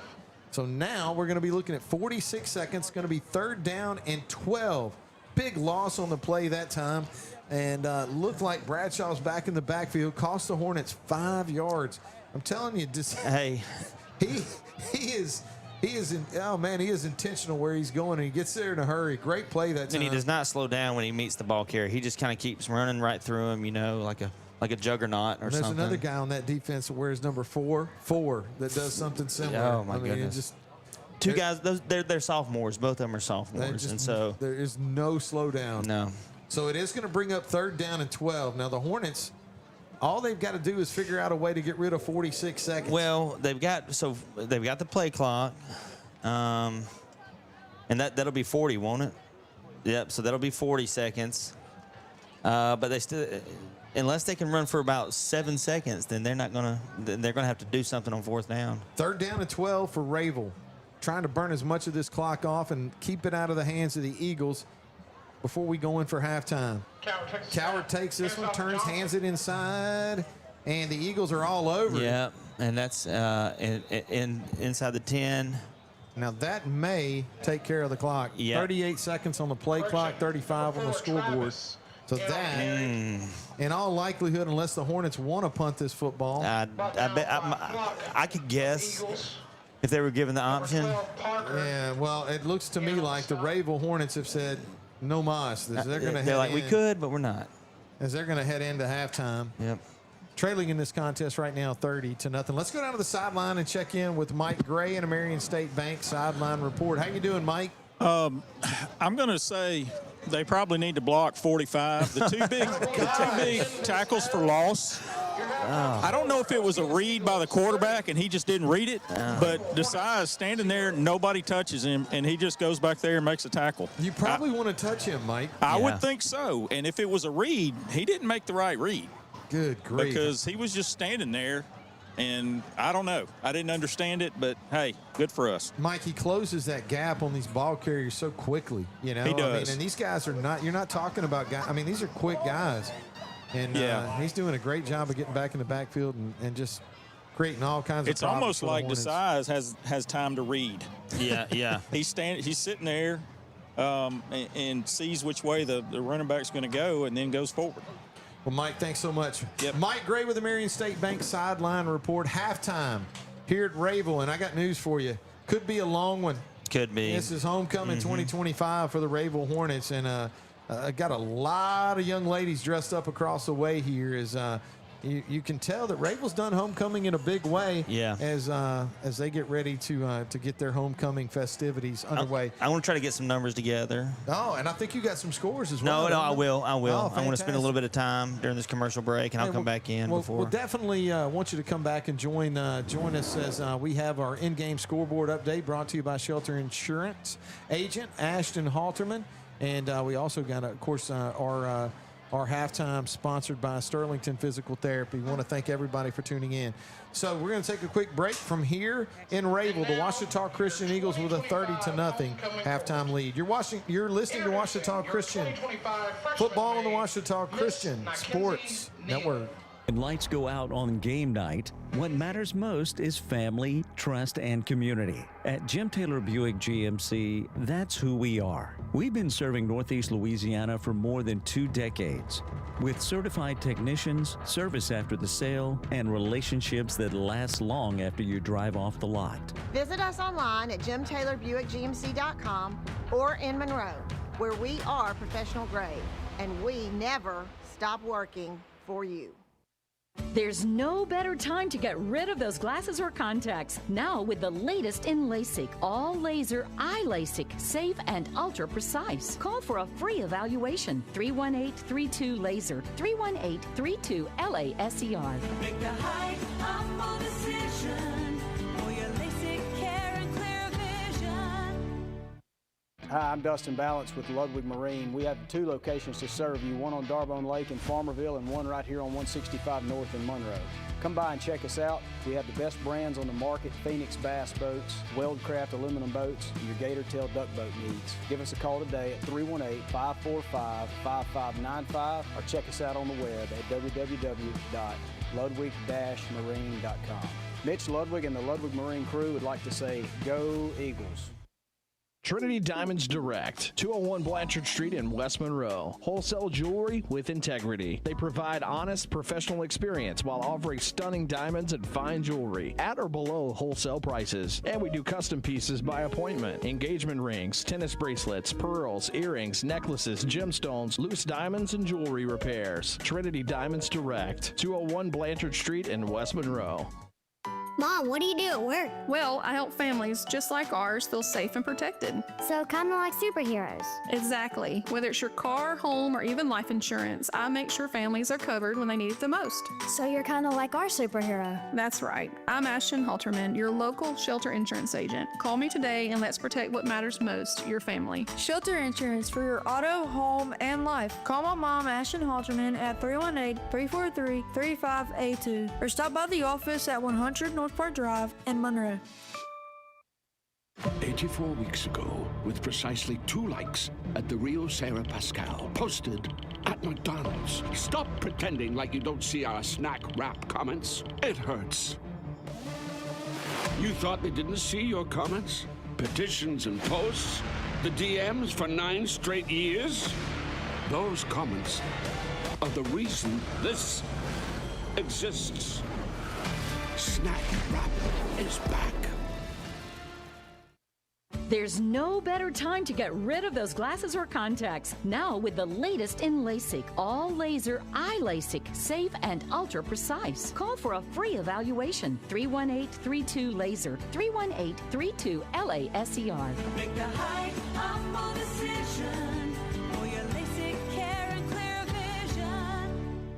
So now we're going to be looking at 46 seconds. Going to be 3rd down and 12. Big loss on the play that time. And looked like Bradshaw's back in the backfield. Cost the Hornets 5 yards. I'm telling you, hey, he is intentional where he's going, and he gets there in a hurry. Great play that time. And he does not slow down when he meets the ball carrier. He just kind of keeps running right through him, you know, like a juggernaut or something. There's another guy on that defense that wears number 4 that does something similar. Oh my goodness. 2 guys, they're sophomores. Both of them are sophomores, and so there is no slowdown. No. So it is going to bring up 3rd down and 12. Now the Hornets, all they've got to do is figure out a way to get rid of 46 seconds. Well, they've got the play clock, and that'll be 40, won't it? Yep. So that'll be 40 seconds. But they still, unless they can run for about 7 seconds, then they're gonna have to do something on 4th down. 3rd down and 12 for Rayville. Trying to burn as much of this clock off and keep it out of the hands of the Eagles before we go in for halftime. Coward takes this one, turns, hands it inside, and the Eagles are all over. Yeah, and that's inside the 10. Now that may take care of the clock. Yep. 38 seconds on the play clock, 35 on the scoreboard. So that, in all likelihood, unless the Hornets want to punt this football, I bet I could guess. If they were given the option. Yeah, well, it looks to me like the Rayville Hornets have said no mas. They're like, we could, but we're not. As they're going to head into halftime. Yep. Trailing in this contest right now 30-0. Let's go down to the sideline and check in with Mike Gray and a Marion State Bank sideline report. How you doing, Mike? I'm going to say they probably need to block 45. The two big tackles for loss. I don't know if it was a read by the quarterback and he just didn't read it, but Desai is standing there, nobody touches him, and he just goes back there and makes a tackle. You probably want to touch him, Mike. I would think so. And if it was a read, he didn't make the right read. Good grief. Because he was just standing there, And I don't know. I didn't understand it, but hey, good for us. Mike, he closes that gap on these ball carriers so quickly, you know. He does. I mean, and these guys are not, you're not talking about guys. I mean, these are quick guys. And he's doing a great job of getting back in the backfield and just creating all kinds of problems. It's almost for the like Hornets. Desai has time to read. Yeah. He's sitting there and sees which way the running back's going to go and then goes forward. Well, Mike, thanks so much. Yep. Mike Gray with the Marion State Bank Sideline Report. Halftime here at Rayville, and I got news for you. Could be a long one. Could be. This is homecoming 2025 for the Rayville Hornets, and got a lot of young ladies dressed up across the way here. As you can tell that Rayville's done homecoming in a big way. Yeah. As they get ready to get their homecoming festivities underway. I want to try to get some numbers together. Oh, and I think you got some scores as well. No, I will. Oh, I want to spend a fantastic. little bit of time during this commercial break, and I'll come back in before. We'll definitely want you to come back and join us as we have our in-game scoreboard update brought to you by Shelter Insurance agent Ashton Halterman. And we also got, of course, our halftime sponsored by Sterlington Physical Therapy. We want to thank everybody for tuning in. So we're going to take a quick break from here in Rayville. The Ouachita Christian Eagles with a 30-0 halftime lead. You're listening to Ouachita Christian football on the Ouachita Christian Sports Network. When lights go out on game night, what matters most is family, trust, and community. At Jim Taylor Buick GMC, that's who we are. We've been serving Northeast Louisiana for more than 2 decades. With certified technicians, service after the sale, and relationships that last long after you drive off the lot. Visit us online at jimtaylorbuickgmc.com or in Monroe, where we are professional grade, and we never stop working for you. There's no better time to get rid of those glasses or contacts. Now with the latest in LASIK, all laser eye LASIK, safe and ultra precise. Call for a free evaluation. 318-32-LASER, 318-32-LASER. Make the high humble decision for your LASIK care and clear vision. Hi, I'm Dustin Balance with Ludwig Marine. We have 2 locations to serve you, one on Darbone Lake in Farmerville and one right here on 165 North in Monroe. Come by and check us out. We have the best brands on the market: Phoenix Bass boats, Weldcraft aluminum boats, and your Gator Tail duck boat needs. Give us a call today at 318-545-5595 or check us out on the web at www.ludwig-marine.com. Mitch Ludwig and the Ludwig Marine crew would like to say, go Eagles. Trinity Diamonds Direct, 201 Blanchard Street in West Monroe. Wholesale jewelry with integrity. They provide honest, professional experience while offering stunning diamonds and fine jewelry at or below wholesale prices. And we do custom pieces by appointment. Engagement rings, tennis bracelets, pearls, earrings, necklaces, gemstones, loose diamonds, and jewelry repairs. Trinity Diamonds Direct, 201 Blanchard Street in West Monroe. Mom, what do you do at work? Well, I help families just like ours feel safe and protected. So kind of like superheroes. Exactly. Whether it's your car, home, or even life insurance, I make sure families are covered when they need it the most. So you're kind of like our superhero. That's right. I'm Ashton Halterman, your local shelter insurance agent. Call me today and let's protect what matters most, your family. Shelter insurance for your auto, home, and life. Call my mom, Ashton Halterman, at 318-343-3582 or stop by the office at 100 North Park Drive in Monroe. 84 weeks ago, with precisely 2 likes at the Rio Sarah Pascal, posted at McDonald's. Stop pretending like you don't see our snack wrap comments. It hurts. You thought they didn't see your comments? Petitions and posts? The DMs for 9 straight years? Those comments are the reason this exists. Snack wrap is back. There's no better time to get rid of those glasses or contacts. Now with the latest in LASIK, all laser eye LASIK, safe and ultra precise. Call for a free evaluation. 318-32-LASER, 318-32-LASER. Make the high humble decision for your LASIK care and clear vision.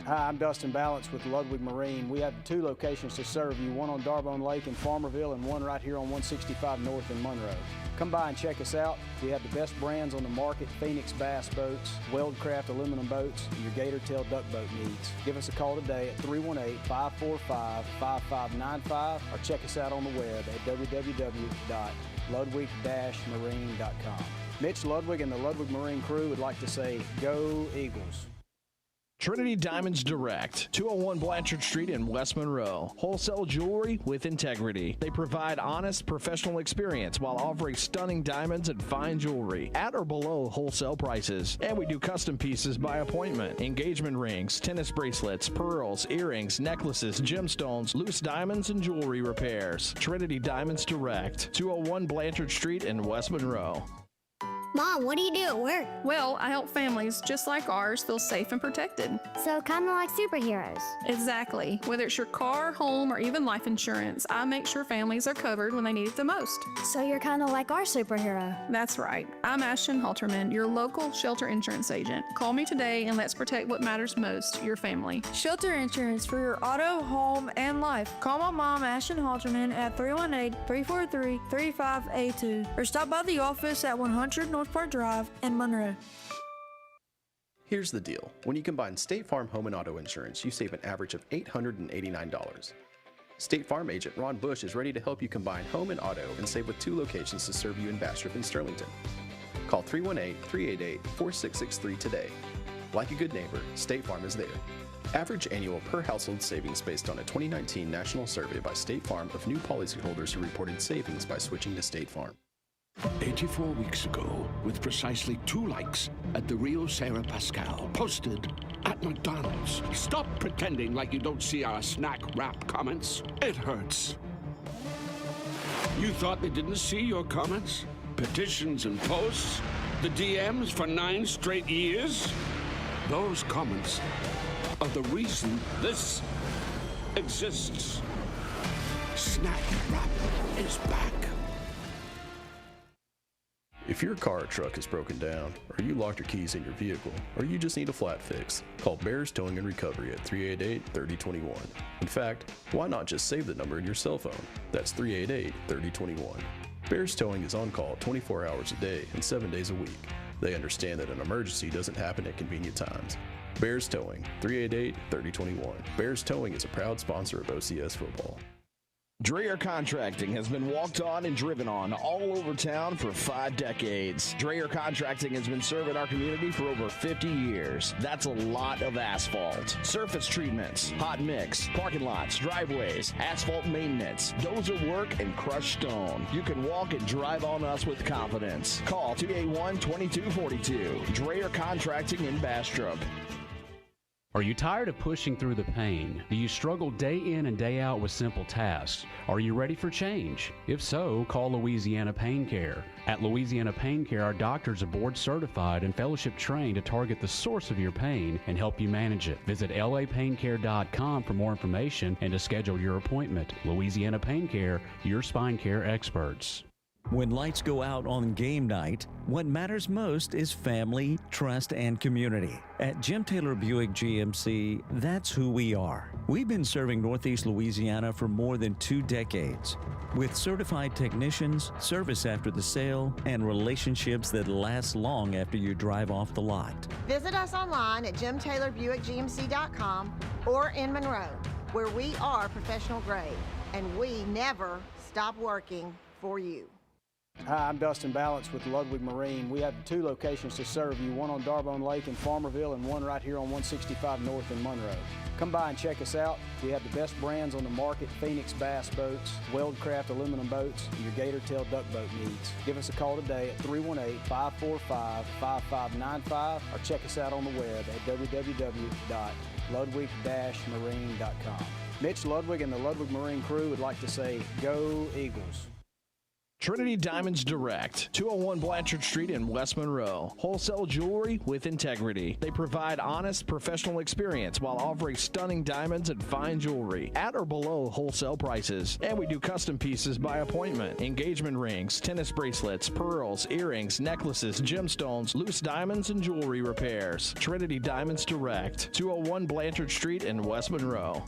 Hi, I'm Dustin Balance with Ludwig Marine. We have 2 locations to serve you, one on Darbone Lake in Farmerville and one right here on 165 North in Monroe. Come by and check us out. We have the best brands on the market: Phoenix bass boats, Weldcraft aluminum boats, and your gator tail duck boat needs. Give us a call today at 318-545-5595 or check us out on the web at www.ludwig-marine.com. Mitch Ludwig and the Ludwig Marine crew would like to say, go Eagles. Trinity Diamonds Direct, 201 Blanchard Street in West Monroe. Wholesale jewelry with integrity. They provide honest, professional experience while offering stunning diamonds and fine jewelry at or below wholesale prices. And we do custom pieces by appointment. Engagement rings, tennis bracelets, pearls, earrings, necklaces, gemstones, loose diamonds, and jewelry repairs. Trinity Diamonds Direct, 201 Blanchard Street in West Monroe. Mom, what do you do at work? Well, I help families just like ours feel safe and protected. So kind of like superheroes. Exactly. Whether it's your car, home, or even life insurance, I make sure families are covered when they need it the most. So you're kind of like our superhero. That's right. I'm Ashton Halterman, your local shelter insurance agent. Call me today and let's protect what matters most, your family. Shelter insurance for your auto, home, and life. Call my mom, Ashton Halterman, at 318-343-3582 or stop by the office at 100 North Park Drive in Monroe. Here's the deal. When you combine State Farm home and auto insurance, you save an average of $889. State Farm agent Ron Bush is ready to help you combine home and auto and save with 2 locations to serve you in Bastrop and Sterlington. Call 318-388-4663 today. Like a good neighbor, State Farm is there. Average annual per household savings based on a 2019 national survey by State Farm of new policyholders who reported savings by switching to State Farm. 84 weeks ago, with precisely 2 likes at the Rio Sarah Pascal, posted at McDonald's. Stop pretending like you don't see our snack wrap comments. It hurts. You thought they didn't see your comments? Petitions and posts? The DMs for 9 straight years? Those comments are the reason this exists. Snack wrap is back. If your car or truck is broken down, or you locked your keys in your vehicle, or you just need a flat fix, call Bears Towing and Recovery at 388-3021. In fact, why not just save the number in your cell phone? That's 388-3021. Bears Towing is on call 24 hours a day and 7 days a week. They understand that an emergency doesn't happen at convenient times. Bears Towing, 388-3021. Bears Towing is a proud sponsor of OCS football. Dreyer Contracting has been walked on and driven on all over town for 5 decades. Dreyer Contracting has been serving our community for over 50 years. That's a lot of asphalt, surface treatments, hot mix, parking lots, driveways, asphalt maintenance, dozer work, and crushed stone. You can walk and drive on us with confidence. Call 281-2242. Dreyer Contracting in Bastrop. Are you tired of pushing through the pain? Do you struggle day in and day out with simple tasks? Are you ready for change? If so, call Louisiana Pain Care. At Louisiana Pain Care, our doctors are board certified and fellowship trained to target the source of your pain and help you manage it. Visit lapaincare.com for more information and to schedule your appointment. Louisiana Pain Care, your spine care experts. When lights go out on game night, what matters most is family, trust, and community. At Jim Taylor Buick GMC, that's who we are. We've been serving Northeast Louisiana for more than 2 decades. With certified technicians, service after the sale, and relationships that last long after you drive off the lot. Visit us online at JimTaylorBuickGMC.com or in Monroe, where we are professional grade, and we never stop working for you. Hi, I'm Dustin Balance with Ludwig Marine. We have 2 locations to serve you, one on Darbone Lake in Farmerville and one right here on 165 North in Monroe. Come by and check us out. We have the best brands on the market: Phoenix bass boats, Weldcraft aluminum boats, and your gator tail duck boat needs. Give us a call today at 318-545-5595 or check us out on the web at www.ludwig-marine.com. Mitch Ludwig and the Ludwig Marine crew would like to say, go Eagles. Trinity Diamonds Direct, 201 Blanchard Street in West Monroe. Wholesale jewelry with integrity. They provide honest, professional experience while offering stunning diamonds and fine jewelry at or below wholesale prices. And we do custom pieces by appointment. Engagement rings, tennis bracelets, pearls, earrings, necklaces, gemstones, loose diamonds, and jewelry repairs. Trinity Diamonds Direct, 201 Blanchard Street in West Monroe.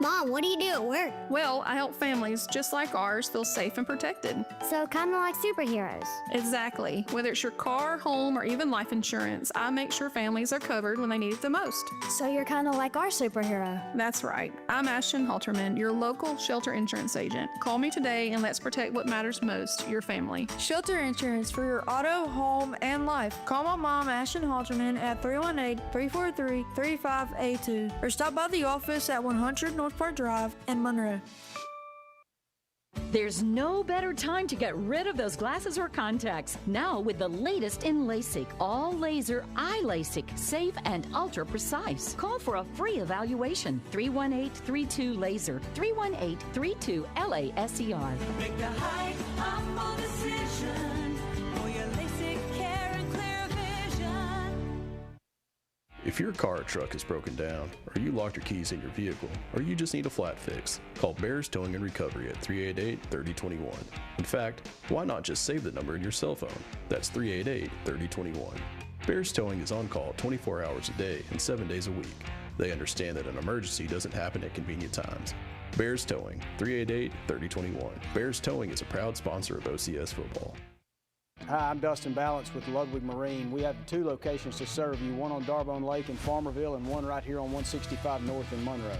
Mom, what do you do at work? Well, I help families just like ours feel safe and protected. So kind of like superheroes. Exactly. Whether it's your car, home, or even life insurance, I make sure families are covered when they need it the most. So you're kind of like our superhero. That's right. I'm Ashton Halterman, your local shelter insurance agent. Call me today and let's protect what matters most, your family. Shelter insurance for your auto, home, and life. Call my mom, Ashton Halterman, at 318-343-3582 or stop by the office at 100 North Park Drive in Monroe. There's no better time to get rid of those glasses or contacts. Now with the latest in LASIK, all laser eye LASIK, safe and ultra precise. Call for a free evaluation. 318-32-LASER, 318-32-LASER. Make the high, humble decision for your LASIK care and clear vision. If your car or truck is broken down, or you locked your keys in your vehicle, or you just need a flat fix, call Bears Towing and Recovery at 388-3021. In fact, why not just save the number in your cell phone? That's 388-3021. Bears Towing is on call 24 hours a day and 7 days a week. They understand that an emergency doesn't happen at convenient times. Bears Towing, 388-3021. Bears Towing is a proud sponsor of OCS football. Hi, I'm Dustin Balance with Ludwig Marine. We have two locations to serve you, one on Darbone Lake in Farmerville and one right here on 165 North in Monroe.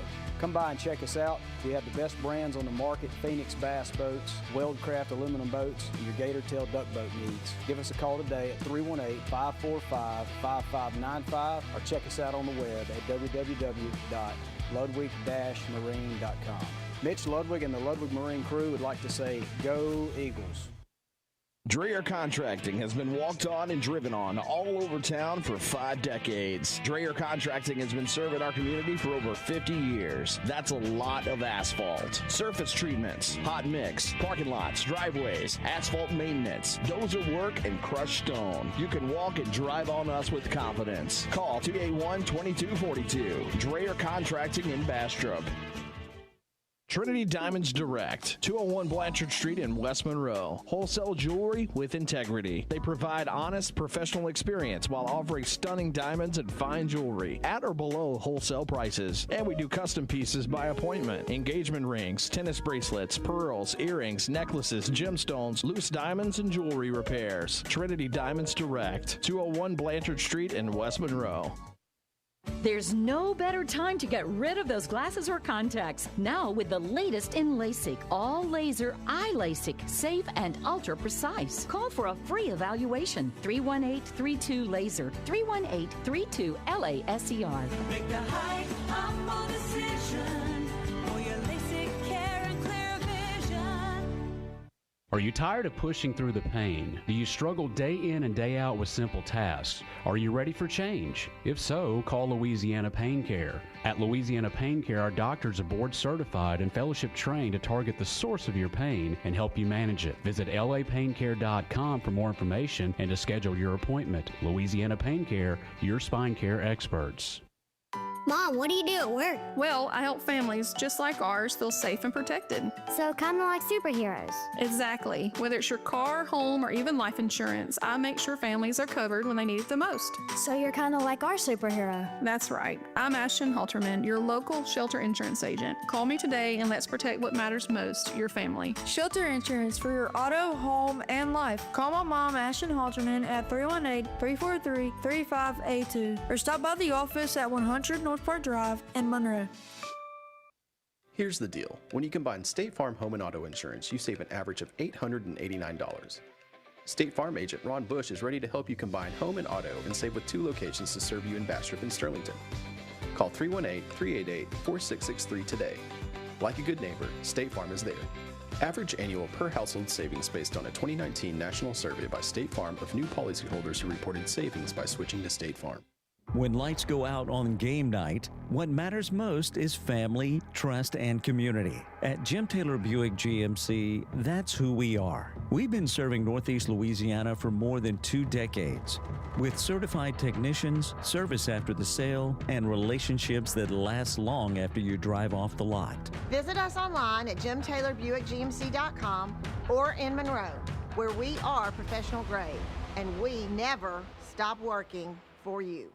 Come by and check us out. We have the best brands on the market: Phoenix bass boats, Weldcraft aluminum boats, and your gator tail duck boat needs. Give us a call today at 318-545-5595 or check us out on the web at www.ludwig-marine.com. Mitch Ludwig and the Ludwig Marine crew would like to say, go Eagles. Dreyer Contracting has been walked on and driven on all over town for 5 decades. Dreyer Contracting has been serving our community for over 50 years. That's a lot of asphalt. Surface treatments, hot mix, parking lots, driveways, asphalt maintenance, dozer work, and crushed stone. You can walk and drive on us with confidence. Call 281-2242. Dreyer Contracting in Bastrop. Trinity Diamonds Direct, 201 Blanchard Street in West Monroe. Wholesale jewelry with integrity. They provide honest, professional experience while offering stunning diamonds and fine jewelry at or below wholesale prices. And we do custom pieces by appointment. Engagement rings, tennis bracelets, pearls, earrings, necklaces, gemstones, loose diamonds, and jewelry repairs. Trinity Diamonds Direct, 201 Blanchard Street in West Monroe. There's no better time to get rid of those glasses or contacts. Now with the latest in LASIK, all laser eye LASIK, safe and ultra precise. Call for a free evaluation. 318-32-LASER, 318-32-LASER. Make the high, humble decision for your LASIK care and clear vision. Are you tired of pushing through the pain? Do you struggle day in and day out with simple tasks? Are you ready for change? If so, call Louisiana Pain Care. At Louisiana Pain Care, our doctors are board certified and fellowship trained to target the source of your pain and help you manage it. Visit lapaincare.com for more information and to schedule your appointment. Louisiana Pain Care, your spine care experts. Mom, what do you do at work? Well, I help families just like ours feel safe and protected. So kind of like superheroes. Exactly. Whether it's your car, home, or even life insurance, I make sure families are covered when they need it the most. So you're kind of like our superhero. That's right. I'm Ashton Halterman, your local shelter insurance agent. Call me today and let's protect what matters most, your family. Shelter insurance for your auto, home, and life. Call my mom, Ashton Halterman, at 318-343-3582 or stop by the office at 100 North Park Drive in Monroe. Here's the deal. When you combine State Farm Home and Auto Insurance, you save an average of $889. State Farm agent Ron Bush is ready to help you combine home and auto and save with 2 locations to serve you in Bastrop and Sterlington. Call 318-388-4663 today. Like a good neighbor, State Farm is there. Average annual per household savings based on a 2019 national survey by State Farm of new policyholders who reported savings by switching to State Farm. When lights go out on game night, what matters most is family, trust, and community. At Jim Taylor Buick GMC, that's who we are. We've been serving Northeast Louisiana for more than 2 decades. With certified technicians, service after the sale, and relationships that last long after you drive off the lot. Visit us online at jimtaylorbuickgmc.com or in Monroe, where we are professional grade, and we never stop working for you.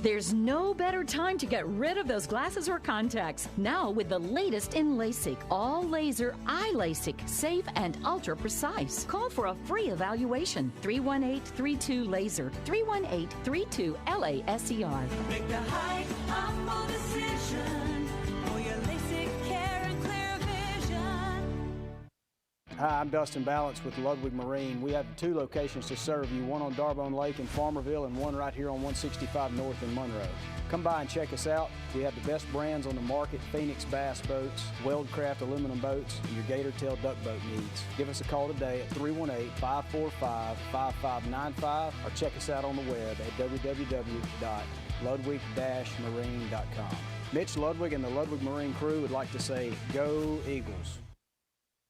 There's no better time to get rid of those glasses or contacts. Now with the latest in LASIK, all laser eye LASIK, safe and ultra precise. Call for a free evaluation. 318-32-LASER, 318-32-LASER. Make the high humble decision for your LASIK care and clear vision. Hi, I'm Dustin Balance with Ludwig Marine. We have 2 locations to serve you, one on Darbone Lake in Farmerville and one right here on 165 North in Monroe. Come by and check us out. We have the best brands on the market: Phoenix Bass boats, Weldcraft aluminum boats, and your gator tail duck boat needs. Give us a call today at 318-545-5595 or check us out on the web at www.ludwig-marine.com. Mitch Ludwig and the Ludwig Marine crew would like to say, go Eagles.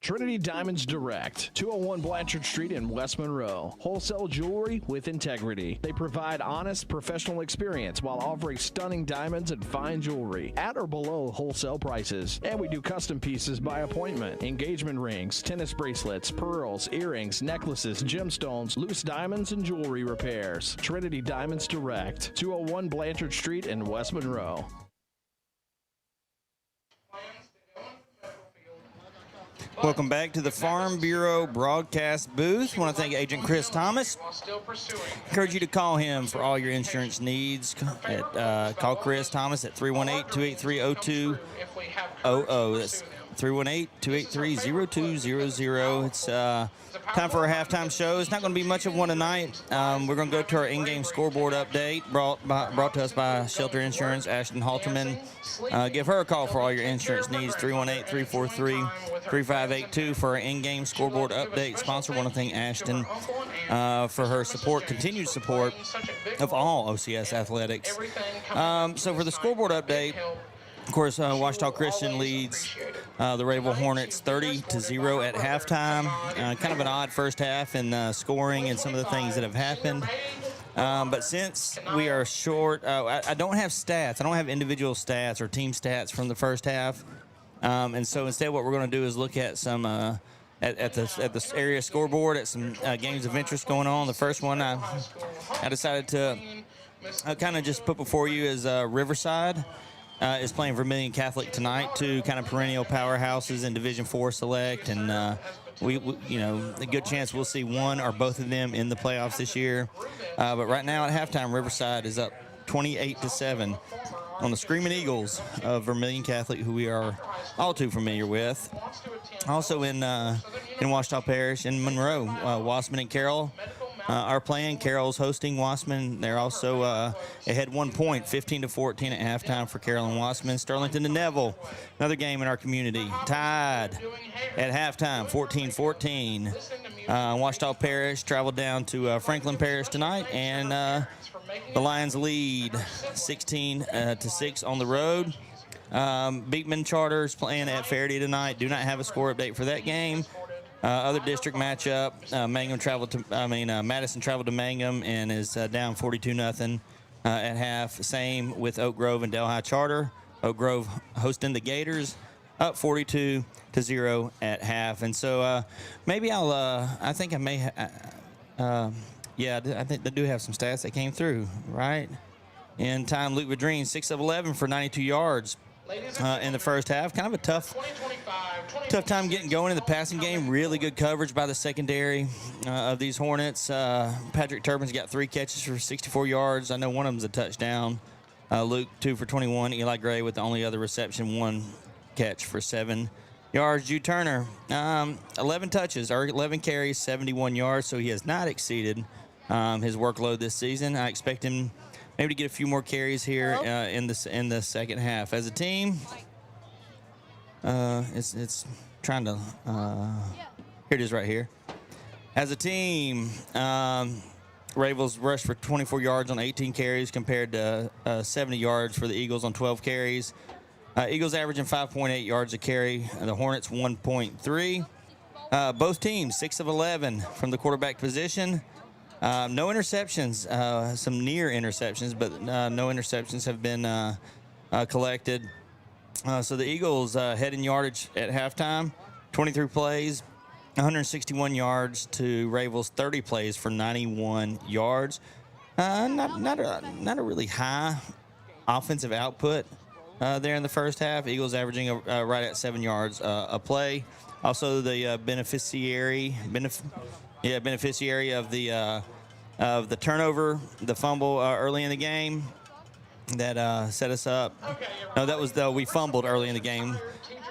Trinity Diamonds Direct, 201 Blanchard Street in West Monroe. Wholesale jewelry with integrity. They provide honest, professional experience while offering stunning diamonds and fine jewelry at or below wholesale prices. And we do custom pieces by appointment. Engagement rings, tennis bracelets, pearls, earrings, necklaces, gemstones, loose diamonds, and jewelry repairs. Trinity Diamonds Direct, 201 Blanchard Street in West Monroe. Welcome back to the Farm Bureau broadcast booth. I want to thank Agent Chris Thomas. Encourage you to call him for all your insurance needs. Call Chris Thomas at 318-283-0200. That's 318-283-0200. It's time for our halftime show. It's not going to be much of one tonight. We're going to go to our in-game scoreboard update brought to us by Shelter Insurance, Ashton Halterman. Give her a call for all your insurance needs, 318-343-3582 for our in-game scoreboard update. Sponsor. Want to thank Ashton for her support, continued support of all OCS athletics. So for the scoreboard update, of course, Ouachita Christian leads the Rayville Hornets 30-0 at halftime. Kind of an odd first half in scoring and some of the things that have happened. But since we are short, I don't have stats. I don't have individual stats or team stats from the first half. And so instead what we're going to do is look at some at the area scoreboard at some games of interest going on. The first one I decided to kind of just put before you is Riverside. Is playing Vermilion Catholic tonight, 2 kind of perennial powerhouses in Division IV Select, and we a good chance we'll see one or both of them in the playoffs this year. But right now at halftime, Riverside is up 28-7 on the Screaming Eagles of Vermilion Catholic, who we are all too familiar with. Also in Ouachita Parish in Monroe, Wassman and Carroll are playing. Carroll's hosting Wassman. They're also ahead 1 point, 15-14 at halftime for Carroll and Wassman. Sterlington and Neville, another game in our community, tied at halftime, 14-14. Ouachita Parish traveled down to Franklin Parish tonight, and the Lions lead 16-6 on the road. Beekman Charters playing at Faraday tonight. Do not have a score update for that game. Other district matchup, Madison traveled to Mangum and is down 42-0 at half. Same with Oak Grove and Delhi Charter. Oak Grove hosting the Gators, up 42-0 at half. And so maybe I think I think they do have some stats that came through, right? In time, Luke Vadrine, 6 of 11 for 92 yards. In the first half. Kind of a tough time getting going in the passing game. Really good coverage by the secondary of these Hornets. Patrick Turbin's got 3 catches for 64 yards. I know one of them's a touchdown. Luke, 2 for 21. Eli Gray with the only other reception, 1 catch for 7 yards. Jude Turner, 11 touches, or 11 carries, 71 yards, so he has not exceeded his workload this season. I expect him maybe to get a few more carries here in the second half. As a team, it's trying to here it is right here. As a team, Rayville's rushed for 24 yards on 18 carries compared to 70 yards for the Eagles on 12 carries. Eagles averaging 5.8 yards a carry, and the Hornets 1.3. Both teams 6 of 11 from the quarterback position. No interceptions, some near interceptions, but no interceptions have been collected. So the Eagles head in yardage at halftime, 23 plays, 161 yards to Rayville's 30 plays for 91 yards. Not a really high offensive output there in the first half. Eagles averaging right at 7 yards a play. Also, the beneficiary of the turnover, the fumble early in the game that set us up. No, that was we fumbled early in the game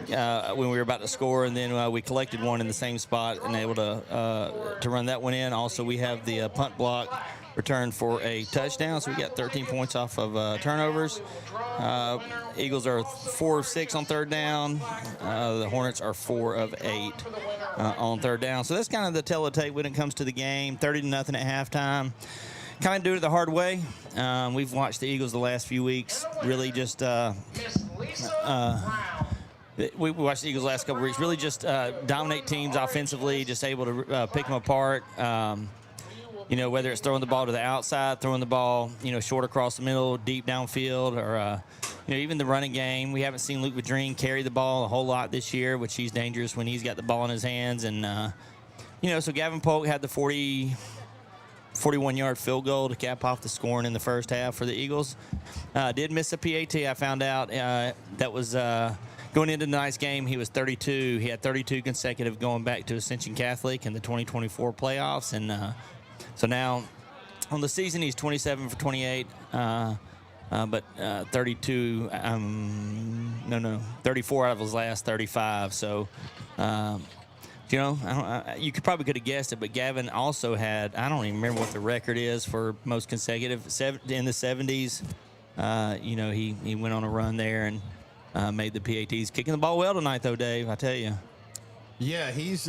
when we were about to score, and then we collected one in the same spot and able to run that one in. Also, we have the punt block return for a touchdown, so we got 13 points off of turnovers. Eagles are 4 of 6 on third down. The Hornets are 4 of 8 on third down. So that's kind of the tell of the tape when it comes to the game. 30-0 at halftime. Kind of do it the hard way. We've watched the Eagles the last few weeks really just we watched the Eagles the last couple of weeks really just dominate teams offensively, just able to pick them apart. Whether it's throwing the ball to the outside, throwing the ball, short across the middle, deep downfield, or, even the running game. We haven't seen Luke Vadrine carry the ball a whole lot this year, which he's dangerous when he's got the ball in his hands. And, so Gavin Polk had the 41-yard field goal to cap off the scoring in the first half for the Eagles. Did miss a PAT, I found out. That was going into tonight's game. He was 32. He had 32 consecutive going back to Ascension Catholic in the 2024 playoffs. And, so now, on the season, he's 27 for 28, but 34 out of his last 35. So, you probably could have guessed it, but Gavin also had, I don't even remember what the record is for most consecutive, in the 70s. He went on a run there and made the PATs. Kicking the ball well tonight, though, Dave, I tell you. Yeah, he's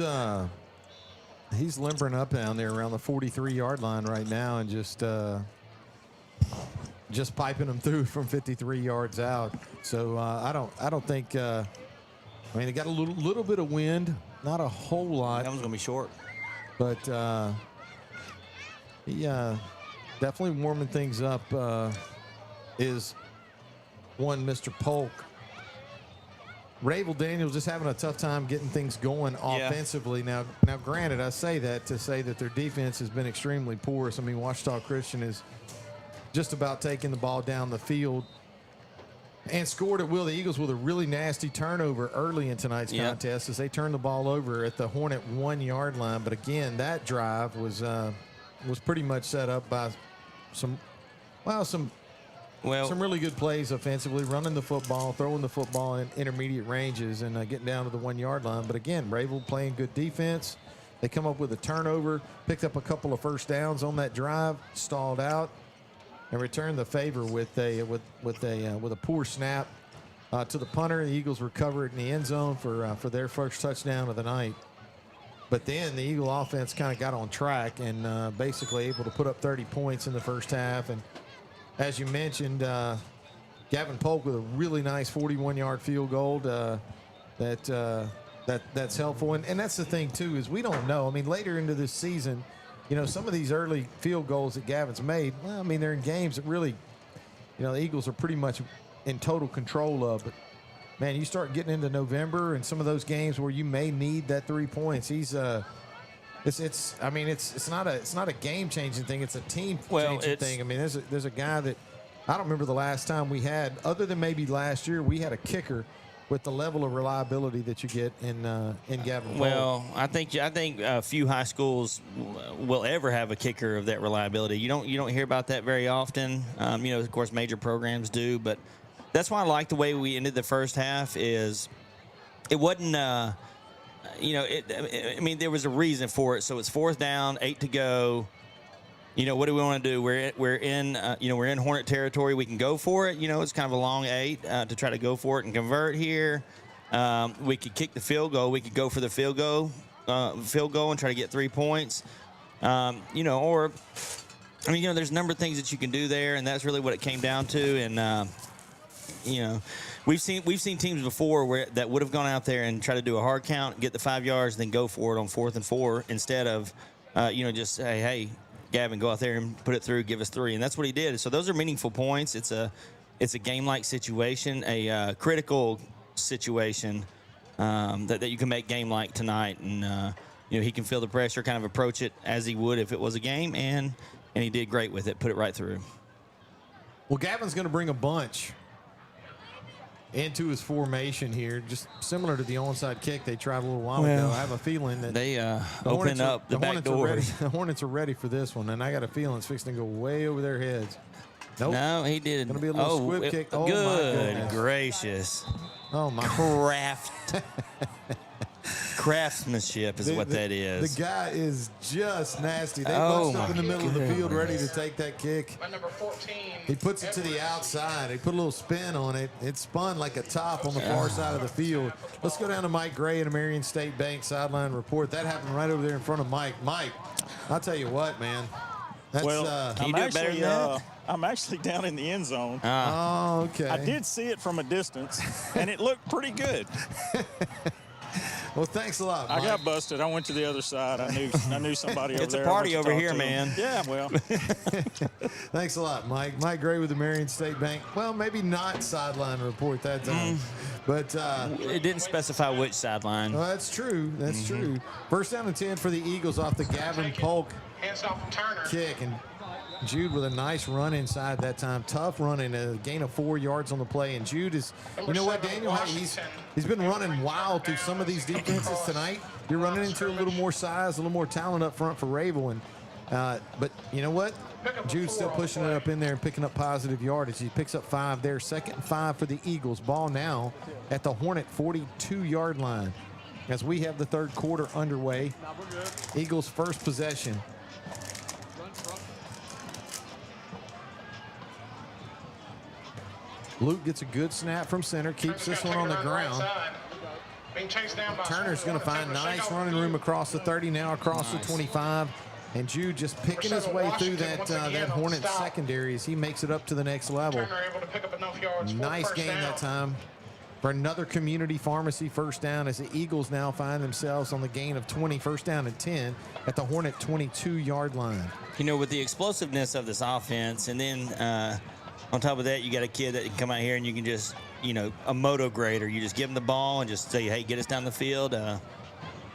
limpering up down there around the 43-yard line right now, and just piping them through from 53 yards out. So I don't think. They got a little bit of wind, not a whole lot. That one's gonna be short, but definitely warming things up. Is one Mr. Polk. Rayville Daniels just having a tough time getting things going offensively. Now, granted, I say that to say that their defense has been extremely porous. Ouachita Christian is just about taking the ball down the field and scored at will. The Eagles with a really nasty turnover early in tonight's contest as they turned the ball over at the Hornet 1-yard line. But again, that drive was pretty much set up by some really good plays offensively, running the football, throwing the football in intermediate ranges, and getting down to the 1-yard line. But again, Rayville playing good defense. They come up with a turnover, picked up a couple of first downs on that drive, stalled out, and returned the favor with a poor snap to the punter. The Eagles recover it in the end zone for their first touchdown of the night. But then the Eagle offense kind of got on track and basically able to put up 30 points in the first half. And as you mentioned, Gavin Polk with a really nice 41-yard field goal that's helpful. And that's the thing, too, is we don't know. Later into this season, some of these early field goals that Gavin's made, they're in games that really, the Eagles are pretty much in total control of. But, man, you start getting into November and some of those games where you may need that 3 points. He's It's not a game-changing thing. It's a team-changing thing. There's a guy that I don't remember the last time we had, other than maybe last year, we had a kicker with the level of reliability that you get in Gavin Polk. Well, I think few high schools will ever have a kicker of that reliability. You don't hear about that very often. Of course, major programs do, but that's why I like the way we ended the first half. Is it wasn't. There was a reason for it. So it's 4th down, 8 to go. What do we want to do? We're in Hornet territory. We can go for it. It's kind of a long 8 to try to go for it and convert here. We could kick the field goal. We could go for the field goal and try to get 3 points. Or I mean, there's a number of things that you can do there, and that's really what it came down to. And we've seen teams before that would have gone out there and tried to do a hard count, get the 5 yards, then go for it on 4th and 4 instead of just say, hey, Gavin, go out there and put it through, give us 3, and that's what he did. So those are meaningful points. It's a game-like situation, a critical situation that you can make game-like tonight, and he can feel the pressure, kind of approach it as he would if it was a game, and he did great with it, put it right through. Well, Gavin's going to bring a bunch into his formation here, just similar to the onside kick they tried a little while ago. I have a feeling that they open up the back doors. The Hornets are ready for this one, and I got a feeling it's fixing to go way over their heads. Nope. No, he did. Going to be a little squib kick. Oh, good gracious. Oh, my. Craftsmanship is what that is. The guy is just nasty. They bust up in the middle of the field ready to take that kick. Number 14. He puts it to the outside. He put a little spin on it. It spun like a top on the far side of the field. Let's go down to Mike Gray and a Marion State Bank sideline report. That happened right over there in front of Mike. Mike, I'll tell you what, man. That's, can you do it better than that? I'm actually down in the end zone. Oh, okay. I did see it from a distance, and it looked pretty good. Well, thanks a lot, Mike. I got busted. I went to the other side. I knew somebody over there. It's a party over here, man. Yeah, well. Thanks a lot, Mike. Mike Gray with the Marion State Bank. Well, maybe not sideline report that time. But it didn't specify which sideline. Well, that's true. That's true. First down and 10 for the Eagles off the Gavin Polk kick. And Jude with a nice run inside that time. Tough running, a gain of 4 yards on the play. And Jude is, you know what, Daniel? He's been running wild through some of these defenses tonight. You're running into a little more size, a little more talent up front for Rayville. And, but you know what? Jude's still pushing it up in there and picking up positive yardage. He picks up 5 there. 2nd and 5 for the Eagles. Ball now at the Hornet 42-yard line as we have the 3rd quarter underway. Eagles' first possession. Luke gets a good snap from center, keeps this one on the ground. Turner's going to find nice running room across the 30, now across the 25. And Jude just picking his way through that Hornet secondary as he makes it up to the next level. Nice game that time for another community pharmacy first down as the Eagles now find themselves on the gain of 20, first down and 10 at the Hornet 22-yard line. With the explosiveness of this offense, and then on top of that, you got a kid that can come out here and you can just, a moto grader. You just give him the ball and just say, hey, get us down the field.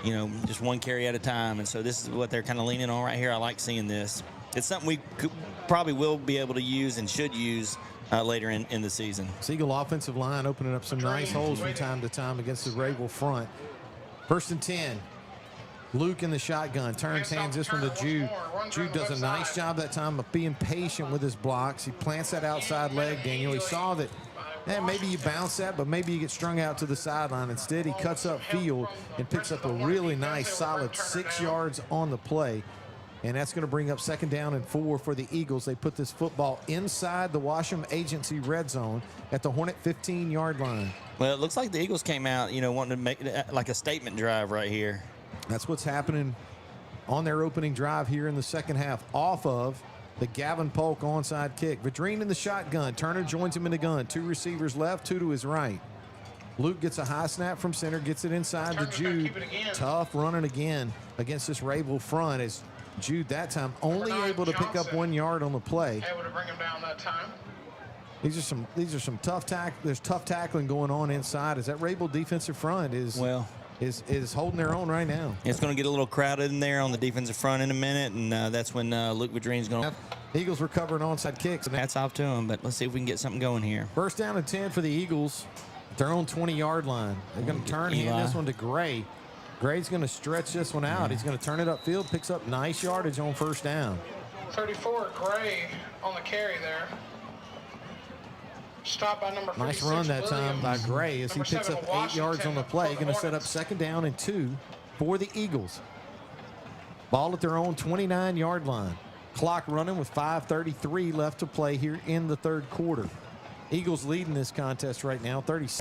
Just one carry at a time. And so this is what they're kind of leaning on right here. I like seeing this. It's something we probably will be able to use and should use later in the season. Eagle offensive line opening up some nice holes from time to time against the Rayville front. 1st and 10. Luke in the shotgun, turns, hands this one to Jude. Jude does a nice job that time of being patient with his blocks. He plants that outside leg, Daniel. He saw that, maybe you bounce that, but maybe you get strung out to the sideline. Instead, he cuts up field and picks up a really nice, solid 6 yards on the play. And that's going to bring up 2nd down and 4 for the Eagles. They put this football inside the Washam Agency red zone at the Hornet 15-yard line. Well, it looks like the Eagles came out, wanting to make it like a statement drive right here. That's what's happening on their opening drive here in the second half off of the Gavin Polk onside kick. Vadrine in the shotgun. Turner joins him in the gun. 2 receivers left, 2 to his right. Luke gets a high snap from center, gets it inside to Jude. Tough running again against this Rayville front as Jude that time only able to pick up 1 yard on the play. Able to bring him down that time. These are some tough there's tough tackling going on inside as that Rayville defensive front is holding their own right now. It's going to get a little crowded in there on the defensive front in a minute, and that's when Luke Vadrine's going to. Eagles recovering onside kicks. Hats off to him, but let's see if we can get something going here. First down and 10 for the Eagles at their own 20-yard line. They're going to turn hand this one to Gray. Gray's going to stretch this one out. He's going to turn it upfield, picks up nice yardage on first down. 34, Gray on the carry there. Stop by number 46, nice run that time by Gray as he picks up 8 yards on the play. Going to set up 2nd down and 2 for the Eagles. Ball at their own 29-yard line. Clock running with 5:33 left to play here in the 3rd quarter. Eagles leading this contest right now, 36.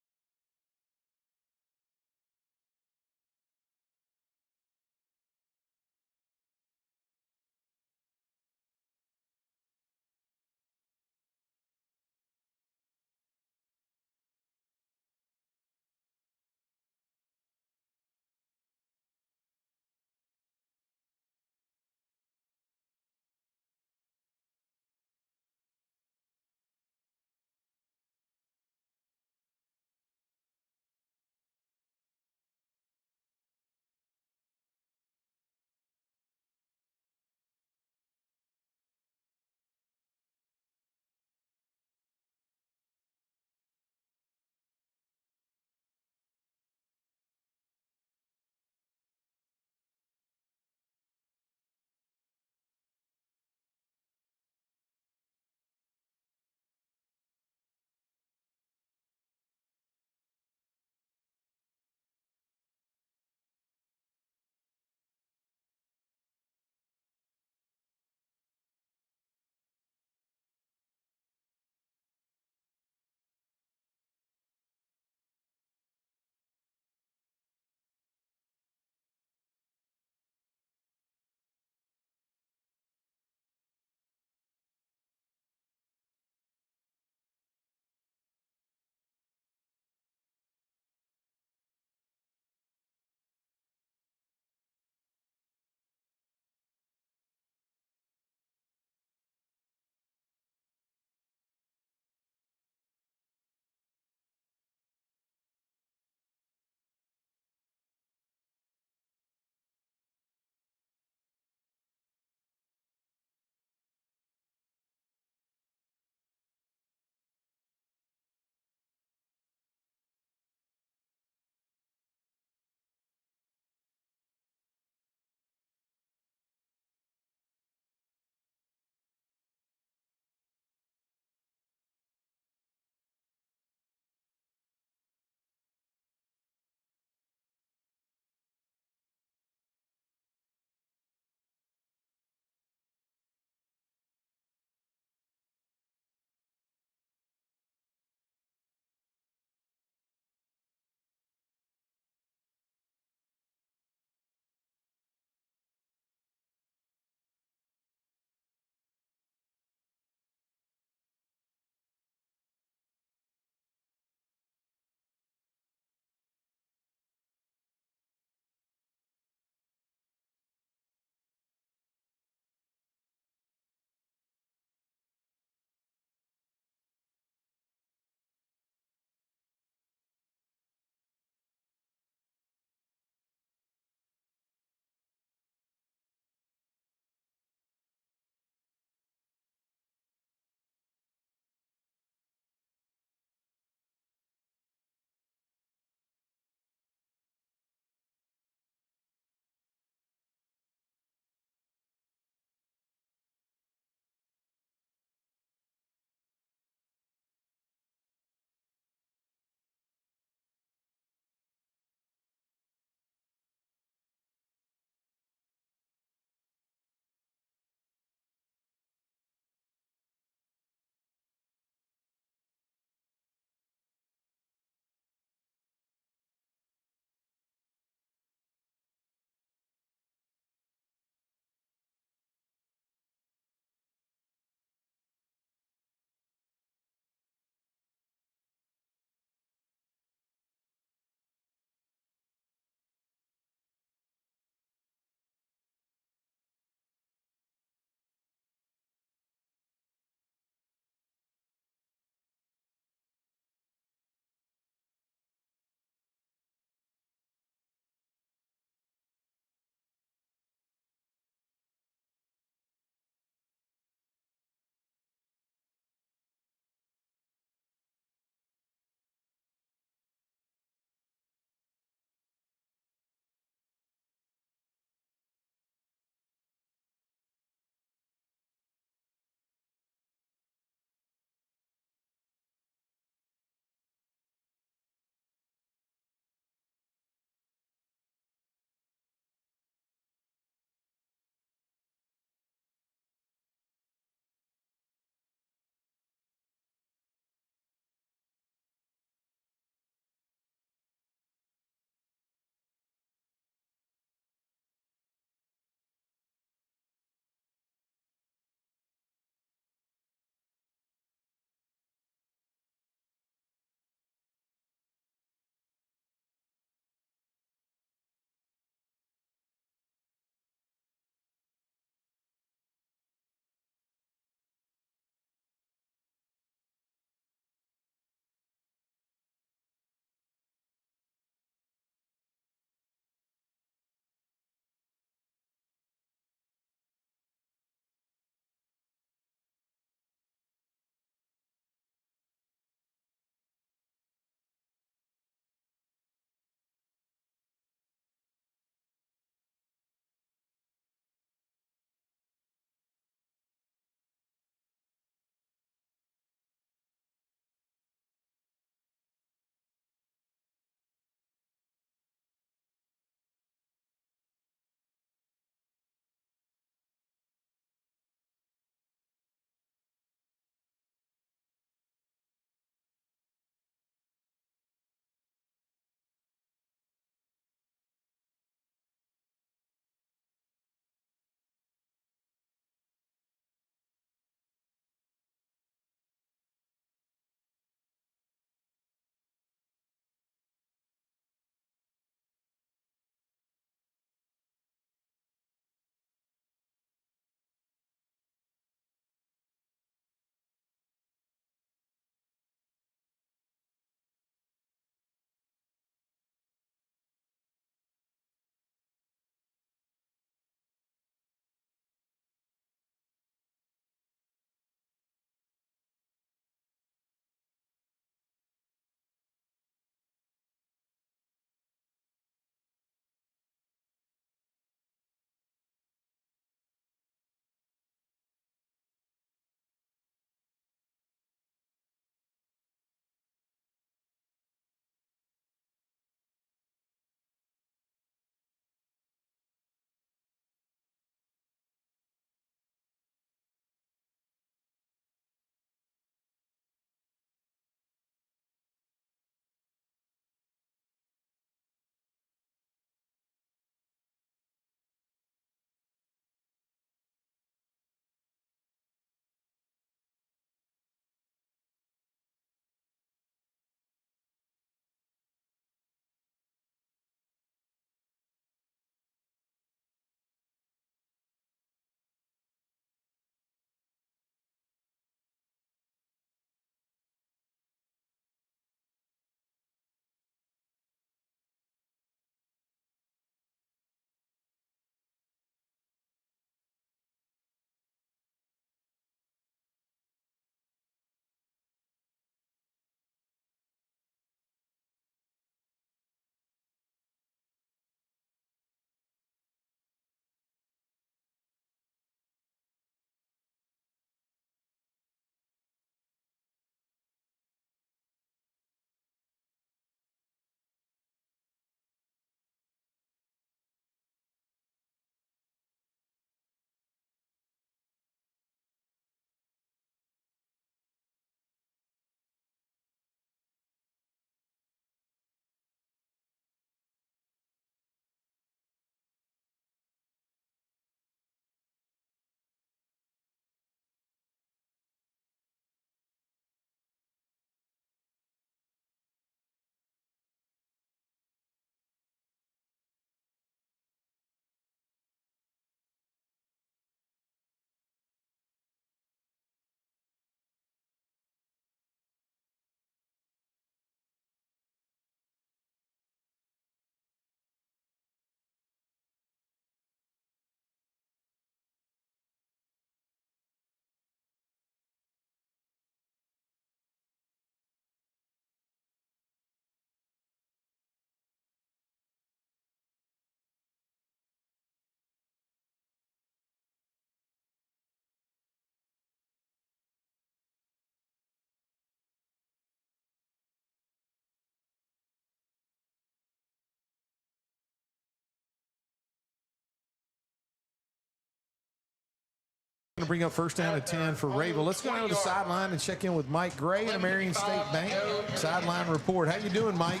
to bring up first down and 10 for Rayville. Let's go to the sideline and check in with Mike Gray and Marion State Bank sideline report. How you doing, Mike?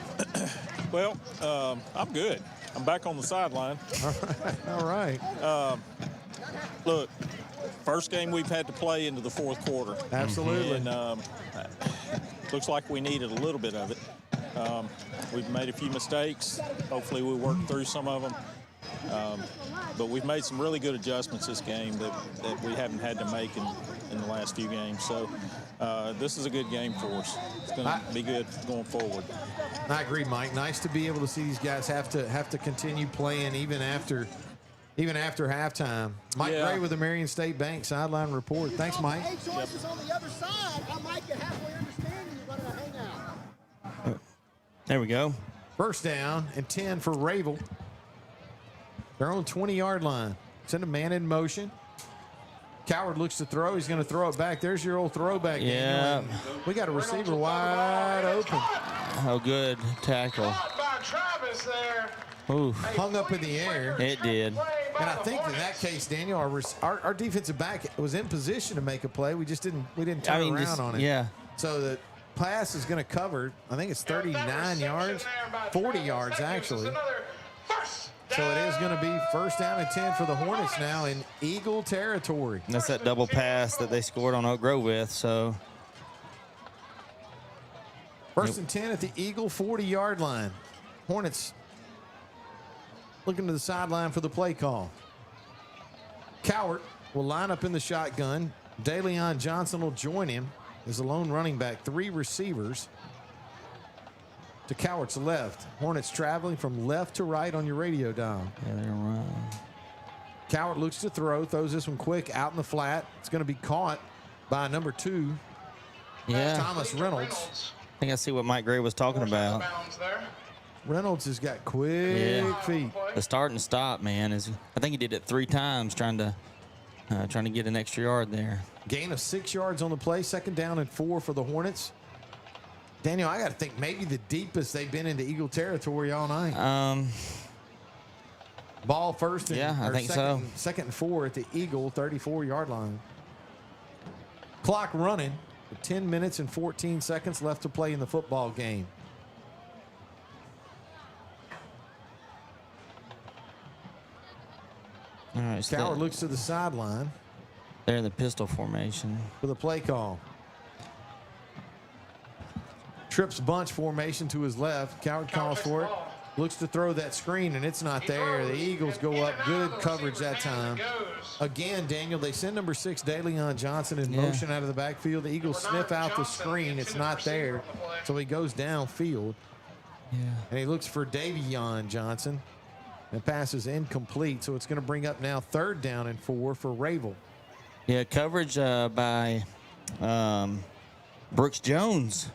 Well, I'm good. I'm back on the sideline. All right. Look, first game we've had to play into the fourth quarter. Absolutely. And looks like we needed a little bit of it. We've made a few mistakes. Hopefully we work through some of them. But we've made some really good adjustments this game that we haven't had to make in the last few games. So this is a good game for us. It's going to be good going forward. I agree, Mike. Nice to be able to see these guys have to continue playing even after halftime. Mike Gray with the Marion State Bank sideline report. Thanks, Mike. Hey, choices on the other side. I might get halfway understanding you're going to hang out. There we go. First down and 10 for Rayville. They're on 20-yard line. Send a man in motion. Coward looks to throw. He's going to throw it back. There's your old throwback. Yeah. We got a receiver wide open. Oh, good tackle. Ooh. Hung up in the air. It did. And I think in that case, Daniel, our defensive back was in position to make a play. We just didn't turn around on it. Yeah. So the pass is going to cover, I think it's 39 yards, 40 yards actually. So it is going to be first down and 10 for the Hornets now in Eagle territory. That's that double pass that they scored on Oak Grove with. So first and 10 at the Eagle 40-yard line. Hornets looking to the sideline for the play call. Cowart will line up in the shotgun. DeLeon Johnson will join him as the lone running back. 3 receivers to Cowart's left. Hornets traveling from left to right on your radio dial. Yeah, they're right. Cowart looks to throw, throws this one quick out in the flat. It's going to be caught by number 2, Thomas Reynolds. I think I see what Mike Gray was talking about. Reynolds has got quick feet. The start and stop, man, is I think he did it 3 times trying to get an extra yard there. Gain of 6 yards on the play. Second down and 4 for the Hornets. Daniel, I got to think maybe the deepest they've been into Eagle territory all night. Ball first and I think so. Second and 4 at the Eagle 34-yard line. Clock running with 10 minutes and 14 seconds left to play in the football game. All right, Coward looks to the sideline. They're in the pistol formation for the play call. Trips bunch formation to his left. Coward calls for it. Looks to throw that screen, and it's not there. The Eagles go up. Good coverage that time. Again, Daniel, they send number 6, DeLeon Johnson, in motion out of the backfield. The Eagles sniff out the screen. It's not there. So he goes downfield. And he looks for Davion Johnson. And pass is incomplete, so it's going to bring up now third down and 4 for Rayville. Yeah, coverage by Brooks Jones.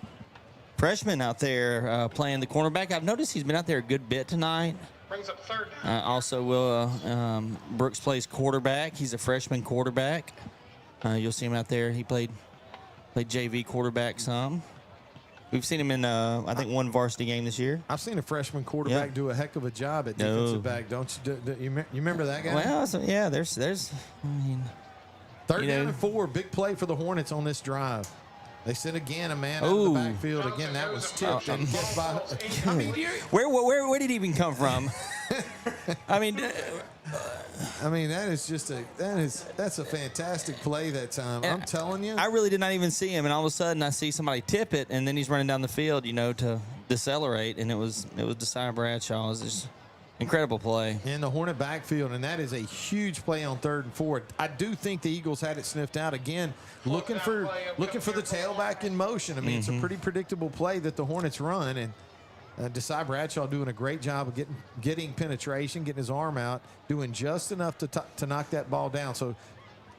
Freshman out there playing the cornerback. I've noticed he's been out there a good bit tonight. Brings up third down. Also, Brooks plays quarterback. He's a freshman quarterback. You'll see him out there. He played JV quarterback some. We've seen him in, I think, one varsity game this year. I've seen a freshman quarterback do a heck of a job at defensive back. Don't you? You remember that guy? Well, there's. I mean, third down and 4, big play for the Hornets on this drive. They sent again a man out of the backfield. Again, that was tipped. And guess by, I mean, where did he even come from? I mean, that is just that's a fantastic play that time. I'm telling you. I really did not even see him, and all of a sudden I see somebody tip it, and then he's running down the field, to decelerate, and it was Desire Bradshaw. It was just incredible play. In the Hornet backfield, and that is a huge play on 3rd and 4. I do think the Eagles had it sniffed out again, looking for the tailback in motion. I mean, it's a pretty predictable play that the Hornets run, and Desai Bradshaw doing a great job of getting penetration, getting his arm out, doing just enough to knock that ball down. So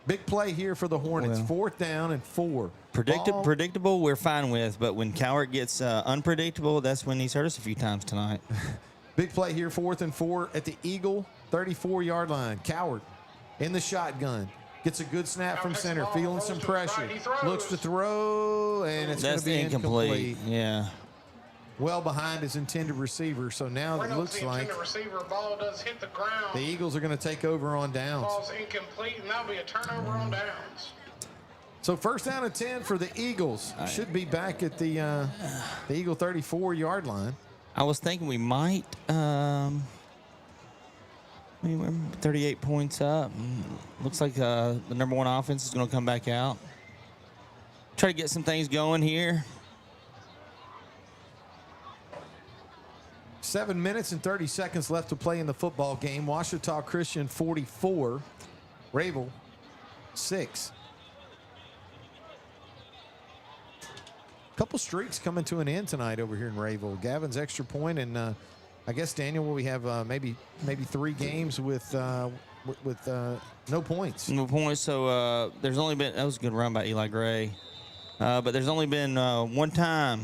big play here for the Hornets. 4th down and 4. Predictable we're fine with, but when Cowart gets unpredictable, that's when he's hurt us a few times tonight. Big play here, 4th and 4 at the Eagle 34-yard line. Cowart in the shotgun. Gets a good snap from center, feeling some pressure. Looks to throw, and it's going to be incomplete. Yeah. well behind his intended receiver. So now it looks like receiver ball does hit the ground. the Eagles are going to take over on downs. Ball's incomplete, and that'll be a turnover on downs. So first down and 10 for the Eagles. Should be back at the Eagle 34-yard line. I was thinking we might. We're 38 points up. Looks like the number one offense is going to come back out. Try to get some things going here. 7 minutes and 30 seconds left to play in the football game. Ouachita Christian 44, Rayville 6. Couple streaks coming to an end tonight over here in Rayville. Gavin's extra point, and I guess, Daniel, we have maybe 3 games with no points. No points. So there's only been, that was a good run by Eli Gray, but there's only been one time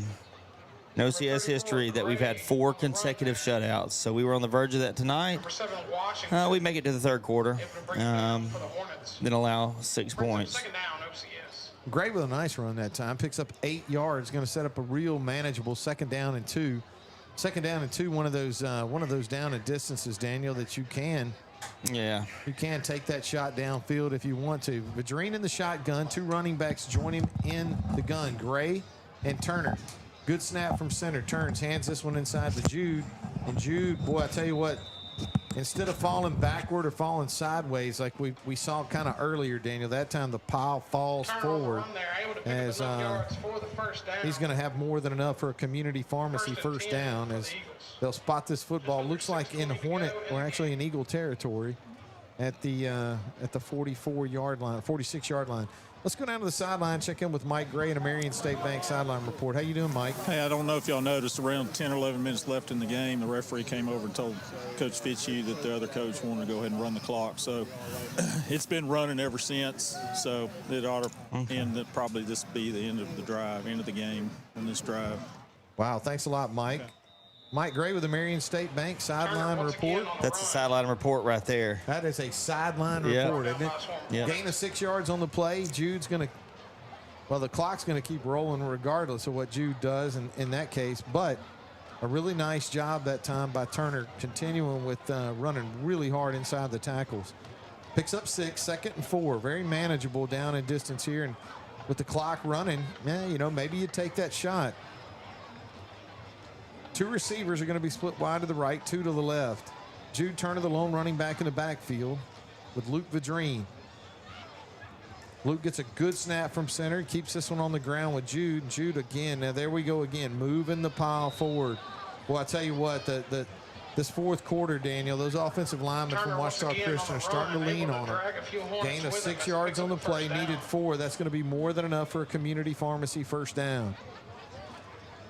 in OCS history that we've had 4 consecutive shutouts. So we were on the verge of that tonight. We make it to the third quarter, then allow 6 points. Gray with a nice run that time. Picks up 8 yards. Going to set up a real manageable second down and 2. Second down and 2. One of those down and distances, Daniel, that you can. Yeah. You can take that shot downfield if you want to. Vadrine in the shotgun. 2 running backs join him in the gun. Gray and Turner. Good snap from center. Turns, hands this one inside to Jude. And Jude, boy, I tell you what, instead of falling backward or falling sideways like we saw kind of earlier, Daniel, that time the pile falls forward as he's going to have more than enough for a community pharmacy first down as they'll spot this football. Looks like in Hornet, or actually in Eagle territory at the 44-yard line, 46-yard line. Let's go down to the sideline, check in with Mike Gray and a Marion State Bank sideline report. How you doing, Mike? Hey, I don't know if y'all noticed, around 10 or 11 minutes left in the game, the referee came over and told Coach Fitzhugh that the other coach wanted to go ahead and run the clock. So it's been running ever since. So it ought to end, probably this be the end of the drive, end of the game in this drive. Wow, thanks a lot, Mike. Mike Gray with the Marion State Bank sideline report. That's a sideline report right there. That is a sideline report, isn't it? Yep. Gain of 6 yards on the play. Jude's going to, well, the clock's going to keep rolling regardless of what Jude does in that case. But a really nice job that time by Turner, continuing with running really hard inside the tackles. Picks up 6, 2nd and 4. Very manageable down in distance here. And with the clock running, maybe you take that shot. 2 receivers are going to be split wide to the right, 2 to the left. Jude Turner, the lone running back in the backfield with Luke Vadrine. Luke gets a good snap from center, keeps this one on the ground with Jude. Jude again, now there we go again, moving the pile forward. Well, I tell you what, this fourth quarter, Daniel, those offensive linemen from Ouachita Christian are starting to lean on her. Gain of 6 yards on the play, needed 4. That's going to be more than enough for a community pharmacy first down.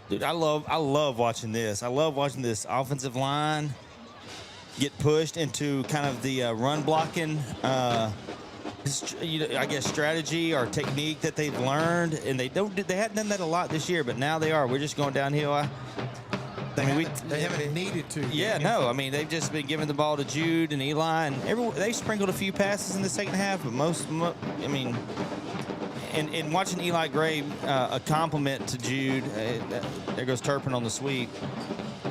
Dude, I love watching this. I love watching this offensive line get pushed into kind of the run blocking, I guess, strategy or technique that they've learned, and they hadn't done that a lot this year, but now they are. We're just going downhill. They haven't needed to. Yeah, no. I mean, they've just been giving the ball to Jude and Eli, and they sprinkled a few passes in the second half, but And watching Eli Gray, a compliment to Jude. There goes Turpin on the sweep.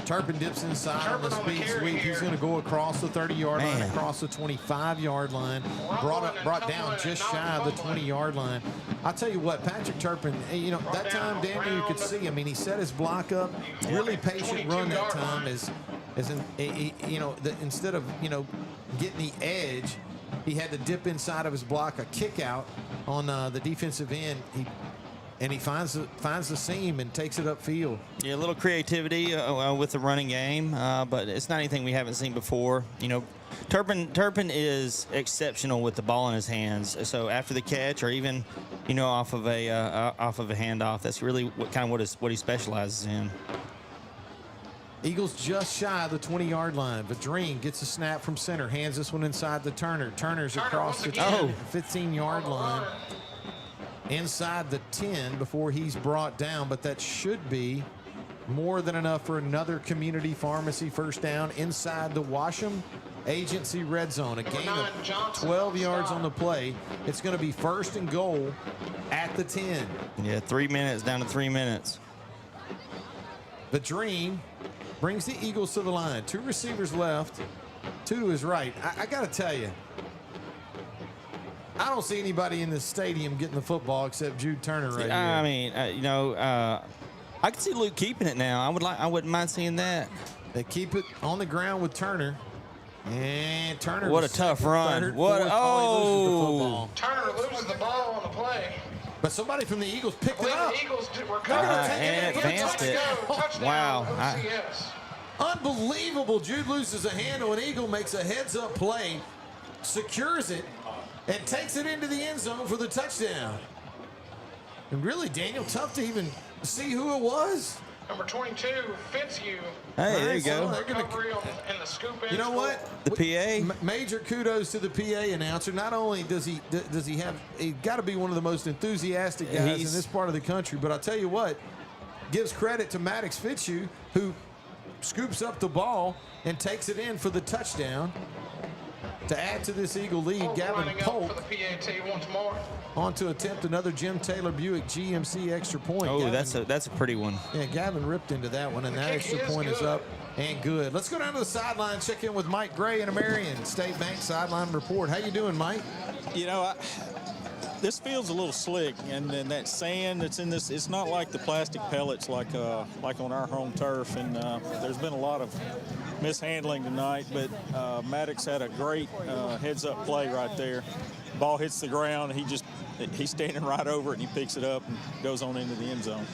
Turpin dips inside on the speed sweep. He's going to go across the 30-yard line, across the 25-yard line, brought down just shy of the 20-yard line. I'll tell you what, Patrick Turpin, that time, Daniel, you could see, he set his block up, really patient run that time, instead of, getting the edge, he had to dip inside of his block, a kick out on the defensive end. He finds the seam and takes it upfield. Yeah, a little creativity with the running game, but it's not anything we haven't seen before. Turpin is exceptional with the ball in his hands. So after the catch, or even off of a handoff, that's really what he specializes in. Eagles just shy of the 20-yard line. Vadrine gets a snap from center, hands this one inside to Turner. Turner's across the 15-yard line, inside the 10 before he's brought down, but that should be more than enough for another community pharmacy first down inside the Washam Agency red zone. A gain of 12 yards on the play. It's going to be 1st and goal at the 10. Yeah, 3 minutes, down to 3 minutes. The Dream brings the Eagles to the line. 2 receivers left, 2 to his right. I got to tell you, I don't see anybody in this stadium getting the football except Jude Turner right here. I mean, I can see Luke keeping it now. I wouldn't mind seeing that. They keep it on the ground with Turner. And Turner. What a tough run. Third, what? fourth, Oh. Turner loses the ball on the play. But somebody from the Eagles picked it up. The Eagles were covering And advanced it. Wow. OCS. Unbelievable. Jude loses a handle. An Eagle makes a heads-up play, secures it, and takes it into the end zone for the touchdown. And really, Daniel, tough to even see who it was. Number 22, Fitzhugh. Hey, there you go. Recovery in the scoop You know what? The PA. Major kudos to the PA announcer. Not only does he have, he's got to be one of the most enthusiastic guys in this part of the country, but I'll tell you what, gives credit to Maddox Fitzhugh, who scoops up the ball and takes it in for the touchdown to add to this Eagle lead. Gavin Polk for the PAT once more. on to attempt another Jim Taylor Buick GMC extra point. Oh, Gavin, that's a pretty one. Yeah, Gavin ripped into that one, and that extra point is up and good. Let's go down to the sideline, check in with Mike Gray and a Marion State Bank sideline report. How you doing, Mike? You know, this field's a little slick, and that sand that's in this, it's not like the plastic pellets like on our home turf, and there's been a lot of mishandling tonight, but Maddox had a great heads-up play right there. Ball hits the ground, he's standing right over it, and he picks it up and goes on into the end zone.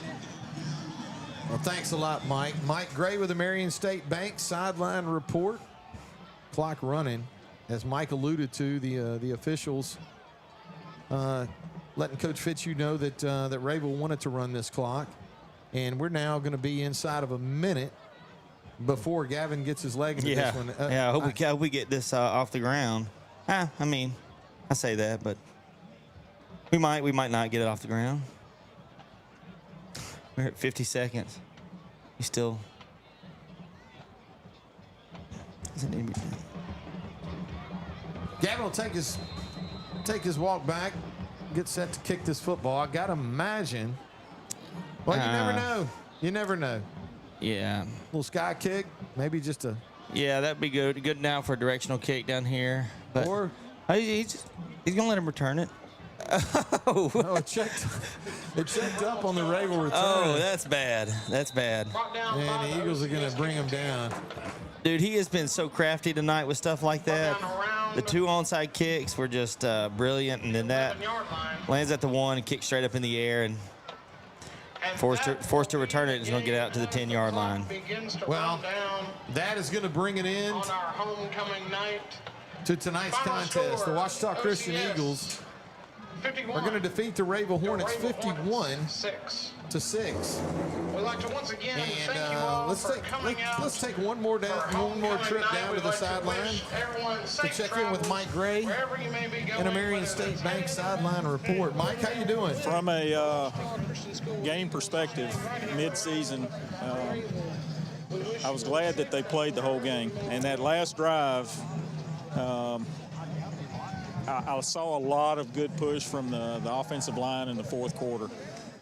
Well, thanks a lot, Mike. Mike Gray with the Marion State Bank sideline report. Clock running, as Mike alluded to. The officials letting Coach Fitzhugh know that Rayville wanted to run this clock, and we're now going to be inside of a minute before Gavin gets his leg into this one. I hope we get this off the ground. I mean, I say that, but we might not get it off the ground. We're at 50 seconds. He still doesn't need me. Gavin will take his walk back, get set to kick this football. I gotta imagine. Well, you never know. You never know. Yeah. Little sky kick, maybe just a. Yeah, that'd be good. Good now for a directional kick down here. But or he's gonna let him return it. Oh, it checked up on the Rayville return. Oh, that's bad. That's bad. And the Eagles are going to bring him down. Dude, he has been so crafty tonight with stuff like that. The 2 onside kicks were just brilliant, and then that lands at the 1 and kicks straight up in the air, and forced to return it, and is going to get out to the 10-yard line. Well, that is going to bring it in on our homecoming night to tonight's contest. The Ouachita Christian Eagles are going to defeat the Rayville Hornets 51-6. We'd like to once again thank you all for coming out. Let's take one more trip down to the sideline to check in with Mike Gray and a Marion State Bank sideline report. Mike, how you doing? From a game perspective, mid-season, I was glad that they played the whole game. And that last drive, I saw a lot of good push from the offensive line in the fourth quarter.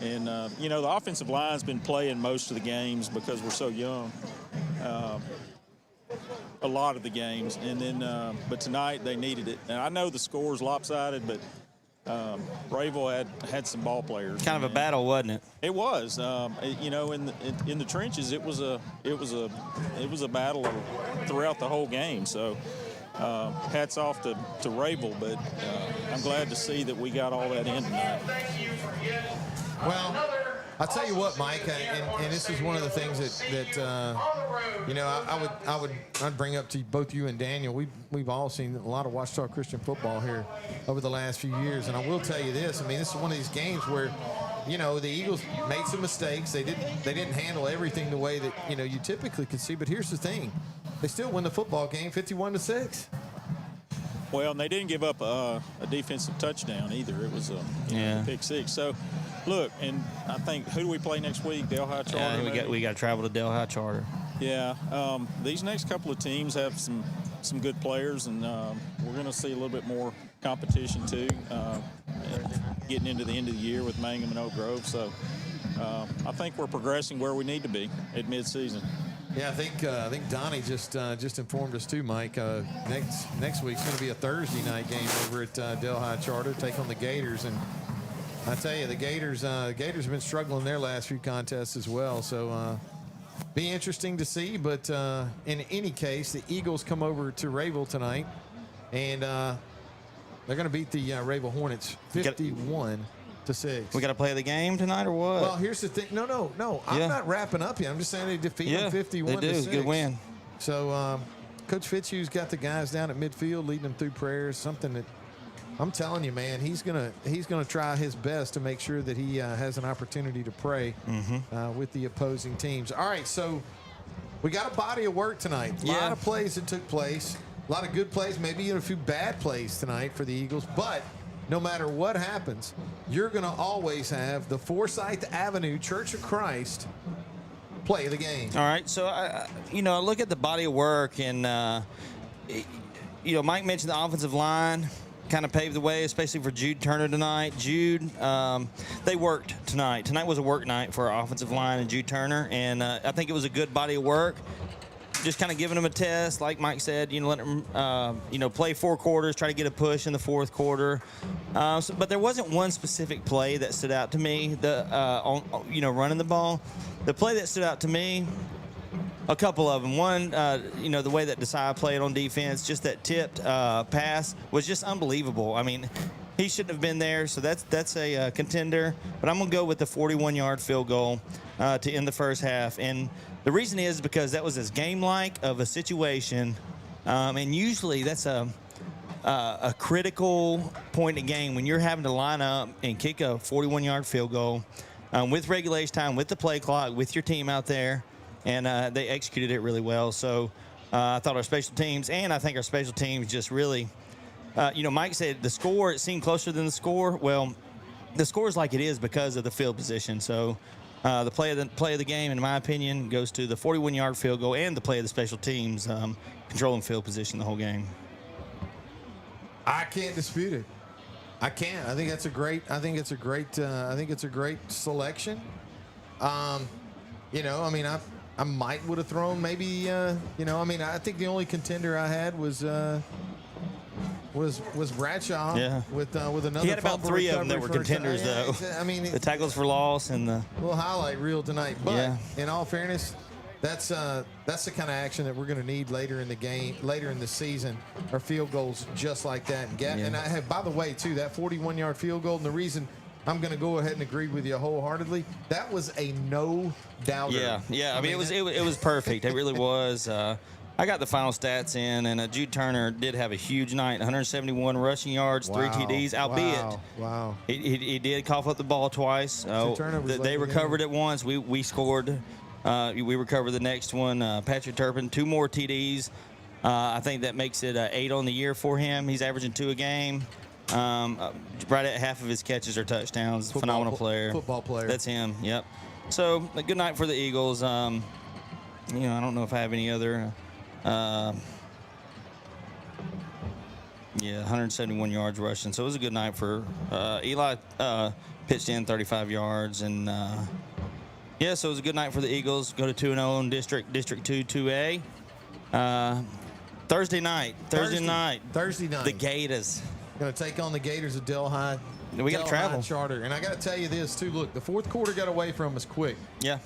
And, the offensive line's been playing most of the games because we're so young, a lot of the games. And then, but tonight they needed it. And I know the score's lopsided, but Rayville had some ball players. Kind of a battle, wasn't it? It was. In the trenches, it was a battle throughout the whole game. So. Hats off to Rayville, but I'm glad to see that we got all that in tonight. Well, I'll tell you what, Mike, and this is one of the things that I'd bring up to both you and Daniel. We've all seen a lot of Ouachita Christian football here over the last few years, and I will tell you this. I mean, this is one of these games where, the Eagles made some mistakes. They didn't handle everything the way that you typically could see. But here's the thing. They still win the football game 51-6. Well, and they didn't give up a defensive touchdown either. It was a pick six. So, look, and I think, who do we play next week? Delhi Charter? Yeah, we got to travel to Delhi Charter. Yeah. These next couple of teams have some good players, and we're going to see a little bit more competition too, getting into the end of the year with Mangum and Oak Grove. So, I think we're progressing where we need to be at midseason. Yeah, I think Donnie just informed us too, Mike. Next week's going to be a Thursday night game over at Delhi Charter, take on the Gators, and I tell you, the Gators have been struggling their last few contests as well. So be interesting to see. But in any case, the Eagles come over to Rayville tonight, and they're going to beat the Rayville Hornets 51-6. We got to play the game tonight or what? Well, here's the thing. No. I'm not wrapping up yet. I'm just saying they defeat them 51-6. They do. It's a good win. So Coach Fitzhugh's got the guys down at midfield, leading them through prayers. Something that I'm telling you, man, he's gonna try his best to make sure that he has an opportunity to pray with the opposing teams. All right, so we got a body of work tonight. A lot of plays that took place. A lot of good plays, maybe a few bad plays tonight for the Eagles, but no matter what happens, you're going to always have the Forsyth Avenue Church of Christ play the game. All right, so, I look at the body of work, and, Mike mentioned the offensive line kind of paved the way, especially for Jude Turner tonight. Jude, they worked tonight. Tonight was a work night for our offensive line and Jude Turner, and I think it was a good body of work. Just kind of giving them a test, like Mike said, let them, play 4 quarters, try to get a push in the 4th quarter. But there wasn't one specific play that stood out to me, running the ball. The play that stood out to me, a couple of them. One, the way that Desai played on defense, just that tipped pass was just unbelievable. I mean, he shouldn't have been there, so that's a contender. But I'm going to go with the 41-yard field goal to end the first half. And the reason is because that was as game-like of a situation, and usually that's a critical point in the game when you're having to line up and kick a 41-yard field goal with regulation time, with the play clock, with your team out there, and they executed it really well. So I thought our special teams, and I think our special teams just really, Mike said the score, it seemed closer than the score. Well, the score is like it is because of the field position. So the play of the game, in my opinion, goes to the 41-yard field goal and the play of the special teams, controlling field position the whole game. I can't dispute it. I can't. I think it's a great selection. I might would have thrown maybe. I think the only contender I had was Bradshaw. Yeah. With another. He had about 3 of them that were contenders, though. I mean, the tackles for loss and the little highlight reel tonight. But in all fairness, that's the kind of action that we're going to need later in the game, later in the season, or field goals just like that. And I have, by the way, too, that 41-yard field goal, and the reason I'm going to go ahead and agree with you wholeheartedly, that was a no-doubter. Yeah. I mean, it was perfect. It really was. I got the final stats in, and Jude Turner did have a huge night, 171 rushing yards, 3 TDs, albeit he did cough up the ball twice. They recovered it once. We scored. We recovered the next one. Patrick Turpin, 2 more TDs. I think that makes it 8 on the year for him. He's averaging 2 a game. Right at half of his catches are touchdowns. Phenomenal player. Football player. That's him, yep. So, a good night for the Eagles. I don't know if I have any other. 171 yards rushing. So, it was a good night for Eli. Pitched in 35 yards. And, so it was a good night for the Eagles. Go to 2-0 in District 2, 2A. Thursday night. The Gators. Going to take on the Gators of Delhi. We got to travel. Charter. And I got to tell you this, too. Look, the 4th quarter got away from us quick. Yeah.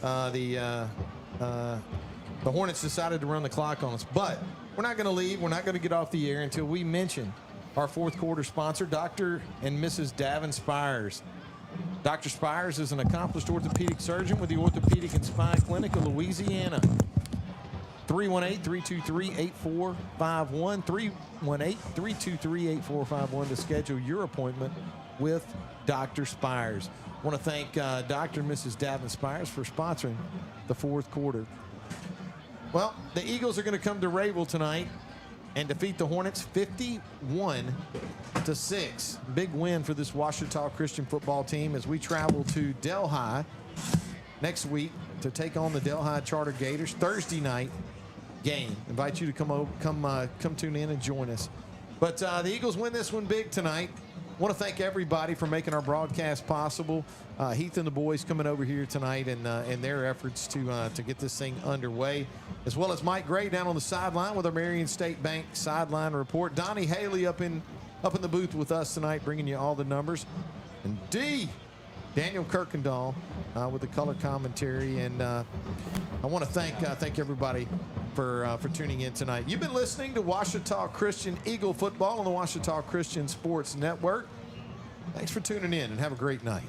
The Hornets decided to run the clock on us. But we're not going to leave. We're not going to get off the air until we mention our 4th quarter sponsor, Dr. and Mrs. Davin Spires. Dr. Spires is an accomplished orthopedic surgeon with the Orthopedic and Spine Clinic of Louisiana. 318-323-8451. 318-323-8451 to schedule your appointment with Dr. Spires. I want to thank Dr. and Mrs. Davin Spires for sponsoring the 4th quarter. Well, the Eagles are going to come to Rayville tonight and defeat the Hornets 51-6. Big win for this Ouachita Christian football team as we travel to Delhi next week to take on the Delhi Charter Gators. Thursday night game. Invite you to come tune in and join us. But the Eagles win this one big tonight. want to thank everybody for making our broadcast possible. Heath and the boys coming over here tonight and their efforts to get this thing underway, as well as Mike Gray down on the sideline with our Marion State Bank sideline report. Donnie Haley up in the booth with us tonight, bringing you all the numbers. And Daniel Kirkendall with the color commentary. And I want to thank everybody for tuning in tonight. You've been listening to Ouachita Christian Eagle football on the Ouachita Christian Sports Network. Thanks for tuning in and have a great night.